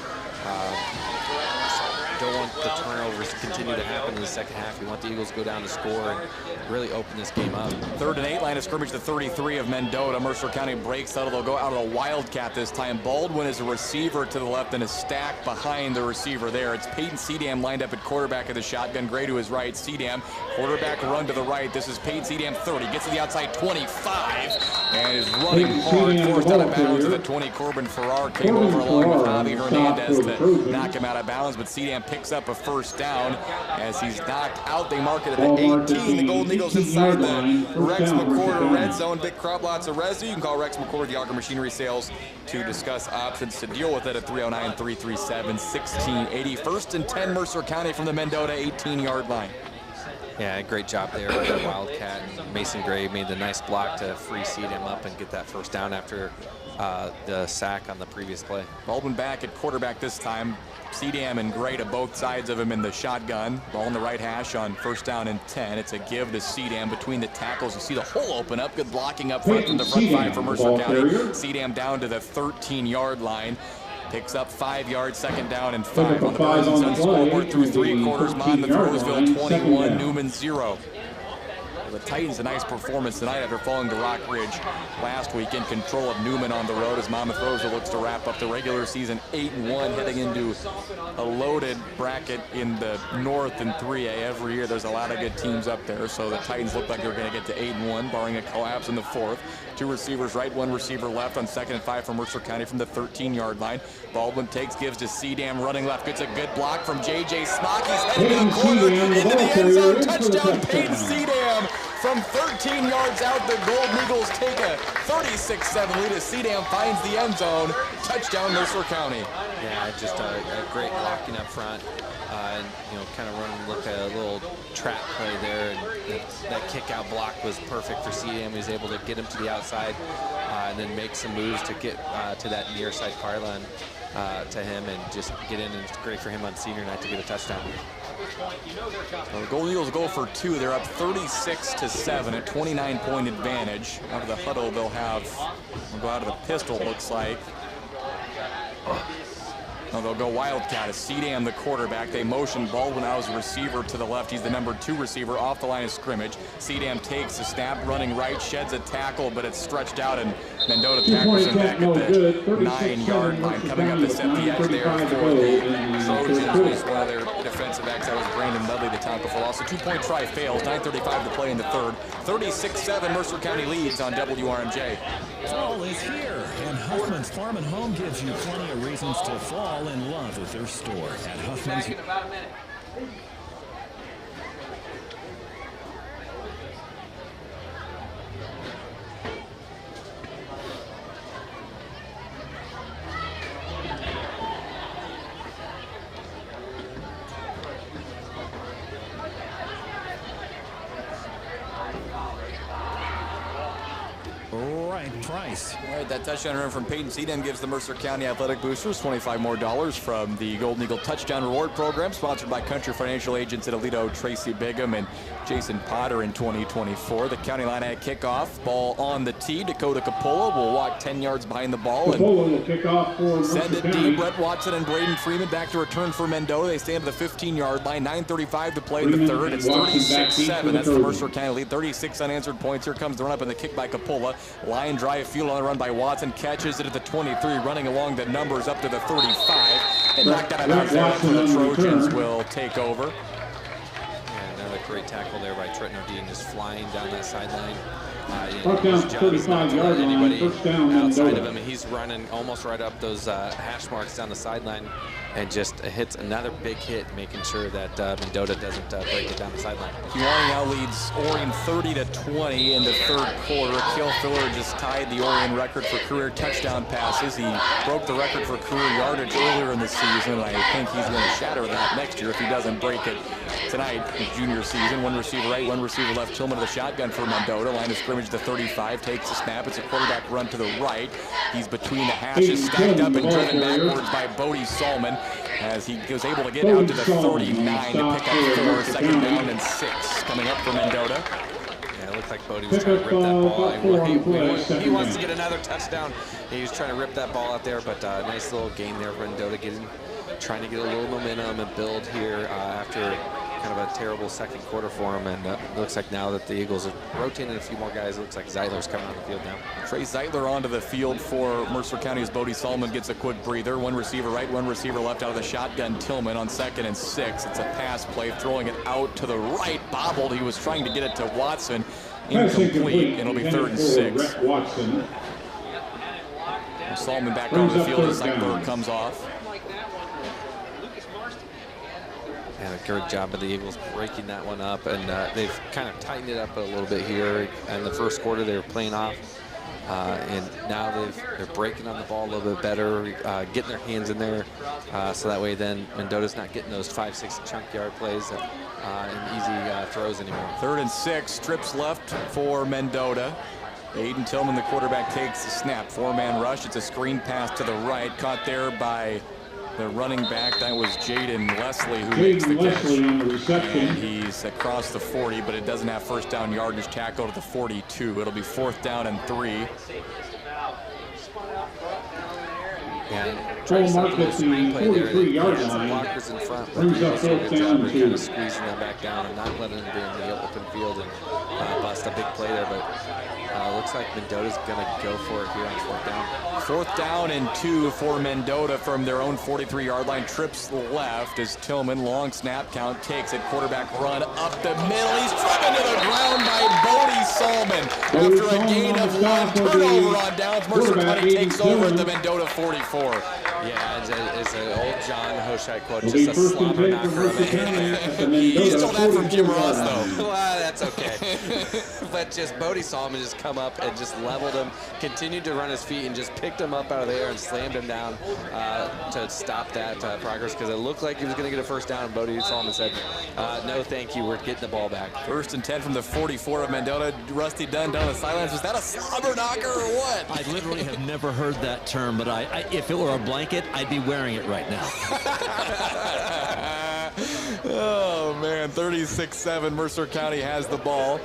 don't want the turnovers to continue to happen in the second half. We want the Eagles to go down to score and really open this game up. 3rd and 8, line of scrimmage, the 33 of Mendota. Mercer County breaks out. They'll go out of the Wildcat this time. Baldwin is a receiver to the left and a stack behind the receiver there. It's Peyton Cedam lined up at quarterback of the shotgun. Gray to his right. Cedam, quarterback run to the right. This is Peyton Cedam, 30. Gets to the outside 25 and is running hard. Forced out of bounds to the 20. Corbin Farrar came over along with Javi Hernandez to knock him out of bounds, but Cedam picks up a first down as he's knocked out. They mark it at the 18. The Golden Eagles inside the Rex McCord red zone. Big crowd, lots of res. You can call Rex McCord, the Auger Machinery Sales, to discuss options to deal with it at 309-337-1680. First and 10, Mercer County from the Mendota 18-yard line. Yeah, great job there with the Wildcat. Mason Gray made the nice block to free seat him up and get that first down after the sack on the previous play. Baldwin back at quarterback this time. Cedam and Gray to both sides of him in the shotgun. Ball in the right hash on first down and 10. It's a give to Cedam between the tackles. You see the hole open up. Good blocking up front from the front five for Mercer County. Cedam down to the 13-yard line. Picks up 5 yards, second down and 5 on the Brothers and Sons scoreboard through 3 quarters. Monmouth Roseville 21, Newman 0. The Titans, a nice performance tonight after falling to Rock Ridge last week. In control of Newman on the road as Monmouth Roseville looks to wrap up the regular season 8-1, heading into a loaded bracket in the North in 3A. Every year there's a lot of good teams up there, so the Titans look like they're going to get to 8-1, barring a collapse in the fourth. 2 receivers right, 1 receiver left on second and 5 from Mercer County from the 13-yard line. Baldwin takes, gives to Cedam, running left, gets a good block from J.J. Smock. He's heading to the corner, into the end zone, touchdown, Peyton Cedam. From 13 yards out, the Golden Eagles take a 36-7 lead as Cedam finds the end zone. Touchdown, Mercer County. Yeah, just a great blocking up front. And, you know, kind of look at a little trap play there. And that kick-out block was perfect for Cedam. He was able to get him to the outside and then make some moves to get to that near side pylon to him and just get in. And it's great for him on senior night to get a touchdown. Well, the Golden Eagles go for 2. They're up 36-7, a 29-point advantage. Out of the huddle, they'll go out of the pistol, looks like. No, they'll go Wildcat as Cedam, the quarterback. They motion Baldwin out as a receiver to the left. He's the number 2 receiver off the line of scrimmage. Cedam takes the snap, running right, sheds a tackle, but it's stretched out, and Mendota tackles him back at the 9-yard line. Coming up to set the edge there for the Trojans was one of their defensive backs. That was Brandon Dudley, the tackle for loss. A 2-point try fails. 9:35 to play in the third. 36-7, Mercer County leads on WRMJ. Fall is here, and Huffman's Farm and Home gives you plenty of reasons to fall in love with their store. At Huffman's. Back in about a minute. Price. All right, that touchdown run from Peyton Cedam gives the Mercer County Athletic Boosters $25 more from the Golden Eagle Touchdown Reward Program, sponsored by Country Financial Agents at Alito, Tracy Bigham, and Jason Potter in 2024. The county line at kickoff. Ball on the tee. Dakota Capola will walk 10 yards behind the ball and will kick off for send it deep. Brett Watson and Braden Freeman back to return for Mendota. They stand at the 15-yard line. 9:35 to play in the third. It's 36-7. That's the Mercer County lead. 36 unanswered points. Here comes the run up and the kick by Capola. Line drive field on the run by Watson. Catches it at the 23, running along the numbers up to the 35. And knocked out of bounds there, so the Trojans will take over. Yeah, another great tackle there by Trenton O'Dean, just flying down that sideline. His job is not to let anybody outside of him. He's running almost right up those hash marks down the sideline and just hits another big hit, making sure that Mendota doesn't break it down the sideline. Kewanee now leads Orion 30-20 in the third quarter. Kale Filler just tied the Orion record for career touchdown passes. He broke the record for career yardage earlier in the season, and I think he's going to shatter that next year if he doesn't break it tonight. His junior season, 1 receiver right, 1 receiver left. Tillman to the shotgun for Mendota. Line of scrimmage to 35, takes the snap. It's a quarterback run to the right. He's between the hashes, stacked up and driven backwards by Bodie Solomon as he was able to get out to the 39 to pick up 4. Second down and 6 coming up for Mendota. Yeah, it looked like Bodie was trying to rip that ball. He wants to get another touchdown. He was trying to rip that ball out there, but nice little gain there for Mendota, trying to get a little momentum and build here after kind of a terrible second quarter for him, and it looks like now that the Eagles are rotating a few more guys, it looks like Zeitler's coming on the field now. Trey Zeitler onto the field for Mercer County as Bodie Solomon gets a quick breather. 1 receiver right, 1 receiver left out of the shotgun. Tillman on 2nd and 6. It's a pass play, throwing it out to the right. Bobbled. He was trying to get it to Watson. Incomplete, and it'll be 3rd and 6. Solomon back on the field as Zeitler comes off. And a good job of the Eagles breaking that one up, and they've kind of tightened it up a little bit here. In the first quarter, they were playing off, and now they're breaking on the ball a little bit better, getting their hands in there, so that way then Mendota's not getting those 5-6 chunk yard plays and easy throws anymore. 3rd and 6, trips left for Mendota. Aiden Tillman, the quarterback, takes the snap. 4-man rush. It's a screen pass to the right, caught there by the running back. That was Jaden Leslie who makes the catch. On the reception. And he's across the 40, but it doesn't have first down yardage. Tackle to the 42. It'll be 4th down and 3. And Full mark at the 43-yard line. Blockers in front, but Brings the up Eagles do a 4th good down job of and kind of 2. squeezing them back down and not letting them be in the open field and bust a big play there. But looks like Mendota's going to go for it here on 4th down. 4th down and 2 for Mendota from their own 43-yard line. Trips left as Tillman, long snap count, takes it. Quarterback run up the middle. He's driven to the ground by Bodie Solomon. After a gain of 1, turnover on downs. Mercer County takes over at the Mendota 44. Yeah, it's an old John Hoshai quote, just a slobber knocker. He stole that from Jim Ross, though. Well, that's okay. But just Bodie Solomon just come up and just leveled him, continued to run his feet, and just picked him up out of the air and slammed him down to stop that progress, because it looked like he was going to get a first down. Bodie Solomon said, no, thank you, we're getting the ball back. 1st and 10 from the 44 of Mendota. Rusty Dunn down the sidelines. Was that a slobber knocker or what? I literally have never heard that term, but if it were a blanket, I'd be wearing it right now. Oh, man, 36-7. Mercer County has the ball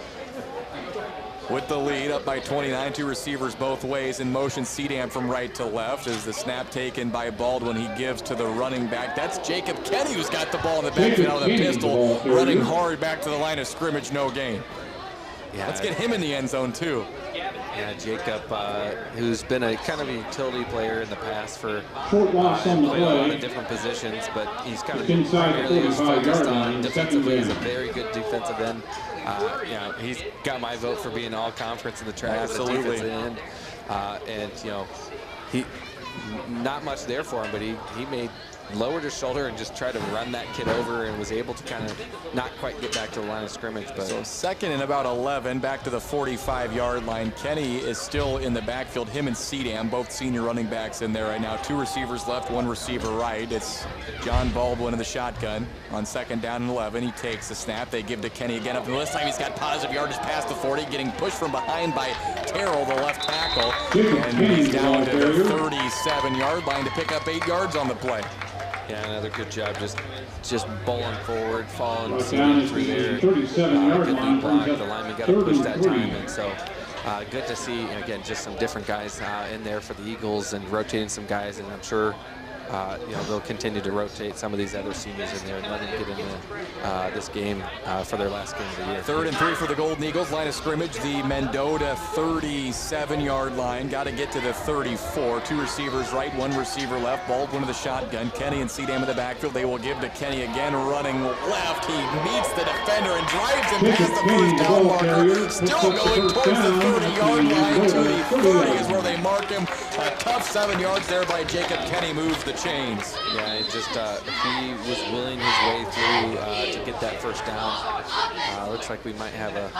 with the lead, up by 29. 2 receivers both ways. In motion, Cedam from right to left as the snap taken by Baldwin. He gives to the running back. That's Jacob Kenny who's got the ball in the backfield out of the pistol, running hard back to the line of scrimmage, no gain. Yeah, let's get him in the end zone, too. Yeah, Jacob, who's been a kind of a utility player in the past for Short loss on the played a lot play. of different positions, but he's kind of Inside primarily 45 focused yard on line, defensively. He's a second down. very good defensive end. You know, he's got my vote for being all conference in the track as a Absolutely. defensive end. And you know, he not much there for him, but he lowered his shoulder and just tried to run that kid over and was able to kind of not quite get back to the line of scrimmage. But So 2nd and about 11, back to the 45-yard line. Kenny is still in the backfield. Him and Cedam, both senior running backs in there right now. 2 receivers left, 1 receiver right. It's John Baldwin in the shotgun on 2nd down and 11. He takes the snap. They give to Kenny again. Up and this time he's got positive yardage past the 40, getting pushed from behind by Terrell, the left tackle. And he's down to the 37-yard line to pick up 8 yards on the play. yeah, another good job, just bowling forward, falling Down at through the there. 37-yard Good line, lead block. brings The up lineman got to push that 33. time, and so good to see again just some different guys in there for the Eagles and rotating some guys, and I'm sure you know, they'll continue to rotate some of these other seniors in there and let them get into this game for their last game of the year. 3rd and 3 for the Golden Eagles. Line of scrimmage, the Mendota 37-yard line. Got to get to the 34. 2 receivers right, 1 receiver left. Baldwin of the shotgun. Kenny and Cedam in the backfield. They will give to Kenny again, running left. He meets the defender and drives him past the first down marker. Still going towards the 30-yard line to the 30 is where they mark him. A tough 7 yards there by Jacob Kenny moves the chains. Yeah, it just he was willing his way through to get that first down. Looks like we might have a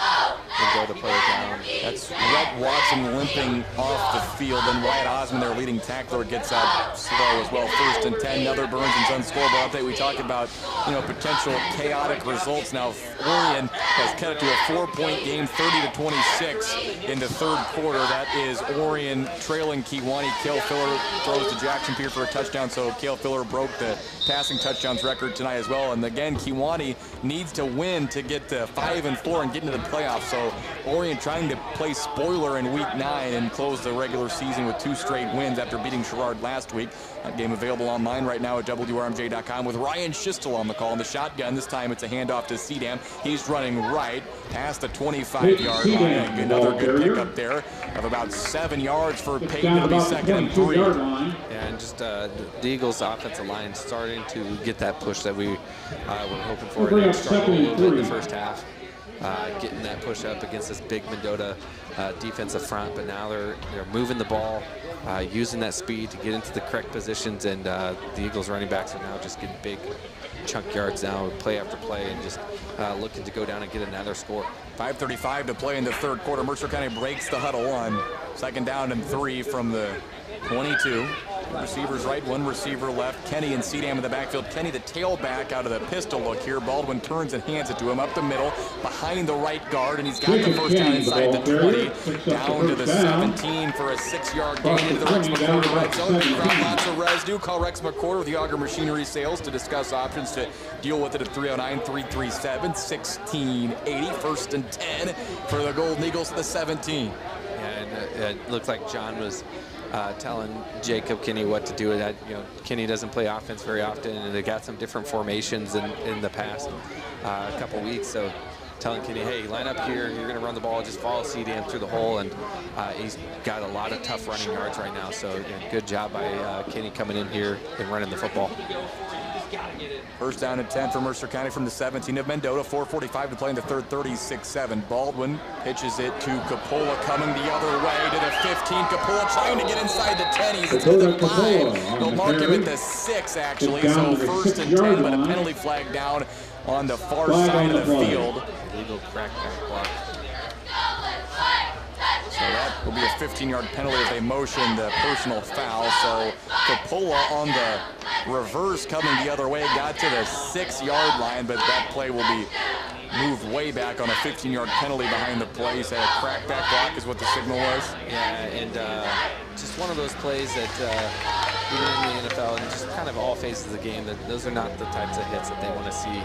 Mendota player down. That's Rhett Watson limping off the field, and Wyatt Osmond, their leading tackler, gets out slow as well. 1st and 10. Another Burns and Sons scoreboard update. We talked about, you know, potential chaotic results. Now Orion has cut it to a 4-point game, 30-26 in the 3rd quarter. That is Orion trailing Kewanee. Cale Filler throws to Jackson Pierre for a touchdown, so Cale Filler broke the passing touchdowns record tonight as well. And again, Kewanee needs to win to get to 5-4 and get into the playoffs. So Orion trying to play spoiler in week 9 and close the regular season with 2 straight wins after beating Sherrard last week. That game available online right now at WRMJ.com with Ryan Schistel on the call in the shotgun. This time it's a handoff to Cedam. He's running right past the 25-yard line. Another good pickup there of about 7 yards for Peyton. It'll be 2nd and 3. Yeah, and just the Eagles' offensive line starting to get that push that we were hoping for. They struggled a little bit in the first half, getting that push up against this big Mendota defensive front, but now they're moving the ball, using that speed to get into the correct positions, and the Eagles running backs are now just getting big chunk yards now, play after play, and just looking to go down and get another score. 5:35 to play in the third quarter. Mercer County breaks the huddle on 2nd down and 3 from the 22. Receivers right, 1 receiver left. Kenny and Cedam in the backfield. Kenny, the tailback, out of the pistol look here. Baldwin turns and hands it to him up the middle, behind the right guard, and he's got the first down inside the 20, down to the 17 for a 6-yard gain into the Rex McCord red zone. Crowd lots of residue. Call Rex McCord with Yager Machinery Sales to discuss options to deal with it at 309-337-1680. 1st and 10 for the Golden Eagles to the 17. Yeah, and it looked like John was telling Jacob Kinney what to do with that. You know, Kinney doesn't play offense very often, and they got some different formations in the past couple weeks. So telling Kinney, hey, line up here, you're going to run the ball, just follow CDM through the hole, and he's got a lot of tough running yards right now. So good job by Kinney coming in here and running the football. 1st down and 10 for Mercer County from the 17 of Mendota. 4:45 to play in the third, 36-7. Baldwin pitches it to Capola, coming the other way to the 15. Capola trying to get inside the 10. He's to the 5. They'll mark him at the 6, actually. So 1st and 10, but a penalty flag down on the far side of the field. Illegal crackback block. So that will be a 15-yard penalty as they motion the personal foul. So Capola on the reverse coming the other way, got to the 6-yard line, but that play will be moved way back on a 15-yard penalty behind the play. He said a crackback block is what the signal was. Yeah, and just one of those plays that even in the NFL and just kind of all phases of the game, that those are not the types of hits that they want to see.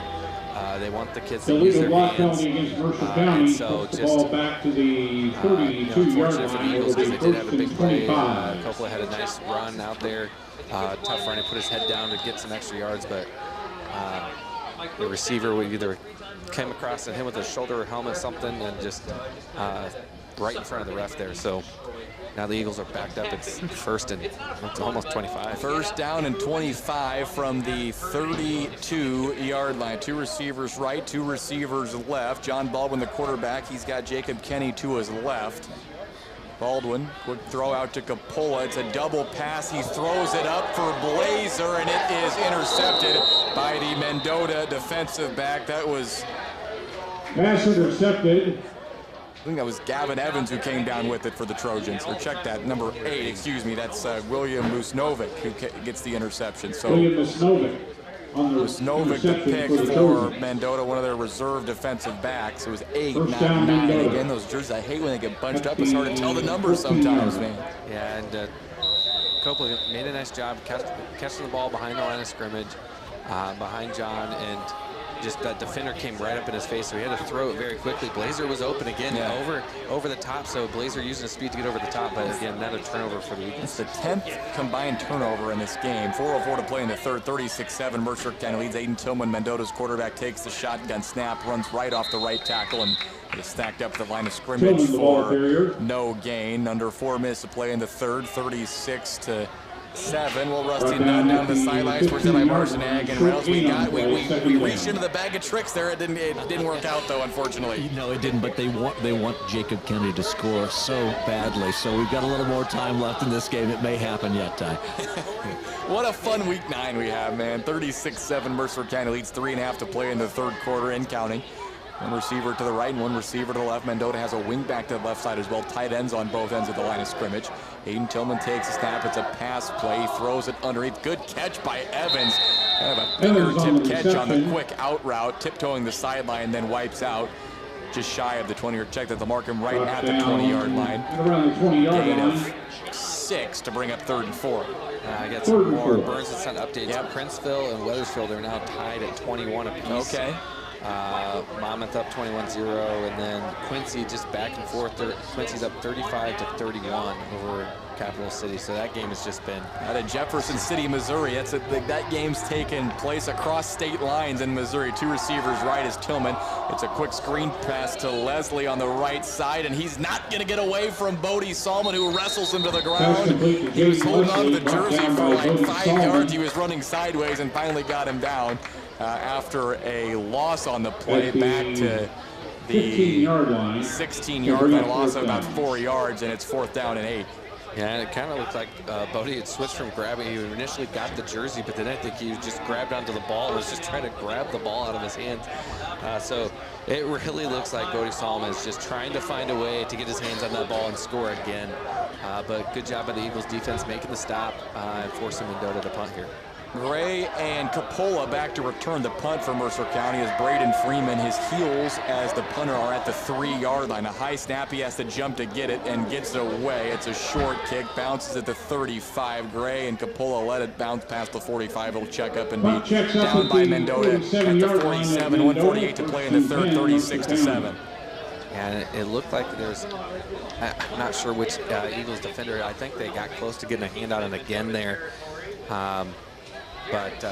They want the kids to use their hands. Against Mercer County, so the just ball back to the 32-yard for the line. Eagles, because they did have a big play. 25. Coppola had a nice run out there. Tough run. He put his head down to get some extra yards, but the receiver would either came across and hit with a shoulder or helmet, something, and just right in front of the ref there. So now the Eagles are backed up. It's 1st and it's almost 25. 1st down and 25 from the 32-yard line. 2 receivers right, 2 receivers left. John Baldwin, the quarterback. He's got Jacob Kenny to his left. Baldwin, quick throw out to Capola. It's a double pass. He throws it up for Blazer, and it is intercepted by the Mendota defensive back. That was... Pass intercepted. I think that was Gavin Evans who came down with it for the Trojans. Or check that, number 8, excuse me. That's William Musnovic who gets the interception. So William Musnovic on the Musnovic the pick for Mendota, one of their reserve defensive backs. It was 8, not 9. Again, those jerseys, I hate when they get bunched up. It's hard to tell the numbers sometimes, man. Yeah, and Coppola made a nice job catching the ball behind the line of scrimmage, behind John, and just that defender came right up in his face, so he had to throw it very quickly. Blazer was open again, over the top, so Blazer using his speed to get over the top, but again, another turnover for the Eagles. It's the 10th combined turnover in this game. 4:04 to play in the third, 36-7. Mercer County leads. Aiden Tillman, Mendota's quarterback, takes the shotgun snap, runs right off the right tackle, and is stacked up at the line of scrimmage for no gain. Under 4 minutes to play in the third, 36-7. Well, Rusty Dunn down the sidelines for Zedai Marcinag and Reynolds. We reached into the bag of tricks there. It didn't work out though, unfortunately. No, it didn't. But they want Jacob Kennedy to score so badly. So we've got a little more time left in this game. It may happen yet, Ty. What a fun week 9 we have, man. 36-7. Mercer County leads 3.5 to play in the third quarter and counting. 1 receiver to the right and 1 receiver to the left. Mendota has a wing back to the left side as well. Tight ends on both ends of the line of scrimmage. Aiden Tillman takes a snap. It's a pass play. He throws it underneath. Good catch by Evans. Kind of a fingertip catch on the quick out route. Tiptoeing the sideline, then wipes out. Just shy of the 20-yard check that they'll mark him right at the 20-yard line. Gain of 6 to bring up 3rd and 4. I got some more Burns and Son updates. Yep. Princeville and Weathersfield are now tied at 21 apiece. Okay. Monmouth up 21-0, and then Quincy just back and forth. Quincy's up 35-31 over Capital City. So that game has just been out of Jefferson City, Missouri. That game's taken place across state lines in Missouri. 2 receivers right is Tillman. It's a quick screen pass to Leslie on the right side, and he's not going to get away from Bodie Salmon, who wrestles him to the ground. He was holding on to the jersey for like 5 yards. He was running sideways and finally got him down after a loss on the play back to the 16-yard line, a loss of about 4 yards, and it's 4th down and 8. Yeah, and it kind of looked like Bodie had switched from grabbing. He initially got the jersey, but then I think he just grabbed onto the ball and was just trying to grab the ball out of his hands. So it really looks like Bodie Solomon is just trying to find a way to get his hands on that ball and score again. But good job by the Eagles defense making the stop and forcing Mendota to punt here. Gray and Capola back to return the punt for Mercer County as Braden Freeman, his heels as the punter are at the 3-yard line. A high snap, he has to jump to get it and gets it away. It's a short kick, bounces at the 35. Gray and Capola let it bounce past the 45. It'll check up and be down by Mendota at the 47. 1:48 to play in the third, 36-7. And it looked like there's, I'm not sure which Eagles defender, I think they got close to getting a hand on it again there. But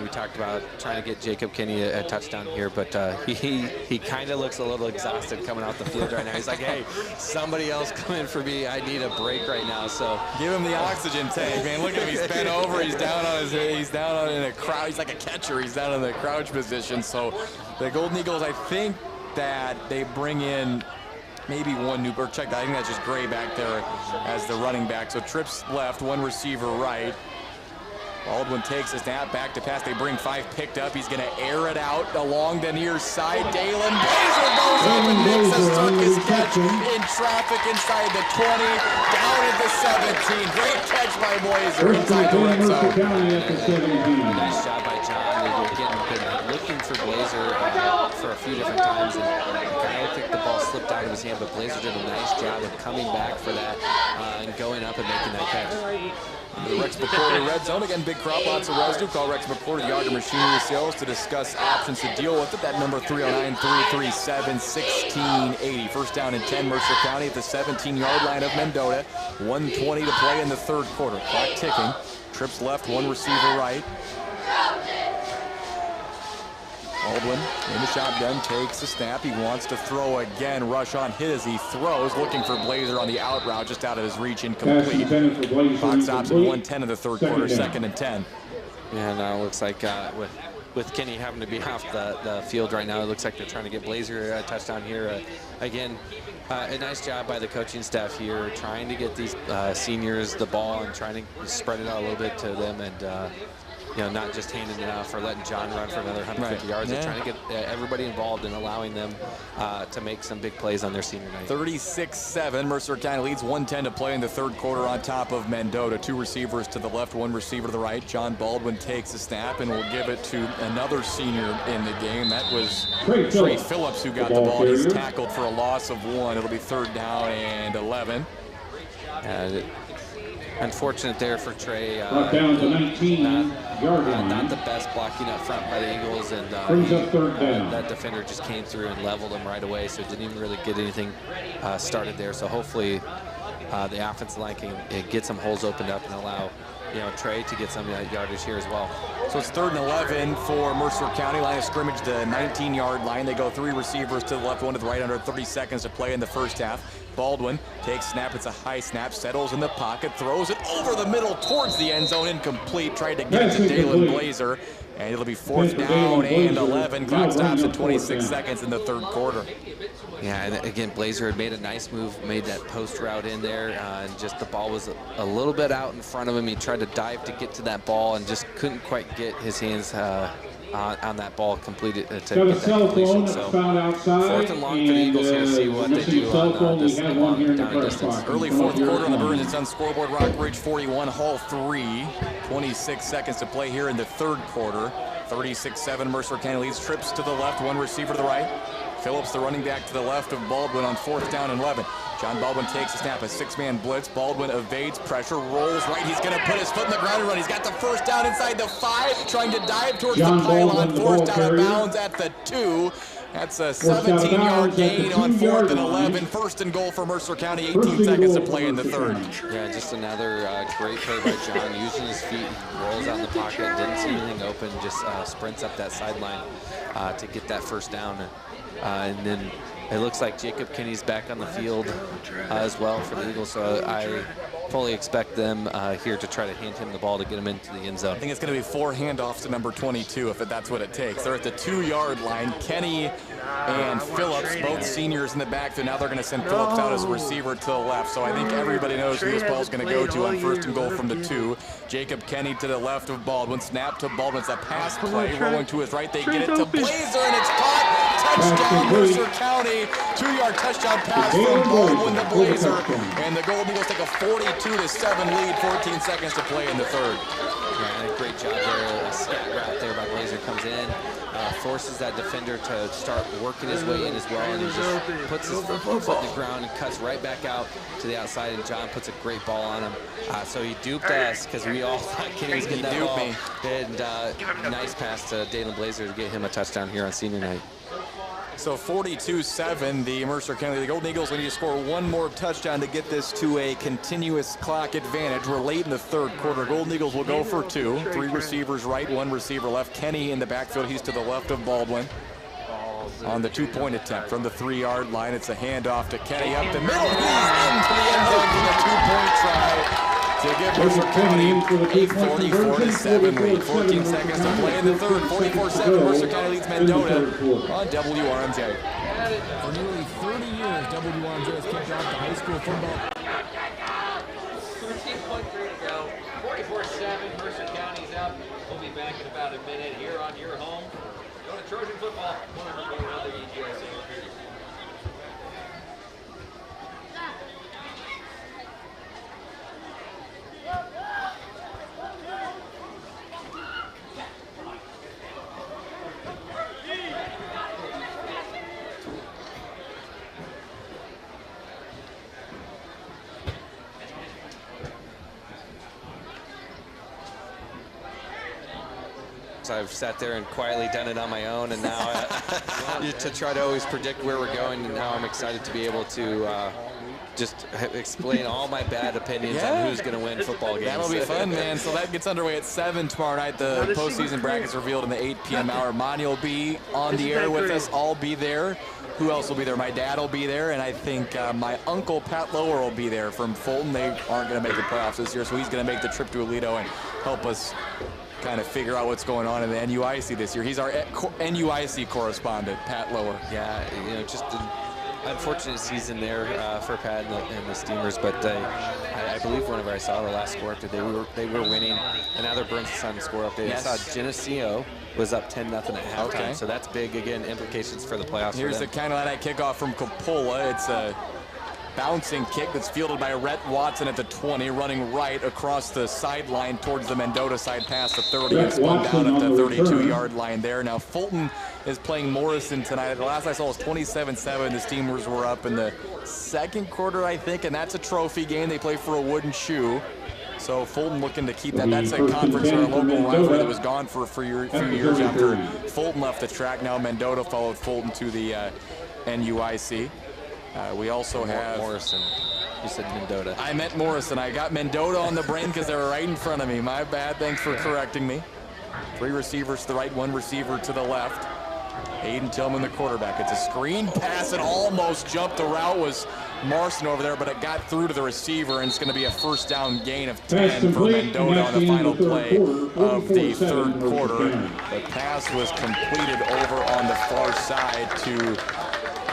we talked about trying to get Jacob Kinney a touchdown here, but he kind of looks a little exhausted coming out the field right now. He's like, hey, somebody else come in for me. I need a break right now. So give him the oxygen tank, man. Look at him. He's bent over. He's down on in a crouch. He's like a catcher. He's down in the crouch position. So the Golden Eagles, I think that they bring in maybe one new, or check, I think that's just Gray back there as the running back. So trips left, one receiver right. Baldwin takes a snap, back to pass. They bring 5 picked up. He's going to air it out along the near side. Dalen Blazer goes up and makes a circus catch in traffic inside the 20, down at the 17. Great catch by Blazer inside the red zone. Nice job by John. They've been looking for Blazer for a few different times, and kind of looked like the ball slipped out of his hand, but Blazer did a nice job of coming back for that and going up and making that catch. The Rex McCord red zone. Again, big crowd, lots of residue. Call Rex McCord of Yager Machinery Sales to discuss options to deal with it. That number 309-337-1680. First down and 10, Mercer County at the 17-yard line of Mendota. 1:20 to play in the third quarter. Clock ticking. Trips left, one receiver right. Baldwin in the shotgun, takes the snap. He wants to throw again. Rush on hit as he throws, looking for Blazer on the out route, just out of his reach, incomplete. Clock stops at 1:10 of the third quarter, second and 10. Yeah, now it looks like with Kinney having to be off the field right now, it looks like they're trying to get Blazer a touchdown here. Again, a nice job by the coaching staff here, trying to get these seniors the ball and trying to spread it out a little bit to them, and not just handing it off or letting John run for another 150 yards. They're trying to get everybody involved and allowing them to make some big plays on their senior night. 36-7. Mercer County leads 1:10 to play in the third quarter on top of Mendota. 2 receivers to the left, 1 receiver to the right. John Baldwin takes a snap and will give it to another senior in the game. That was Trey Phillips who got the ball. He's tackled for a loss of 1. It'll be third down and 11. Unfortunate there for Trey. Down to 19-yard line. Not the best blocking up front by the Eagles, and brings up third down. That defender just came through and leveled him right away, so didn't even really get anything started there. So hopefully the offensive line can get some holes opened up and allow Trey to get some yardage here as well. So it's third and 11 for Mercer County. Line of scrimmage to 19-yard line. They go 3 receivers to the left, 1 to the right, under 30 seconds to play in the first half. Baldwin takes snap. It's a high snap. Settles in the pocket. Throws it over the middle towards the end zone. Incomplete. Tried to get it to Dalen Blazer. And it'll be fourth down and 11. Clock stops at 26 seconds in the third quarter. Yeah, and again, Blazer had made a nice move, made that post route in there, and just the ball was a little bit out in front of him. He tried to dive to get to that ball and just couldn't quite get his hands on that ball completed to get that completion. So fourth and long for the Eagles here. See what they do on this long down distance. Early fourth quarter on the Burns and Sons scoreboard. Rockbridge 41, Hall 3. 26 seconds to play here in the third quarter. 36-7. Mercer County leads. Trips to the left, 1 receiver to the right. Phillips, the running back, to the left of Baldwin on fourth down and 11. John Baldwin takes a snap, a 6-man blitz. Baldwin evades pressure, rolls right. He's going to put his foot in the ground and run. He's got the first down inside the 5, trying to dive towards the pylon. Forced out of bounds at the 2. That's a 17-yard gain on fourth and 11. First and goal for Mercer County. 18 seconds to play in the third. Yeah, just another great play by John, using his feet, rolls out in the pocket, didn't see anything open, just sprints up that sideline to get that first down. And then it looks like Jacob Kinney's back on the field as well for the Eagles. So fully expect them here to try to hand him the ball to get him into the end zone. I think it's going to be 4 handoffs to number 22 if that's what it takes. They're at the 2-yard line. Kenny and Phillips, both seniors in the backfield. Now they're going to send Phillips out as a receiver to the left. So I think everybody knows who this ball is going to go to on 1st and goal from the 2. Jacob Kenny to the left of Baldwin. Snap to Baldwin. It's a pass play. Rolling to his right. They get it to Blazer, and it's caught. Touchdown, Mercer County. 2-yard touchdown pass from Baldwin to Blazer. And the Golden Eagles take a 42-7 lead. 14 seconds to play in the 3rd. Yeah, great job there. A scat route there by Blazer comes in, forces that defender to start working his way in as well, and he just puts his foot in the ground and cuts right back out to the outside, and John puts a great ball on him. So he duped us because we all thought Kenny was getting that ball. And nice pass to Dalen Blazer to get him a touchdown here on senior night. So 42-7, the Mercer County. The Golden Eagles will need to score one more touchdown to get this to a continuous clock advantage. We're late in the 3rd quarter. Golden Eagles will go for 2. 3 receivers right, 1 receiver left. Kenny in the backfield. He's to the left of Baldwin. On the 2-point attempt from the 3-yard line, it's a handoff to Kenny up the middle. He's into the end zone for the 2-point try to give Mercer County a 44-7 lead. 14 seconds to play in the 3rd. 44-7. Mercer County leads Mendota on WRMJ. For nearly 30 years, WRMJ has kicked off the high school football. 13.3 to go. 44-7. Mercer County's up. We'll be back in about a minute here on your home. Go to Trojan football. One of them go around the EGLC. I've sat there and quietly done it on my own, and now to try to always predict where we're going, and now I'm excited to be able to just explain all my bad opinions on who's going to win football games. That'll be fun, man. So that gets underway at 7 tomorrow night. The postseason brackets revealed in the 8 p.m. hour. Monty will be on the air with us. I'll be there. Who else will be there? My dad will be there, and I think my uncle, Pat Lower, will be there from Fulton. They aren't going to make the playoffs this year, so he's going to make the trip to Aledo and help us kind of figure out what's going on in the NUIC this year. He's our NUIC correspondent, Pat Lower. Yeah, you know, just an unfortunate season there for Pat and the Steamers, but I believe whenever I saw the last score update, they were winning, and now they're Burns Sun score update. Yes. I saw Geneseo was up 10-0 at halftime, so that's big, again, implications for the playoffs. Here's the kind of kickoff from Coppola. It's a bouncing kick that's fielded by Rhett Watson at the 20, running right across the sideline towards the Mendota side past the 30 and spun down at the 32-yard line there. Now Fulton is playing Morrison tonight. The last I saw was 27-7. The Steamers were up in the 2nd quarter, I think, and that's a trophy game. They play for a wooden shoe. So Fulton looking to keep that. That's a conference or a local rivalry that was gone for a few years after Fulton left the track. Now Mendota followed Fulton to the NUIC. We also have Morrison. You said Mendota. I meant Morrison. I got Mendota on the brain because they were right in front of me. My bad. Thanks for correcting me. 3 receivers to the right, 1 receiver to the left. Aiden Tillman, the quarterback. It's a screen pass. It almost jumped. The route was Marson over there, but it got through to the receiver, and it's going to be a 1st down gain of 10 for Mendota on the final play of the 3rd quarter. The pass was completed over on the far side to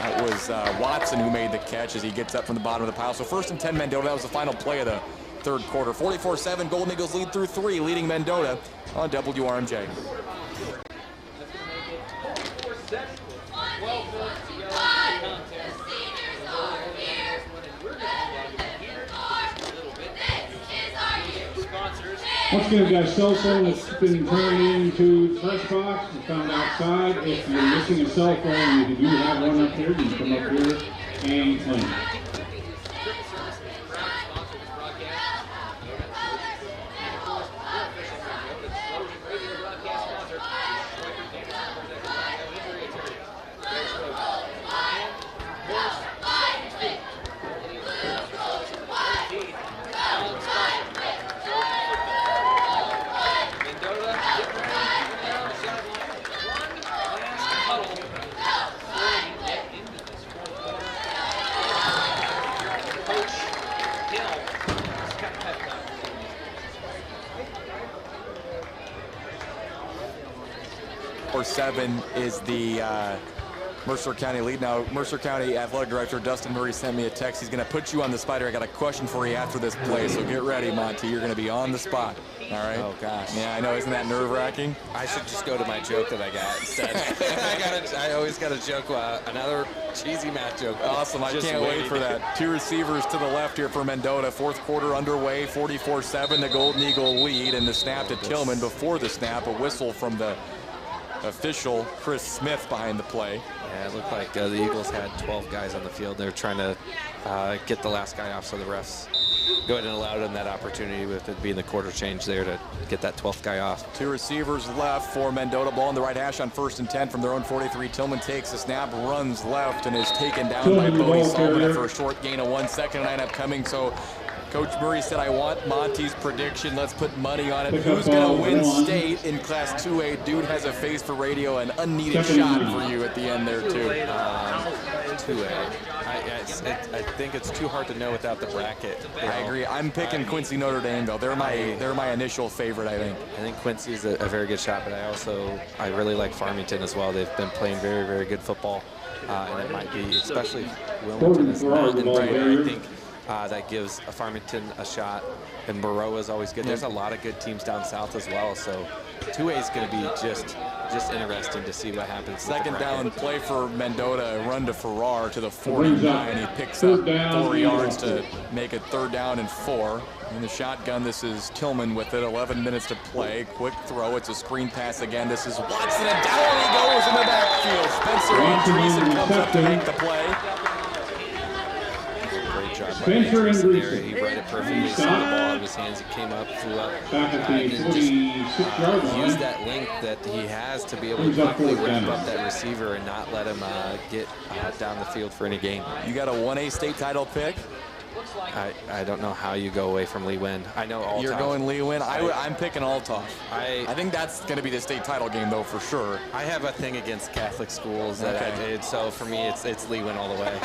that was Watson who made the catch as he gets up from the bottom of the pile. So 1st and 10 Mendota. That was the final play of the 3rd quarter. 44-7. Golden Eagles lead through 3, leading Mendota on WRMJ. Once again, we've got a cell phone that's been turned into the press box and found outside. If you're missing a cell phone, you do have one up here. You can come up here and claim it. 44-7 is the Mercer County lead. Now, Mercer County Athletic Director Dustin Murray sent me a text. He's going to put you on the spot here. I got a question for you after this play, so get ready, Monty. You're going to be on the spot. All right? Oh, gosh. Yeah, I know. Isn't that nerve-wracking? I should just go to my joke that I got instead. I always got a joke, another cheesy math joke. Awesome. I can't wait for that. Two receivers to the left here for Mendota. Fourth quarter underway, 44-7. The Golden Eagle lead, and the snap to Tillman. Before the snap, a whistle from the official, Chris Smith, behind the play. Yeah, it looked like the Eagles had 12 guys on the field. They're trying to get the last guy off, so the refs go ahead and allow them that opportunity with it being the quarter change there to get that 12th guy off. Two receivers left for Mendota. Ball on the right hash on 1st and 10 from their own 43. Tillman takes the snap, runs left, and is taken down by Bodie Salmon after a short gain of 1 second. 9 upcoming. So Coach Murray said, I want Monty's prediction. Let's put money on it. Who's going to win state in Class 2A? Dude has a face for radio. An unneeded shot for you at the end there, too. 2A. I think it's too hard to know without the bracket. I agree. I'm picking Quincy Notre Dame, though. They're my initial favorite, I think. I think Quincy's a very good shot, but I really like Farmington as well. They've been playing very, very good football, and it might be, especially Wilmington is not in I think that gives Farmington a shot, and Moreau is always good. There's a lot of good teams down south as well, so 2A is going to be just interesting to see what happens. Second down play for Mendota, a run to Farrar to the 49. He picks up 4 yards to make it 3rd down and 4. In the shotgun, this is Tillman with it. 11 minutes to play. Quick throw. It's a screen pass again. This is Watson, and down he goes in the backfield. Spencer Andreessen comes up to make the play. Spencer Andreessen. He read it perfectly. He saw the ball out of his hands. He came up, flew up, and just used that length that he has to be able to quickly wrap up that receiver and not let him get down the field for any gain. You got a 1A state title pick? I don't know how you go away from Lee Win. I know Althoff. You're going Lee Win? I'm picking Althoff. I think that's going to be the state title game, though, for sure. I have a thing against Catholic schools that I did, so for me, it's Lee Win all the way.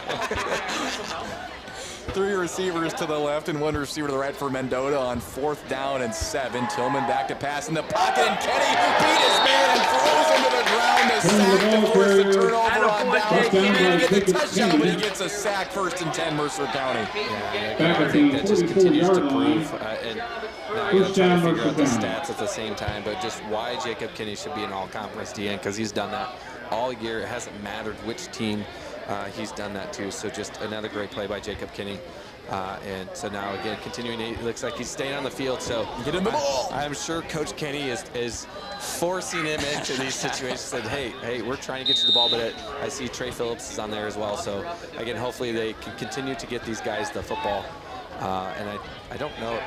3 receivers to the left and 1 receiver to the right for Mendota on 4th down and 7. Tillman back to pass in the pocket, and Kenny beat his man and throws him to the ground. The sack to force the turnover on down. He didn't get the touchdown, but he gets a sack. 1st and 10, Mercer County. Yeah, I think that just continues to prove. And now I'm going to try to figure out the stats at the same time, but just why Jacob Kinney should be an all-conference DN, because he's done that all year. It hasn't mattered which team he's done that too. So just another great play by Jacob Kinney. And so now again, continuing, it looks like he's staying on the field. So get in the ball. I'm sure Coach Kenny is forcing him into these situations. Said, hey, we're trying to get you the ball, but I see Trey Phillips is on there as well. So again, hopefully they can continue to get these guys the football. And I don't know,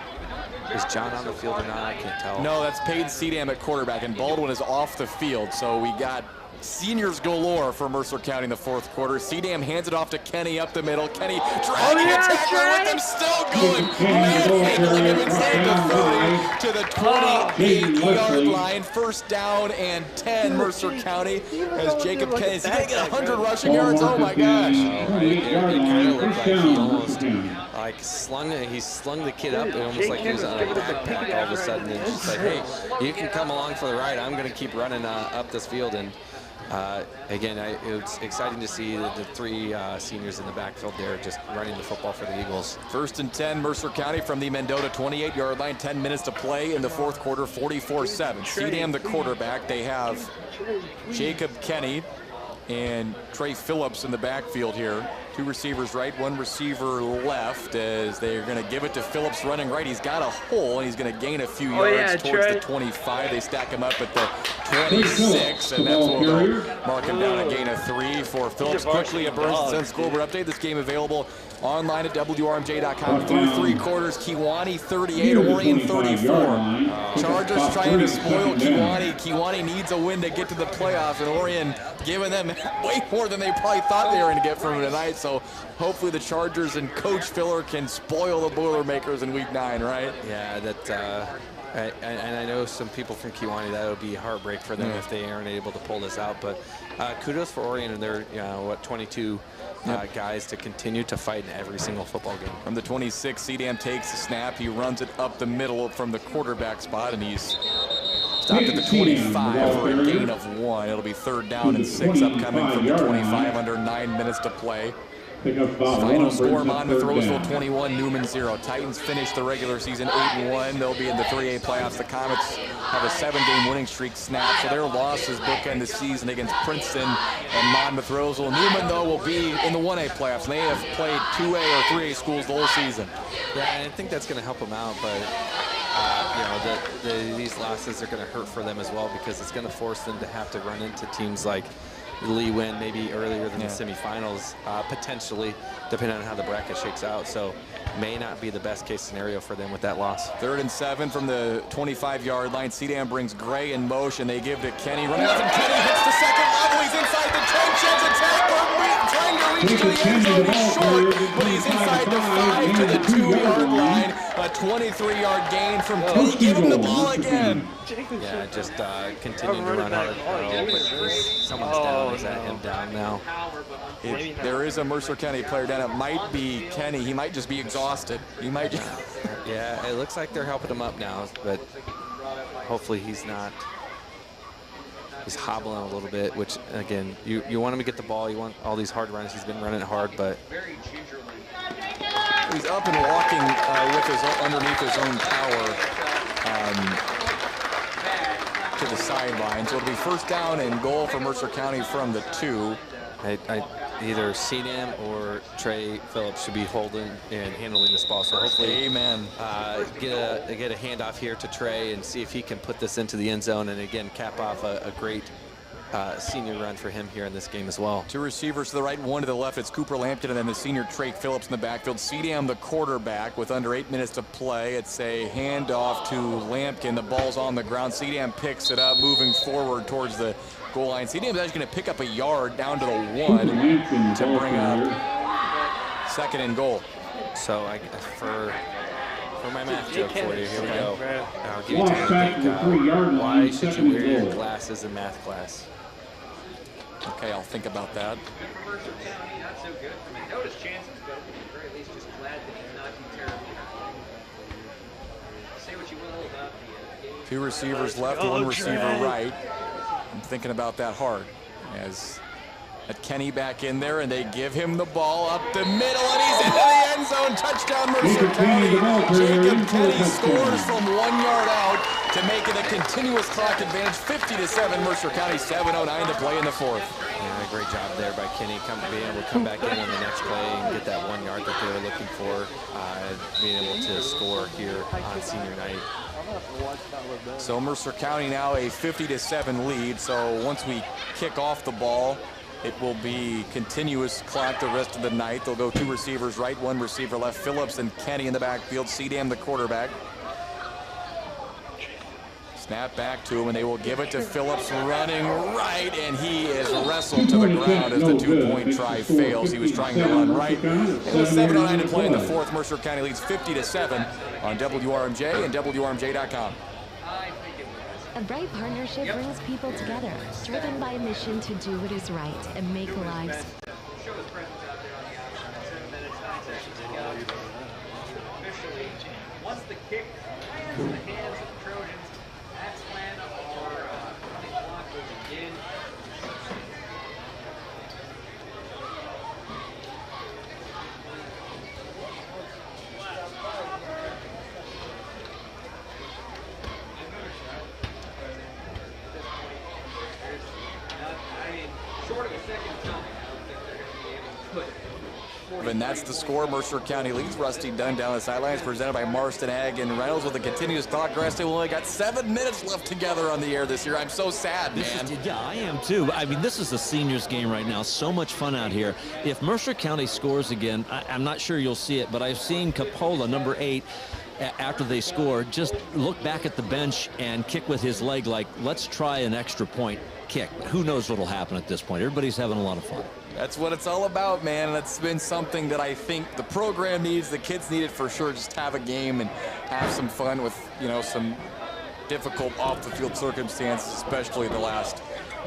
is John on the field or not? I can't tell. No, that's Peyton Seedam at quarterback, and Baldwin is off the field. So we got seniors galore for Mercer County in the 4th quarter. Seedam hands it off to Kenny up the middle. Kenny dragging a tackler with him, still going. Manhandling him inside the 30 to the 28-yard line. 1st down and 10, Mercer County. As Jacob Kenny, is he going to get 100 rushing yards? Oh my gosh. It kind of looked like he almost he slung the kid up, and almost like he was on a backpack all of a sudden, and just like, hey, you can come along for the ride. I'm going to keep running up this field. And again, it's exciting to see the 3 seniors in the backfield there just running the football for the Eagles. 1st and 10, Mercer County from the Mendota 28-yard line. 10 minutes to play in the 4th quarter, 44-7. Seedam the quarterback. They have Jacob Kenny and Trey Phillips in the backfield here. 2 receivers right, 1 receiver left, as they're going to give it to Phillips running right. He's got a hole, and he's going to gain a few yards towards the 25. They stack him up at the 26, and that's what will mark him down. A gain of 3 for Phillips. Quickly, a Burns and scoreboard update. This game available online at WRMJ.com. Through 3 quarters, Kewanee 38, Orion 34. Chargers trying to spoil Kewanee. Kewanee needs a win to get to the playoffs, and Orion giving them way more than they probably thought they were going to get from him tonight. So hopefully the Chargers and Coach Filler can spoil the Boilermakers in Week 9, right? Yeah, and I know some people from Kewanee, that would be heartbreak for them if they aren't able to pull this out. But kudos for Orion and their 22 guys to continue to fight in every single football game. From the 26, Seedam takes the snap. He runs it up the middle from the quarterback spot, and he's Stopped at the 25 for a gain of 1. It'll be 3rd down and 6 upcoming from the 25 under 9 minutes to play. Final score, Monmouth Roseville 21, Newman 0. Titans finish the regular season 8-1. They'll be in the 3A playoffs. The Comets have a 7-game winning streak snapped, so their losses bookend the season against Princeton and Monmouth Roseville. Newman, though, will be in the 1A playoffs, and they have played 2A or 3A schools the whole season. Yeah, and I think that's going to help them out, but you know, these losses are going to hurt for them as well, because it's going to force them to have to run into teams like Lee win maybe earlier than the semifinals, potentially, depending on how the bracket shakes out. So may not be the best case scenario for them with that loss. 3rd and 7 from the 25-yard line. CDAM brings Gray in motion. They give to Kenny. Running left, and Kenny hits the second level. He's inside the trenches. A tackler trying to reach to the end zone. He's short, but he's inside the 5 to the 2-yard line. A 23-yard gain from Kenny. Give him the ball again. Yeah, just continuing to run hard. But someone's down. Is that him down now? There is a Mercer County player down. It might be Kenny. He might just be exhausted. He might. Yeah, it looks like they're helping him up now, but hopefully he's not. He's hobbling a little bit, which, again, you want him to get the ball. You want all these hard runs. He's been running it hard, but he's up and walking underneath his own power to the sideline. So it'll be 1st down and goal for Mercer County from the 2. Either CDAM or Trey Phillips should be holding and handling this ball. So hopefully, get a handoff here to Trey and see if he can put this into the end zone, and again cap off a great senior run for him here in this game as well. 2 receivers to the right, 1 to the left. It's Cooper Lampkin and then the senior Trey Phillips in the backfield. CDAM the quarterback with under 8 minutes to play. It's a handoff to Lampkin. The ball's on the ground. CDAM picks it up, moving forward towards the goal line. CDAM is actually going to pick up a yard down to the 1 to bring up 2nd and goal. So for my math joke for you, here we go. I'll give you time. Why should you wear your glasses in math class? Okay, I'll think about that. Mercer County, not so good. For Mendota's chances, but at the very least, just glad that he's not too terribly hurt. Say what you will about the game. 2 receivers left, 1 receiver right. I'm thinking about that hard. As Kenny back in there, and they give him the ball up the middle, and he's into the end zone. Touchdown, Mercer County. Jacob Kenny scores from 1 yard out to make it a continuous clock advantage. 50-7, Mercer County, 7:09 to play in the 4th. Yeah, great job there by Kenny, being able to come back in on the next play and get that 1 yard that they were looking for, being able to score here on senior night. So Mercer County now a 50-7 lead. So once we kick off the ball, it will be continuous clock the rest of the night. They'll go 2 receivers right, 1 receiver left. Phillips and Kenny in the backfield. CDAM the quarterback. Snap back to him, and they will give it to Phillips running right, and he is wrestled to the ground as the 2-point try fails. He was trying to run right. It was 7:09 to play in the 4th. Mercer County leads 50-7 on WRMJ and WRMJ.com. A bright partnership brings people together, driven by a mission to do what is right and make lives. Show his presence out there on the outside. 7 minutes, 9 seconds to go. Officially, once the kick lands in the hands of the Trojans, that's when our running clock will begin. And that's the score. Mercer County leads. Rusty Dunn down the sidelines, presented by Marston Ag and Reynolds with a continuous clock. Rusty, we only got 7 minutes left together on the air this year. I'm so sad, man. Yeah, I am too. I mean, this is the seniors game right now. So much fun out here. If Mercer County scores again, I'm not sure you'll see it, but I've seen Capola, number 8, after they score, just look back at the bench and kick with his leg like, let's try an extra point kick. Who knows what'll happen at this point? Everybody's having a lot of fun. That's what it's all about, man. That's been something that I think the program needs, the kids need it for sure. Just have a game and have some fun with, some difficult off-the-field circumstances, especially the last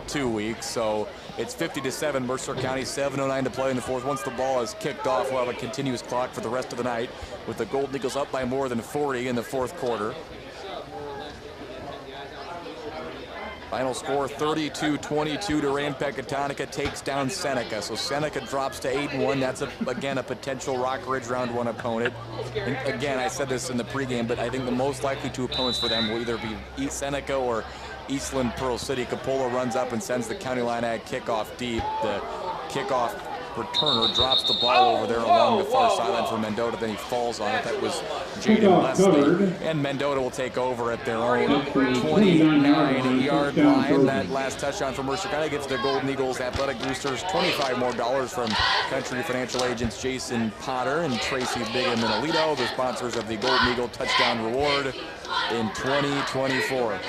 2 weeks. So it's 50-7, Mercer County, 7:09 to play in the 4th. Once the ball is kicked off, we'll have a continuous clock for the rest of the night, with the Golden Eagles up by more than 40 in the 4th quarter. Final score 32-22 to Pecatonica takes down Seneca. So Seneca drops to 8-1. That's, again, a potential Rock Ridge round 1 opponent. And again, I said this in the pregame, but I think the most likely two opponents for them will either be East Seneca or Eastland Pearl City. Capola runs up and sends the County Line Ag kickoff deep. The kickoff returner drops the ball over there along the far sideline for Mendota, then he falls on it. That was Jaden Leslie. And Mendota will take over at their own 29-yard line. That last touchdown for Mercer County gives the Golden Eagles Athletic Boosters $25 more from Country Financial Agents Jason Potter and Tracy Bigham and Alito, the sponsors of the Golden Eagle Touchdown Reward in 2024. I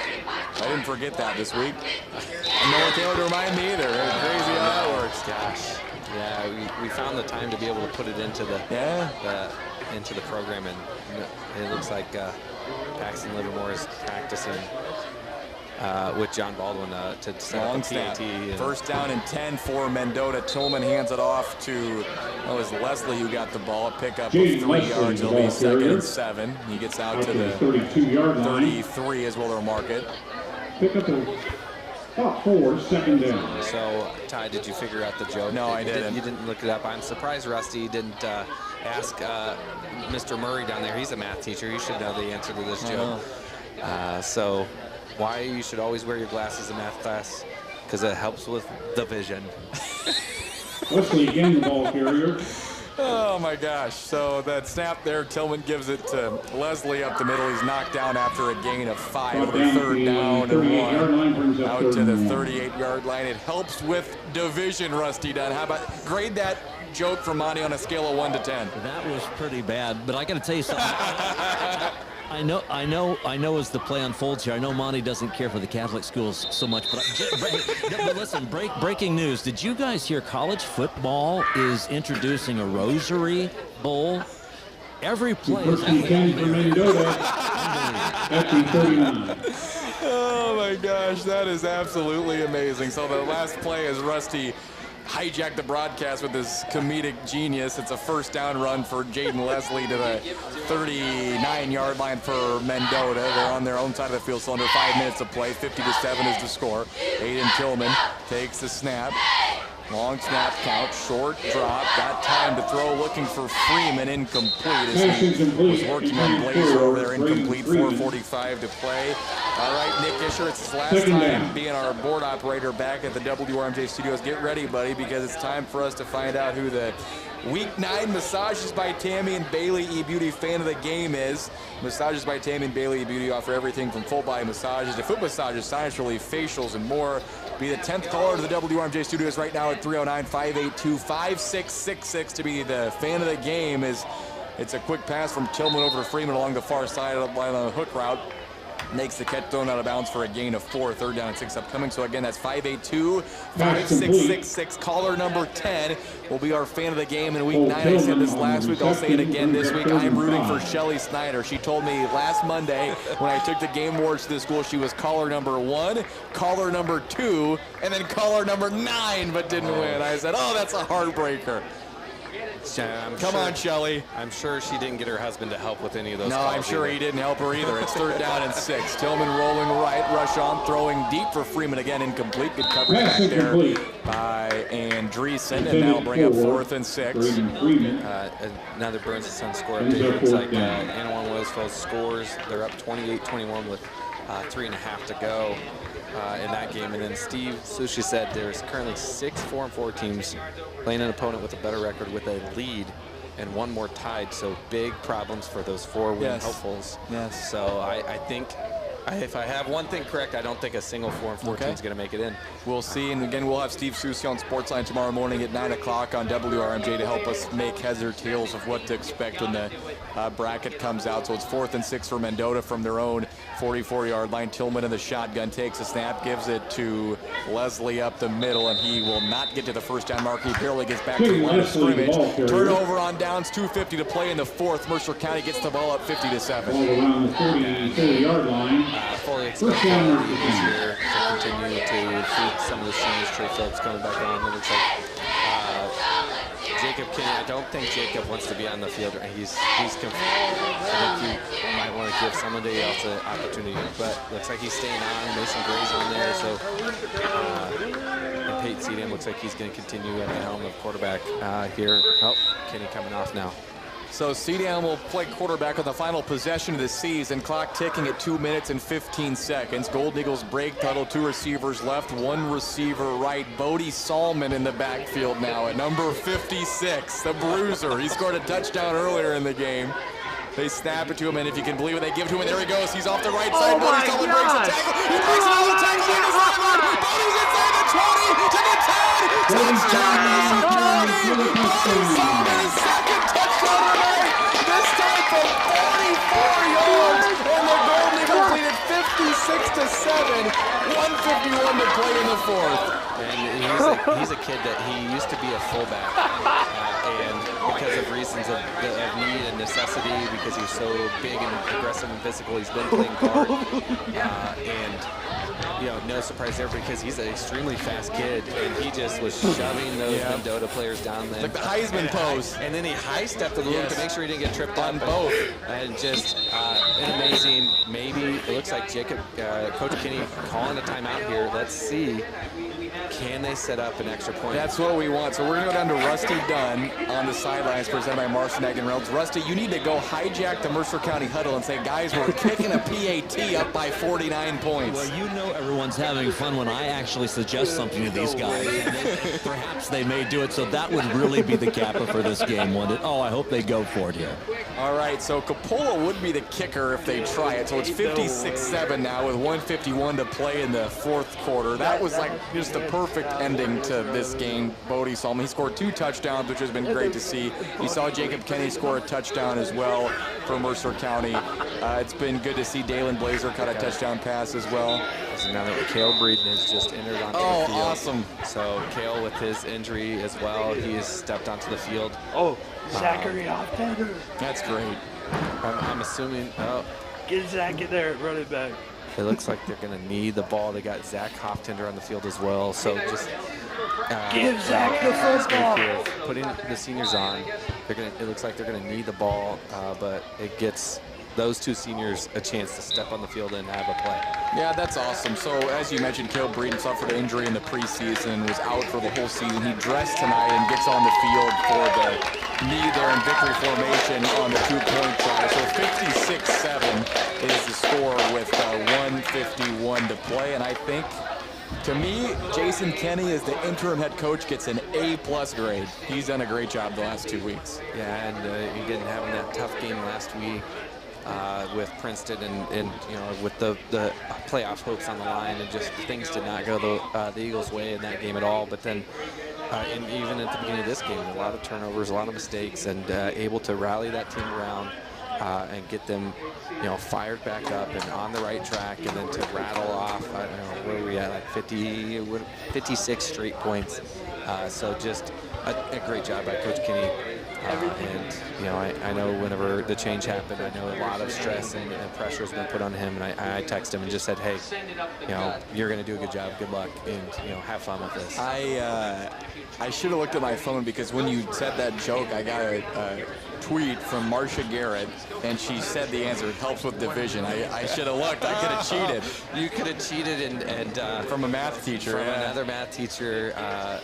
didn't forget that this week. No one came to remind me either. It's crazy how that works. Gosh. Yeah, we found the time to be able to put it into the into the program, and it looks like Paxton Livermore is practicing with John Baldwin to set up a PAT. First down and 10 for Mendota. Tillman hands it off to, it was Leslie who got the ball. A pickup of 3 yards. It'll be 2nd and 7. He gets out to the 33 is where they'll mark it. Pickup of about 4, 2nd down. So, Ty, did you figure out the joke? No, I didn't. You didn't look it up. I'm surprised Rusty didn't ask Mr. Murray down there. He's a math teacher. He should know the answer to this joke. So, why you should always wear your glasses in math class? Because it helps with the vision. Wesley again, the ball carrier. Oh my gosh. So that snap there, Tillman gives it to Leslie up the middle. He's knocked down after a gain of 5. The 3rd down and 1. Out to the 38-yard line. It helps with division, Rusty Dunn. How about grade that joke from Monty on a scale of 1 to 10? That was pretty bad, but I got to tell you something. I know as the play unfolds here, I know Monty doesn't care for the Catholic schools so much, but listen, breaking news. Did you guys hear college football is introducing a Rosary Bowl? Every play is Oh my gosh, that is absolutely amazing. So the last play is Rusty hijacked the broadcast with his comedic genius. It's a first down run for Jaden Leslie to the 39-yard line for Mendota. They're on their own side of the field, so under 5 minutes of play. 50-7 is the score. Aiden Tillman takes the snap. Long snap count, short drop, got time to throw, looking for Freeman, incomplete as he was working on Blazer over there, incomplete, 4:45 to play. All right, Nick Isher, it's his last time being our board operator back at the WRMJ studios. Get ready, buddy, because it's time for us to find out who the Week 9 Massages by Tammy and Bailey E-Beauty fan of the game is. Massages by Tammy and Bailey E-Beauty offer everything from full body massages to foot massages, sinus relief, facials, and more. Be the 10th caller to the WRMJ studios right now at 309-582-5666 to be the fan of the game. It's a quick pass from Tillman over to Freeman along the far side of the line on a hook route. Makes the catch, thrown out of bounds for a gain of 4. 3rd down and 6 upcoming. So again, that's 582-5666. Caller number 10 will be our fan of the game in Week 9. I said this last week. I'll say it again this week. I'm rooting for Shelly Snyder. She told me last Monday when I took the game awards to the school, she was caller number 1, caller number 2, and then caller number 9, but didn't win. I said, oh, that's a heartbreaker. Come on, Shelly. I'm sure she didn't get her husband to help with any of those No, calls I'm sure either. he didn't help her either. It's 3rd down and 6. Tillman rolling right, rush on, throwing deep for Freeman again, incomplete. Good coverage back there by Andreessen, and that'll bring up 4th and 6. Another Burns and Sons score update. It looks like Anawan Wellsville scores. They're up 28-21 with 3.5 to go in that game. And then Steve Sushi said there's currently 6 4-4 teams playing an opponent with a better record with a lead and 1 more tied. So big problems for those 4-win hopefuls. Yes. So I think if I have one thing correct, I don't think a single 4-4 team is going to make it in. We'll see. And again, we'll have Steve Susi on Sportsline tomorrow morning at 9 o'clock on WRMJ to help us make heads or tails of what to expect when the bracket comes out. So it's 4th and 6 for Mendota from their own 44-yard line. Tillman in the shotgun takes a snap, gives it to Leslie up the middle, and he will not get to the first down mark. He barely gets back to the line of scrimmage. Turnover on downs, 2:50 to play in the 4th. Mercer County gets the ball up 50-7. Ball around the 40-yard line. Fully expect Kennedy this year to continue to feed some of the seniors. Trey Phillips coming back on. It looks like Jacob Kinney. I don't think Jacob wants to be on the field. He's confused. I think he might want to to give somebody else an opportunity. But looks like he's staying on. Mason Gray's on there. So and Peyton Seedham looks like he's going to continue at the helm of quarterback here. Oh, Kenny coming off now. So Seedham will play quarterback on the final possession of the season. Clock ticking at 2 minutes and 15 seconds. Golden Eagles break tunnel, 2 receivers left, 1 receiver right. Bodie Salmon in the backfield now at number 56, the bruiser. He scored a touchdown earlier in the game. They snap it to him, and if you can believe it, they give it to him, and there he goes. He's off the right side. Bodie Salmon breaks the tackle. He breaks another tackle on the sideline. Bodie's inside the 20 to the 10. Touchdown, Mercer County. Bodie Salmon, his second touchdown of the night. This time from 44 yards, and the Golden Eagles lead it 56-7. 1:51 to play in the fourth. And he's a kid that he used to be a fullback, and because of reasons of need and necessity, because he's so big and aggressive and physical, he's been playing guard. And no surprise there because he's an extremely fast kid, and he just was shoving those Mendota players down there. Like the Heisman pose. And then he high-stepped a little to make sure he didn't get tripped on up. both. And just an amazing, maybe it looks like Coach Kinney calling a timeout here. Let's see. Can they set up an extra point? That's what we want. So we're going to go down to Rusty Dunn on the sidelines, presented by Marcinek and Reynolds. Rusty, you need to go hijack the Mercer County huddle and say, guys, we're kicking a PAT up by 49 points. Well, you know everyone's having fun when I actually suggest something to these guys. And perhaps they may do it, so that would really be the capper for this game, wouldn't it? Oh, I hope they go for it here. All right, so Coppola would be the kicker if they try it. So it's 56-7 now with 1:51 to play in the fourth quarter. That was like just the perfect ending to this game. Bodie Salmon, he scored 2 touchdowns, which has been great to see. You saw Jacob Kenny score a touchdown as well for Mercer County. It's been good to see Dalen Blazer cut a touchdown pass as well. So now that Cale Breeden has just entered onto the field. Awesome. So Cale with his injury as well, he has stepped onto the field. Oh, Zachary Hoffman. That's great. I'm assuming, Get Zach in there, running back. It looks like they're going to need the ball. They got Zach Hoftender on the field as well. So just give Zach the football. Putting the seniors on. It looks like they're going to need the ball, but it gets those 2 seniors a chance to step on the field and have a play. Yeah, that's awesome. So as you mentioned, Caleb Breeden suffered an injury in the preseason and was out for the whole season. He dressed tonight and gets on the field for the knee there in victory formation on the 2-point try. So 56-7 is the score with 1:51 to play. And I think, to me, Jason Kenny as the interim head coach gets an A+ grade. He's done a great job the last 2 weeks. Yeah, and he didn't have that tough game last week with Princeton and with the playoff hopes on the line, and just things did not go the Eagles' way in that game at all. But then and even at the beginning of this game, a lot of turnovers, a lot of mistakes, and able to rally that team around and get them, fired back up and on the right track, and then to rattle off, I don't know, where are we at, like 56 straight points. So just a great job by Coach Kinney. And I know whenever the change happened, I know a lot of stress and pressure has been put on him, and I texted him and just said, hey, you're going to do a good job, good luck, and have fun with this. I should have looked at my phone, because when you said that joke, I got a tweet from Marcia Garrett, and she said the answer, it helps with division. I should have looked. I could have cheated. You could have cheated and from a math teacher. From another math teacher.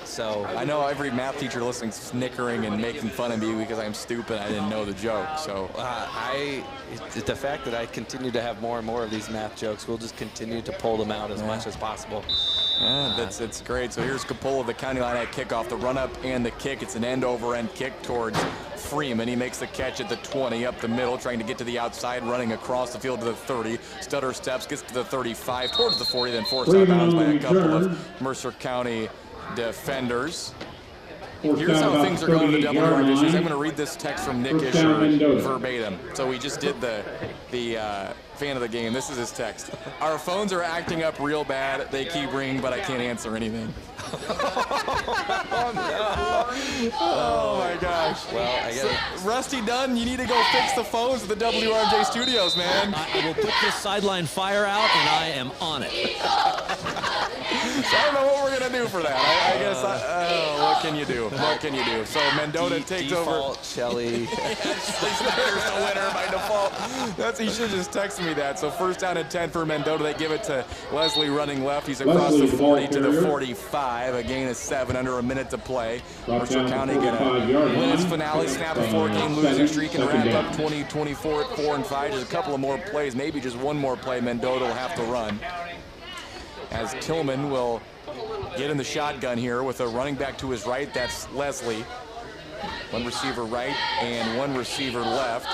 So I know every math teacher listening snickering and making fun of me because I'm stupid. I didn't know the joke. So the fact that I continue to have more and more of these math jokes, we'll just continue to pull them out as much as possible. Yeah, it's great. So here's Coppola, the county line at kickoff, the run up and the kick. It's an end-over-end kick towards Freeman. He makes the catch at the 20, up the middle, trying to get to the outside, running across the field to the 30. Stutter steps, gets to the 35, towards the 40, then forced out of bounds by a couple of Mercer County defenders. Here's how things are going to the WRM issues. I'm going to read this text from Nick Isher verbatim. So we just did the fan of the game. This is his text. Our phones are acting up real bad. They keep ringing, but I can't answer anything. Oh my gosh. Well, I get it. Rusty Dunn, you need to go fix the phones at the WRJ studios, man. I will put this sideline fire out, and I am on it. So I don't know what we're going to do for that. I guess, what can you do? What can you do? So Mendota takes over. Default Shelley. Snyder's the winner by default. He should have just texted me that. So first down and 10 for Mendota. They give it to Leslie running left. He's across the 40 to the 45. A gain of 7, under a minute to play. Mercer County gonna win its finale, snap a 4-game losing streak, and wrap up 2024 at 4-5. Just a couple of more plays, maybe just one more play Mendota will have to run. As Tillman will get in the shotgun here with a running back to his right. That's Leslie. One receiver right and one receiver left.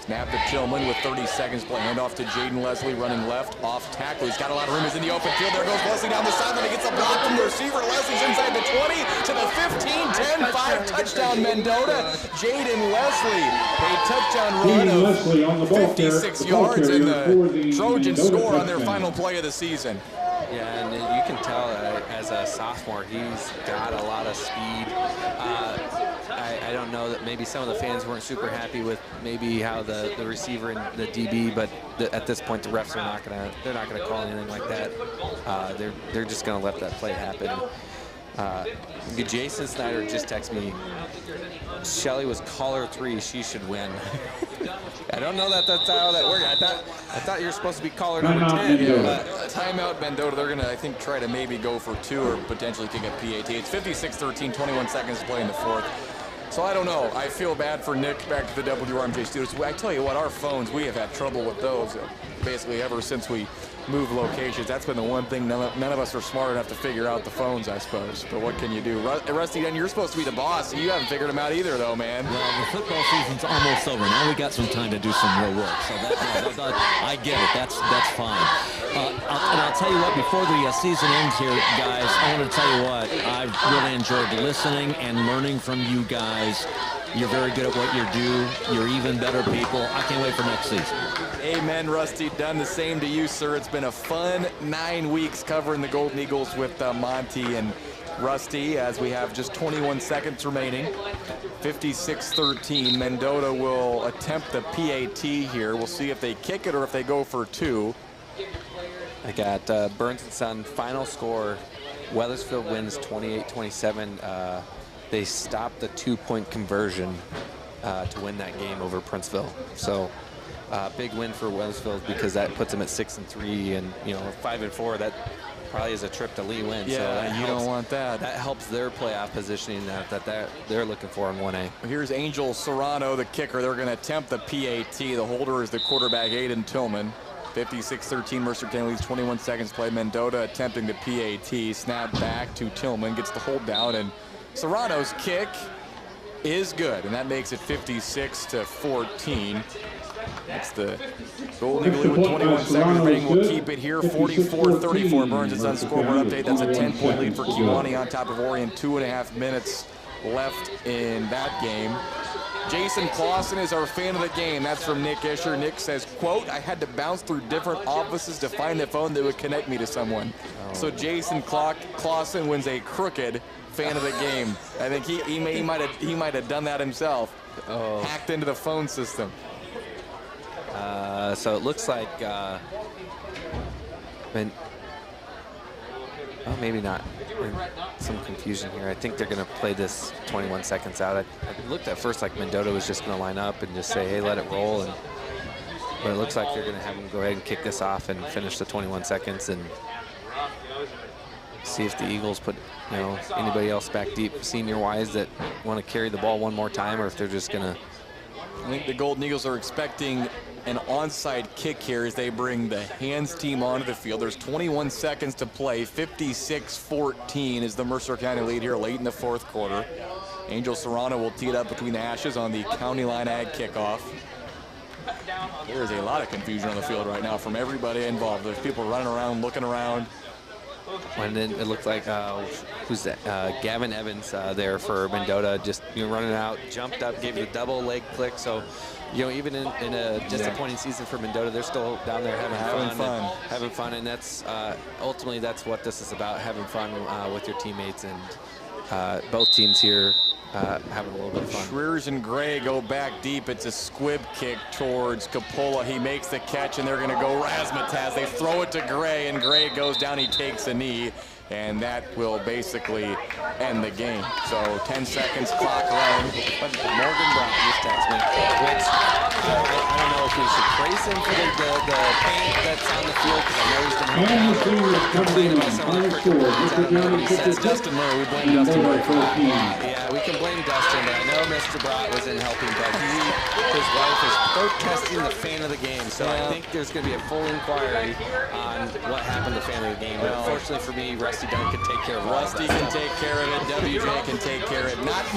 Snap to Tillman with 30 seconds play. Hand off to Jaden Leslie running left off tackle. He's got a lot of room. He's in the open field. There goes Leslie down the sideline. He gets a block from the receiver. Leslie's inside the 20 to the 15, 10-5 touchdown Mendota. Jaden Leslie, a touchdown run of 56 yards, and the Trojans score on their final play of the season. Yeah, and you can tell as a sophomore, he's got a lot of speed. I don't know that maybe some of the fans weren't super happy with maybe how the receiver and the DB, but at this point the refs are they're not gonna call anything like that. They're just gonna let that play happen. Jason Snyder just texted me, Shelly was caller 3, she should win. I don't know that's how that worked. I thought you were supposed to be caller number 10. Timeout Mendota. They're gonna, I think, try to maybe go for 2 or potentially kick a PAT. It's 56-13, 21 seconds to play in the 4th. So I don't know. I feel bad for Nick back to the WRMJ studios. I tell you what, our phones, we have had trouble with those basically ever since we moved locations. That's been the one thing none of us are smart enough to figure out the phones, I suppose. But what can you do? Rusty, you're supposed to be the boss. You haven't figured them out either, though, man. Well, the football season's almost over. Now we got some time to do some real work. So I get it. That's fine. And I'll tell you what, before the season ends here, guys, I want to tell you what, I've really enjoyed listening and learning from you guys. You're very good at what you do. You're even better people. I can't wait for next season. Amen, Rusty. Done the same to you, sir. It's been a fun 9 weeks covering the Golden Eagles with Monty and Rusty, as we have just 21 seconds remaining. 56-13. Mendota will attempt the PAT here. We'll see if they kick it or if they go for 2. I got Burns and Son final score. Weathersfield wins 28-27. They stopped the 2-point conversion to win that game over Princeville. So big win for Weathersfield because that puts them at 6-3, and 5-4. That probably is a trip to Lee win. Yeah, so you don't want that. That helps their playoff positioning that they're looking for in 1A. Here's Angel Serrano, the kicker. They're going to attempt the PAT. The holder is the quarterback, Aiden Tillman. 56-13, Mercer County leads, 21 seconds play. Mendota attempting the PAT. Snap back to Tillman, gets the hold down, and Serrano's kick is good, and that makes it 56-14. That's the Golden Eagle with 21 seconds remaining. We'll keep it here. 44-34. Burns and Son scoreboard update. That's a 10-point lead for Kewanee on top of Orion. 2.5 minutes left in that game. Jason Clausen is our fan of the game. That's from Nick Isher. Nick says, quote, I had to bounce through different offices to find a phone that would connect me to someone. So Jason Clausen wins a crooked fan of the game. I think he might have done that himself. Hacked into the phone system. So it looks like, maybe not. Some confusion here. I think they're going to play this 21 seconds out. I looked at first like Mendota was just going to line up and just say, hey, let it roll. But it looks like they're going to have them go ahead and kick this off and finish the 21 seconds and see if the Eagles put anybody else back deep senior-wise that want to carry the ball one more time, or if they're just going to. I think the Golden Eagles are expecting an onside kick here as they bring the hands team onto the field. There's 21 seconds to play. 56-14 is the Mercer County lead here late in the 4th quarter. Angel Serrano will tee it up between the hashes on the County Line Ag kickoff. There is a lot of confusion on the field right now from everybody involved. There's people running around, looking around. And then it looked like, who's that? Gavin Evans there for Mendota, just running out, jumped up, gave it a double leg click. So, even in a disappointing season for Mendota, they're still down there having fun. And that's ultimately that's what this is about, having fun with your teammates. And both teams here having a little bit of fun. Schreers and Gray go back deep. It's a squib kick towards Capola. He makes the catch, and they're going to go razzmatazz. They throw it to Gray, and Gray goes down. He takes a knee, and that will basically end the game. So 10 seconds, clock running. But Morgan Brown just texted me, which I don't know if we should praise him for the paint that's on the field, because I know he's been complaining about some of the he says. Dustin Murray, we blame Dustin Murray for that. Yeah, we can blame Dustin, but I know Mr. Brott was in helping, but his wife is protesting the fan of the game, so I think there's going to be a full inquiry on what happened to the fan of the game. But unfortunately for me, Rusty Dunn can take care of it. Rusty can take care of it. WJ can take care of it. Not